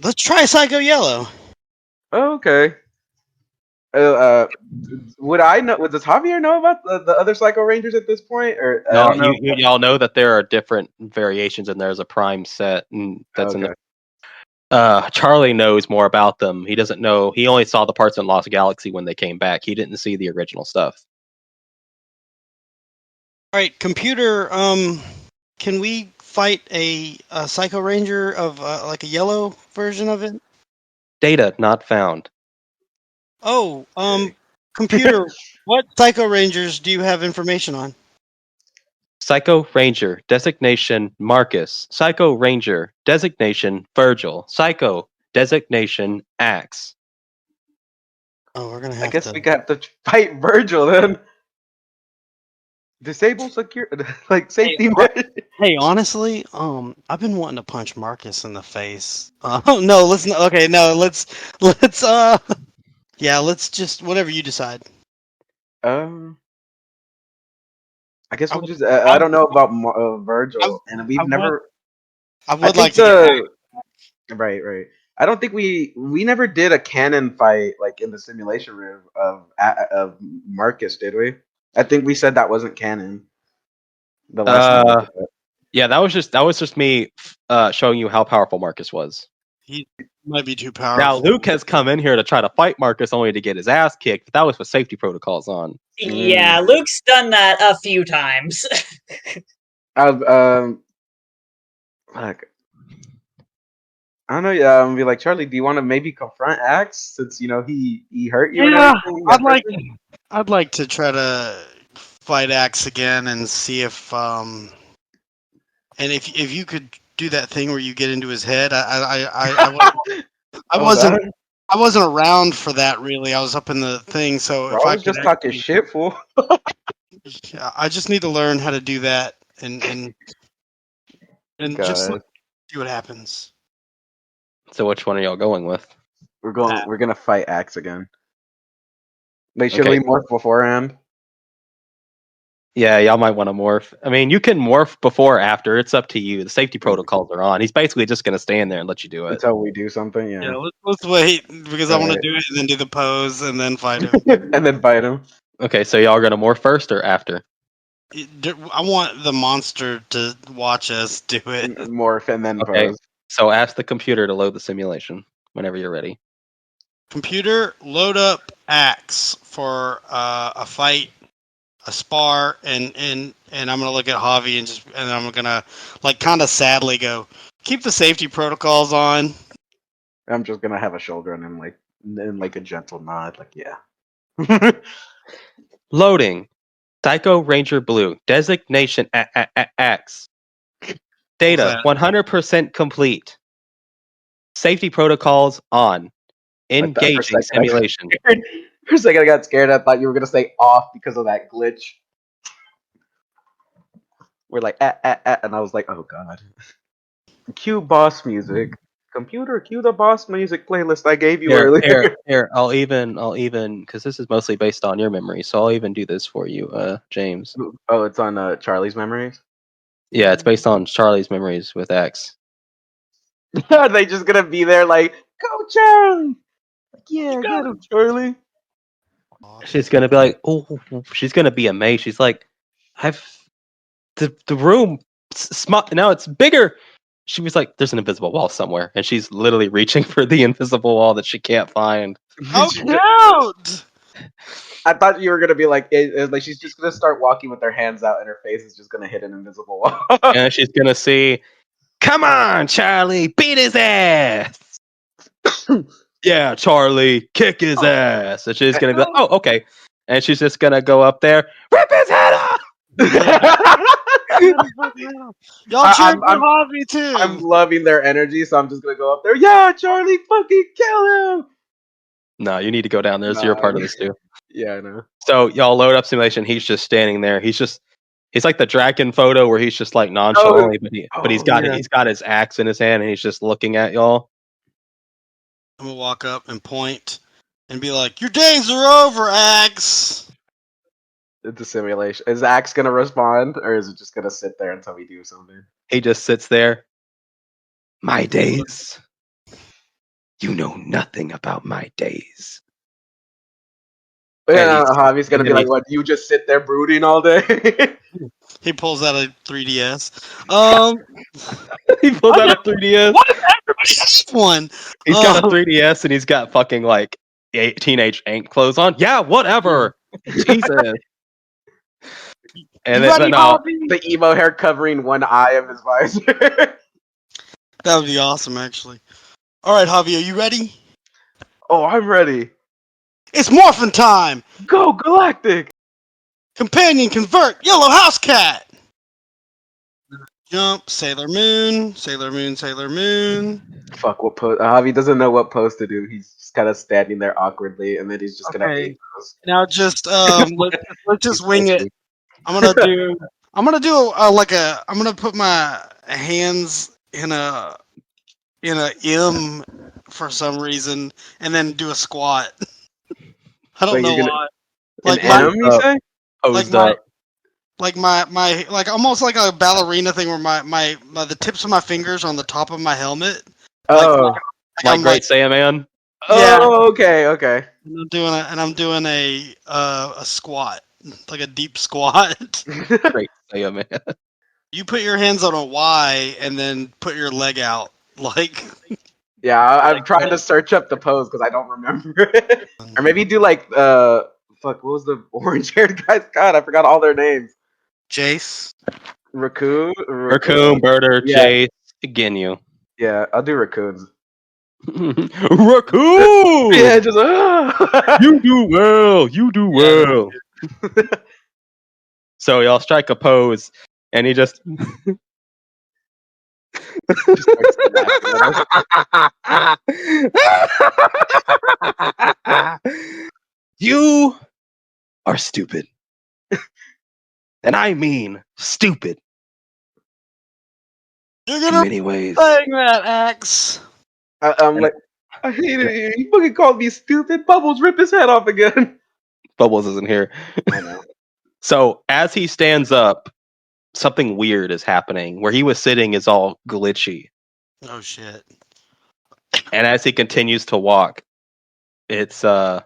Let's try Psycho Yellow. Okay. Would I know? Does Javier know about the other Psycho Rangers at this point? Or I No, don't know. y'all know that there are different variations, and there's a prime set, and that's in Okay. the. Charlie knows more about them. He doesn't know. He only saw the parts in Lost Galaxy when they came back. He didn't see the original stuff. All right, computer. Can we fight a Psycho Ranger of like a yellow version of it? Data not found. Oh, computer. What Psycho Rangers do you have information on? Psycho Ranger designation Marcus. Psycho Ranger designation Virgil. Psycho designation Axe. Oh, we're gonna I have guess to. we got to fight Virgil then. Disable secure like safety measures. Hey, honestly, I've been wanting to punch Marcus in the face. Oh no, let's not. Okay, no, let's. Yeah, let's just whatever you decide. I guess I we'll would- just. I don't know about Virgil, and we've I would- never. I I would think like to get right, right. I don't think we never did a canon fight like in the simulation room of Marcus, did we? I think we said that wasn't canon. The last time we did that. Yeah, that was just me showing you how powerful Marcus was. He might be too Now powerful. Luke has come in here to try to fight Marcus only to get his ass kicked, but that was with safety protocols on. Yeah, Luke's done that a few times. Fuck. I don't know. Yeah, I'm gonna be like Charlie. Do you want to maybe confront Axe since you know he hurt you? Yeah, and everything? I'd like to try to fight Axe again and see if and if you could do that thing where you get into his head. I wasn't around for that really. I was up in the thing, so Bro, if I I was could just talking actually- shit, fool. Yeah, I just need to learn how to do that and just God. see what happens. So which one are y'all going with? We're gonna fight Axe again. Wait, should Okay. we morph beforehand? Yeah, y'all might want to morph. I mean, you can morph before or after. It's up to you. The safety protocols are on. He's basically just going to stand there and let you do it. Until we do something, yeah. Yeah, let's wait because I want to Alright. do it and then do the pose and then fight him. And then bite him. Okay, so y'all are going to morph first or after? I want the monster to watch us do it. Morph and then Okay. pose. So ask the computer to load the simulation whenever you're ready. Computer, load up Axe for a fight, a spar, and I'm gonna look at Javi and I'm gonna like kind of sadly go, keep the safety protocols on. I'm just gonna have a shoulder and then like a gentle nod, like yeah. Loading. Psycho Ranger Blue. Designation X. Data What's 100% complete. Safety protocols on. Engaging simulation. For a second, I got scared. I thought you were gonna say off because of that glitch. We're like and I was like, oh god. Cue boss music. Computer, cue the boss music playlist I gave you earlier. Here, I'll even, because this is mostly based on your memory, so I'll even do this for you, James. Oh, it's on Charlie's memories. Yeah, it's based on Charlie's memories with X. Are they just gonna be there like, go Charlie? Like, yeah, get him, Charlie. She's gonna be like, oh, she's gonna be amazed. She's like, the room small now, it's bigger. She was like, there's an invisible wall somewhere, and she's literally reaching for the invisible wall that she can't find. How cute! I thought you were gonna be like, like she's just gonna start walking with her hands out, and her face is just gonna hit an invisible wall. And she's gonna see, come on, Charlie, beat his ass. Yeah, Charlie, kick his ass. And she's gonna be like, oh, okay. And she's just gonna go up there, rip his head off. Y'all cheering for Javi too. I'm loving their energy, so I'm just gonna go up there. Yeah, Charlie, fucking kill him. No, you need to go down there. You're part of this too. Yeah, I know. So y'all load up simulation. He's just standing there. He's like the dragon photo where he's just like nonchalantly, but he's got his axe in his hand and he's just looking at y'all. I'm gonna walk up and point and be like, "Your days are over, Axe." It's a simulation. Is Axe gonna respond, or is it just gonna sit there until we do something? He just sits there. My days. You know nothing about my days. Yeah, he's- Javi's gonna be and like, "What? You just sit there brooding all day?" He pulls out a 3DS. he pulls out a 3DS. What is everybody? One. He's got a Um, 3DS and he's got fucking like teenage Ain't clothes on. Yeah, whatever. Jesus. And You then ready, no, Bobby? The emo hair covering one eye of his visor. That would be awesome, actually. All right, Javi, are you ready? Oh, I'm ready. It's morphin' time. Go Galactic! Companion convert. Yellow house cat. Jump. Sailor Moon. Sailor Moon. Sailor Moon. Fuck, what pose? Javi doesn't know what pose to do. He's just kind of standing there awkwardly, and then he's just gonna Okay. aim those. Now just let's just wing it. I'm gonna do I'm gonna put my hands in a M for some reason, and then do a squat. I don't Wait, know you're gonna why. an Like my M? You say? posed my- up. like my like almost like a ballerina thing where my the tips of my fingers are on the top of my helmet. Oh, Like I'm Great Saiyaman. yeah. oh, okay. I'm doing a squat, like a deep squat. Great Saiyaman. You put your hands on a Y and then put your leg out, like Yeah, I'm trying to search up the pose because I don't remember. Or maybe do like fuck, what was the orange haired guys? God, I forgot all their names. Jace. Raccoon. Raccoon, Birder, Yeah. Jace, Ginyu. Yeah, I'll do raccoons. Raccoon! Yeah, just You do well. You do well. So y'all strike a pose, and he just. starts laughing at us. You are stupid. And I mean stupid You're in gonna many ways. bang that axe. I'm like, I hate it. He fucking called me stupid. Bubbles, rip his head off again. Bubbles isn't here. I know. So as he stands up, something weird is happening. Where he was sitting is all glitchy. Oh shit. And as he continues to walk, it's the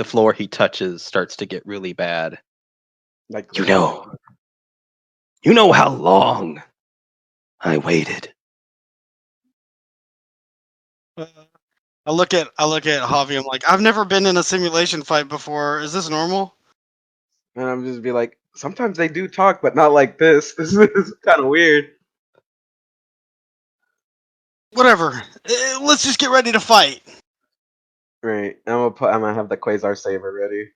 floor he touches starts to get really bad. Like You know how long I waited. I look at Javi. I'm like, I've never been in a simulation fight before. Is this normal? and I'm just be like, sometimes they do talk, but not like this. This is kind of weird. Whatever. Let's just get ready to fight. Right. I'm gonna have the Quasar Saber ready.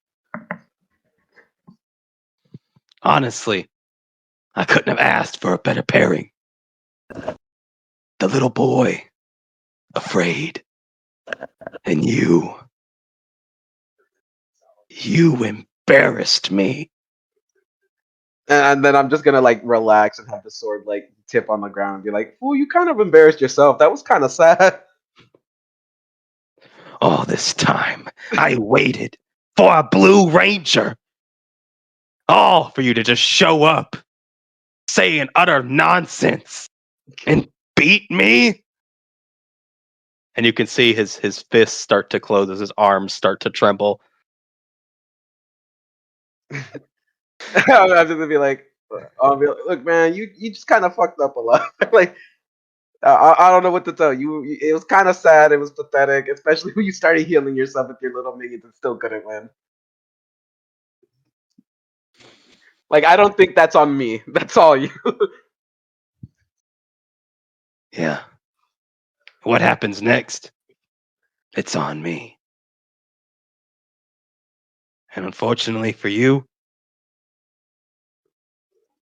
Honestly, I couldn't have asked for a better pairing. The little boy, afraid, and you embarrassed me. And then I'm just gonna like relax and have the sword like tip on the ground and be like, "Fool, you kind of embarrassed yourself. That was kind of sad." All this time, I waited for a Blue Ranger. All for you to just show up, saying utter nonsense, and beat me. And you can see his fists start to close as his arms start to tremble. I'm just gonna be like, "Look, man, you just kind of fucked up a lot. Like, I don't know what to tell you. It was kind of sad. It was pathetic, especially when you started healing yourself with your little minions and still couldn't win. Like, I don't think that's on me. That's all you." Yeah. What happens next? It's on me. And unfortunately for you,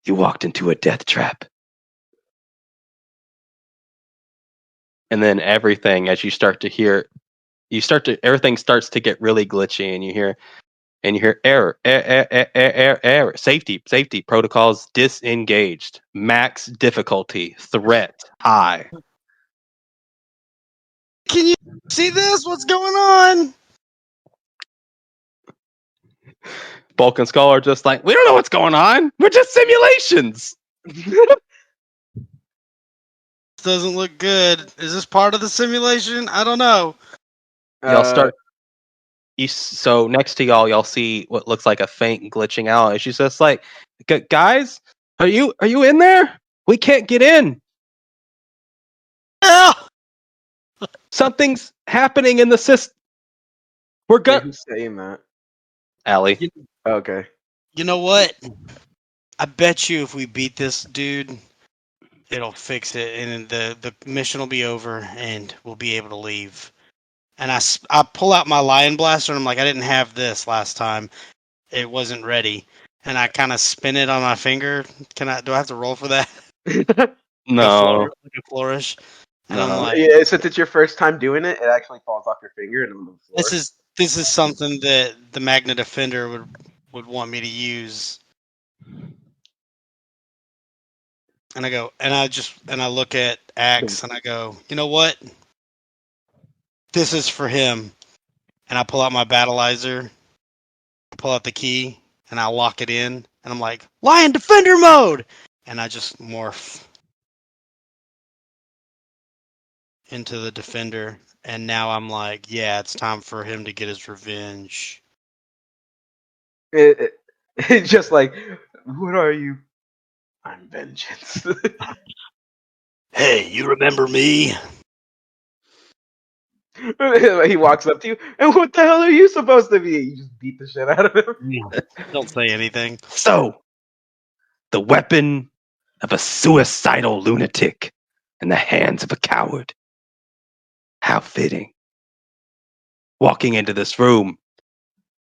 you walked into a death trap. And then everything, as you start to hear, everything starts to get really glitchy, and you hear error, safety protocols disengaged, max difficulty, threat high. Can you see this? What's going on? Bulk and Skull are just like, we don't know what's going on. We're just simulations. This doesn't look good. Is this part of the simulation? I don't know. Y'all start So next to y'all see what looks like a faint glitching out, and she's just like, "Guys, are you in there? We can't get in. Ah! Something's happening in the system. We're Wait, good." who's saying that? Allie. Okay. You know what? I bet you if we beat this dude, it'll fix it, and the mission will be over, and we'll be able to leave. And I pull out my lion blaster, and I'm like, I didn't have this last time. It wasn't ready. And I kind of spin it on my finger. Do I have to roll for that? No. Like a flourish. And I'm No. like, Yeah, since it's your first time doing it, it actually falls off your finger and on the floor. this is something that the Magna Defender would want me to use. And I go, and I look at Axe, and I go, you know what? This is for him. And I pull out my battleizer, pull out the key, and I lock it in. And I'm like, Lion Defender mode! And I just morph into the Defender. And now I'm like, yeah, it's time for him to get his revenge. It's just like, what are you? I'm vengeance. Hey, you remember me? He walks up to you, and what the hell are you supposed to be? You just beat the shit out of him. Don't say anything. So, the weapon of a suicidal lunatic in the hands of a coward. How fitting. Walking into this room,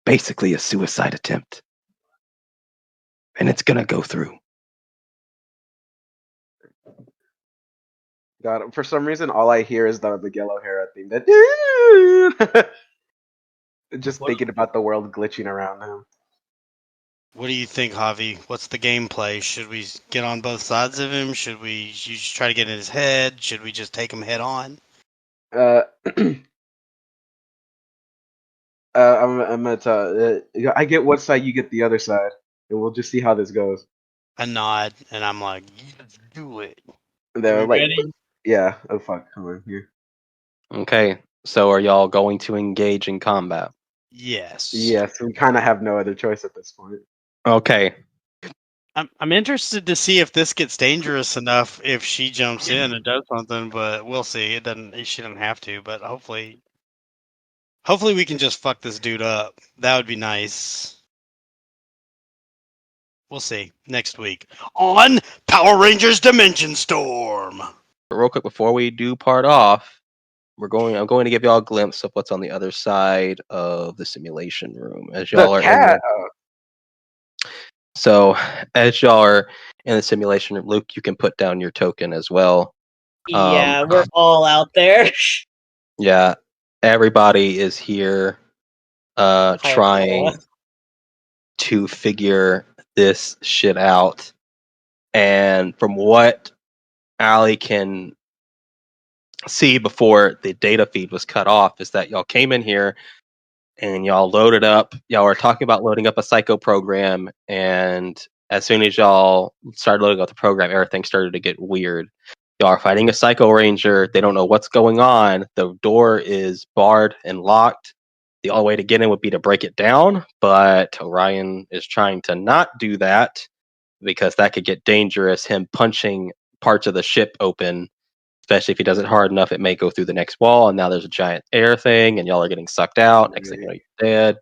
basically a suicide attempt. And it's gonna go through. God, for some reason, all I hear is the yellow hair theme. That just thinking about the world glitching around him. What do you think, Javi? What's the gameplay? Should we get on both sides of him? Should you just try to get in his head? Should we just take him head on? I'm gonna tell. I get one side, you get the other side, and we'll just see how this goes. I nod, and I'm like, let's do it. And they're We like, ready? yeah. Oh fuck, come on here. Okay, so are y'all going to engage in combat? Yes. Yes, we kind of have no other choice at this point. Okay. I'm interested to see if this gets dangerous enough if she jumps in and does something, but we'll see. It doesn't. She doesn't have to, but hopefully we can just fuck this dude up. That would be nice. We'll see next week on Power Rangers Dimension Storm. But real quick, before we do part off, I'm going to give y'all a glimpse of what's on the other side of the simulation room as y'all are in cat. So, as y'all are in the simulation room, Luke, you can put down your token as well. Yeah, we're all out there. Yeah, everybody is here trying to figure this shit out. And from what Allie can see before the data feed was cut off is that y'all came in here and y'all loaded up. Y'all were talking about loading up a psycho program, and as soon as y'all started loading up the program, everything started to get weird. Y'all are fighting a psycho ranger. They don't know what's going on. The door is barred and locked. The only way to get in would be to break it down, but Orion is trying to not do that because that could get dangerous. Him punching parts of the ship open, especially if he does it hard enough, it may go through the next wall. And now there's a giant air thing, and y'all are getting sucked out. Next thing you know, you're dead.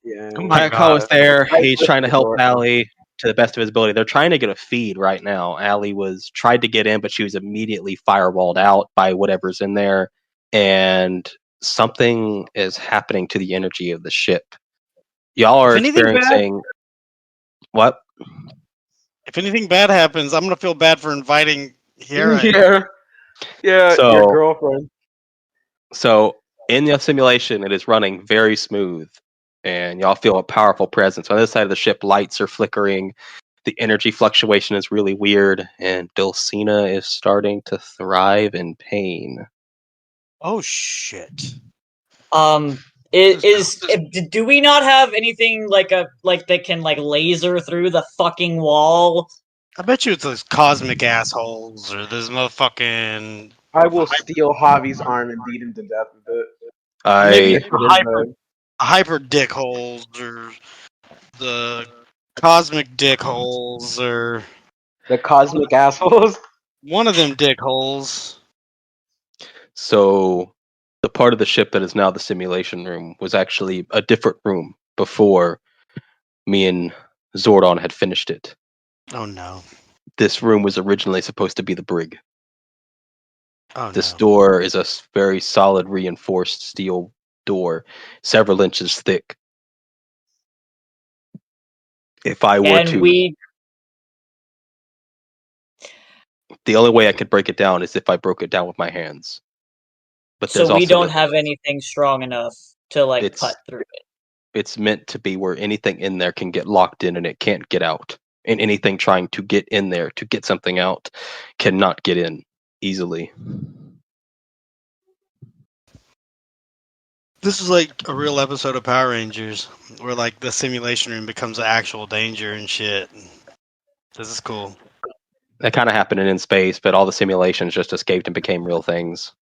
Yeah. Oh my Call is there. I He's flipped trying to the help door. Allie to the best of his ability. They're trying to get a feed right now. Allie tried to get in, but she was immediately firewalled out by whatever's in there. And something is happening to the energy of the ship. Y'all are experiencing what? If anything bad happens, I'm gonna feel bad for inviting Hera. Yeah, So- your girlfriend. So in the simulation, it is running very smooth, and y'all feel a powerful presence. On this side of the ship, lights are flickering. The energy fluctuation is really weird, and Dulcina is starting to thrive in pain. Oh shit! Do we not have anything like that can like laser through the fucking wall? I bet you it's those cosmic assholes or this motherfucking. I will steal Javi's arm and beat him to death with it. I Maybe Get rid of him. hyper dick holes or the cosmic dick holes or The cosmic assholes. one of them dick holes. So the part of the ship that is now the simulation room was actually a different room before me and Zordon had finished it. Oh no. This room was originally supposed to be the brig. Oh This no. door is a very solid reinforced steel door, several inches thick. If I were And to, we the only way I could break it down is if I broke it down with my hands. But there's so we also don't have anything strong enough to like It's- cut through it. it's meant to be where anything in there can get locked in and it can't get out. And anything trying to get in there to get something out cannot get in easily. This is like a real episode of Power Rangers where like the simulation room becomes an actual danger and shit. This is cool. That kind of happened in space, but all the simulations just escaped and became real things.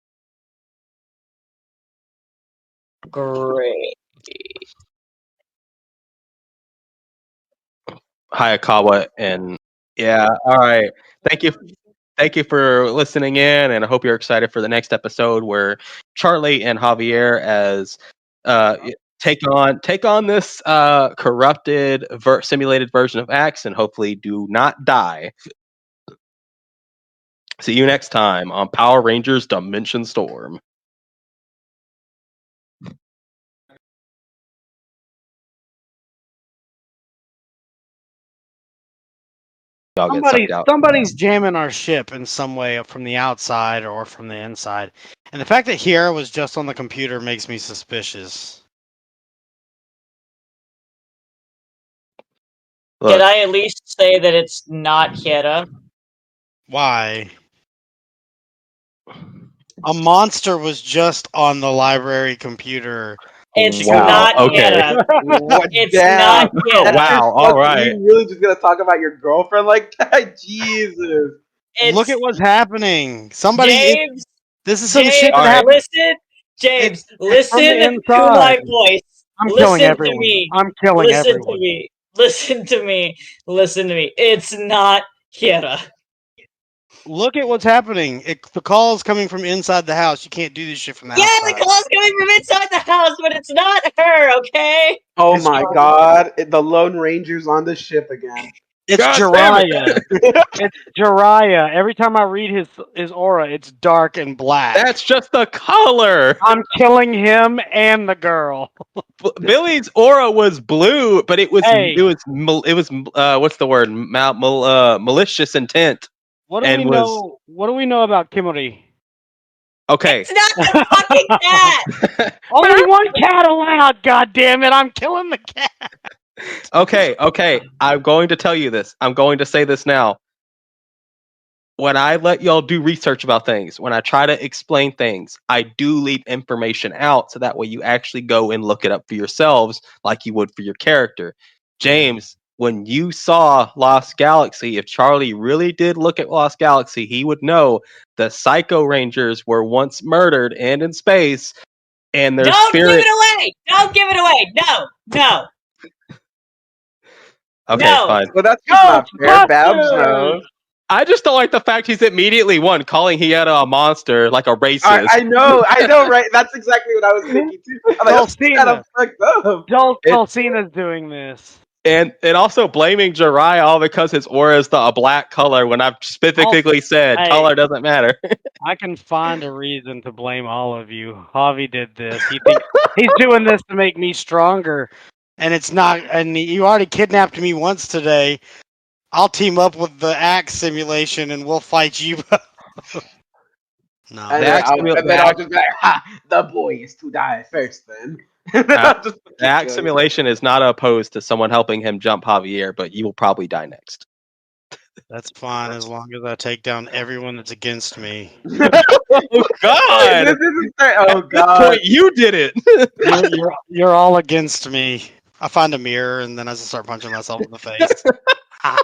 Great. Hayakawa and yeah, all right. Thank you for listening in, and I hope you're excited for the next episode where Charlie and Javier as take on this corrupted simulated version of Axe and hopefully do not die. See you next time on Power Rangers Dimension Storm. Y'all get sucked out. Somebody's jamming our ship in some way from the outside or from the inside. And the fact that Hiera was just on the computer makes me suspicious. Look, Did I at least say that it's not Hiera? Why? A monster was just on the library computer. It's Wow, not okay. Hiera. What? It's Damn. not Hiera. Wow, all right. You really just gonna talk about your girlfriend like that? Jesus. It's Look at what's happening. Somebody. James. This is some James, shit that Alright. happened. listen. James, It's from the listen to inside. my voice. I'm Listen killing to everyone. me. I'm killing Listen everyone. to me. Listen to me. Listen to me. It's not Hiera. Look at what's happening. The call is coming from inside the house. You can't do this shit from the Yeah, outside. the call's coming from inside the house, but it's not her, okay? Oh It's my god. The Lone Ranger's on the ship again. It's God damn Jiraiya. It's Jiraiya. Every time I read his aura, it's Dark and black. That's just the color. I'm killing him and the girl. Billy's aura was blue, but it was Hey. what's the word? Malicious intent. What do And we was- know? What do we know about Kimori? Okay. It's not the fucking cat! Only one cat allowed. God damn it! I'm killing the cat. Okay. I'm going to tell you this. I'm going to say this now. When I let y'all do research about things, when I try to explain things, I do leave information out so that way you actually go and look it up for yourselves like you would for your character. James, when you saw Lost Galaxy, if Charlie really did look at Lost Galaxy, he would know the Psycho Rangers were once murdered and in space, and their Don't spirit. give it away! Don't give it away! No! Okay, No. fine. Well, that's just not fair. Babs knows. I just don't like the fact he's immediately calling Hieta a monster, like a racist. I know, right? That's exactly what I was thinking too. I'm like, that's kind of fucked up. Dulcina's doing this. And also blaming Jiraiya all because his aura is a black color when I've specifically said hey. color doesn't matter. I can find a reason to blame all of you. Javi did this. He thinks he's doing this to make me stronger. And it's not. And you already kidnapped me once today. I'll team up with the Axe simulation and we'll fight you. No. And then I'll just be like, ha, the boy is to die first then. The Axe simulation is not opposed to someone helping him jump Javier, but you will probably die next. That's fine as long as I take down everyone that's against me. Oh God! Oh At this point, you did it. You're all against me. I find a mirror and then I just start punching myself in the face.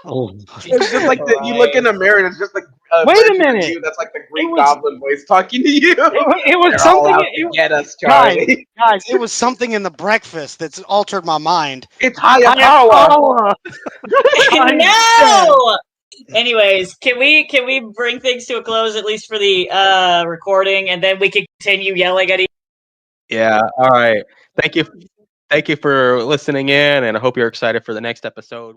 It's just like you look in a mirror and it's just like Wait a version of minute. you that's like the Green was- Goblin voice talking to you. It was They're something. all out to get us, Guys, Charlie. guys, It was something in the breakfast that's altered my mind. It's Hayakawa. No. Anyways, can we bring things to a close at least for the recording, and then we can continue yelling at each. Yeah. All right. Thank you for listening in, and I hope you're excited for the next episode.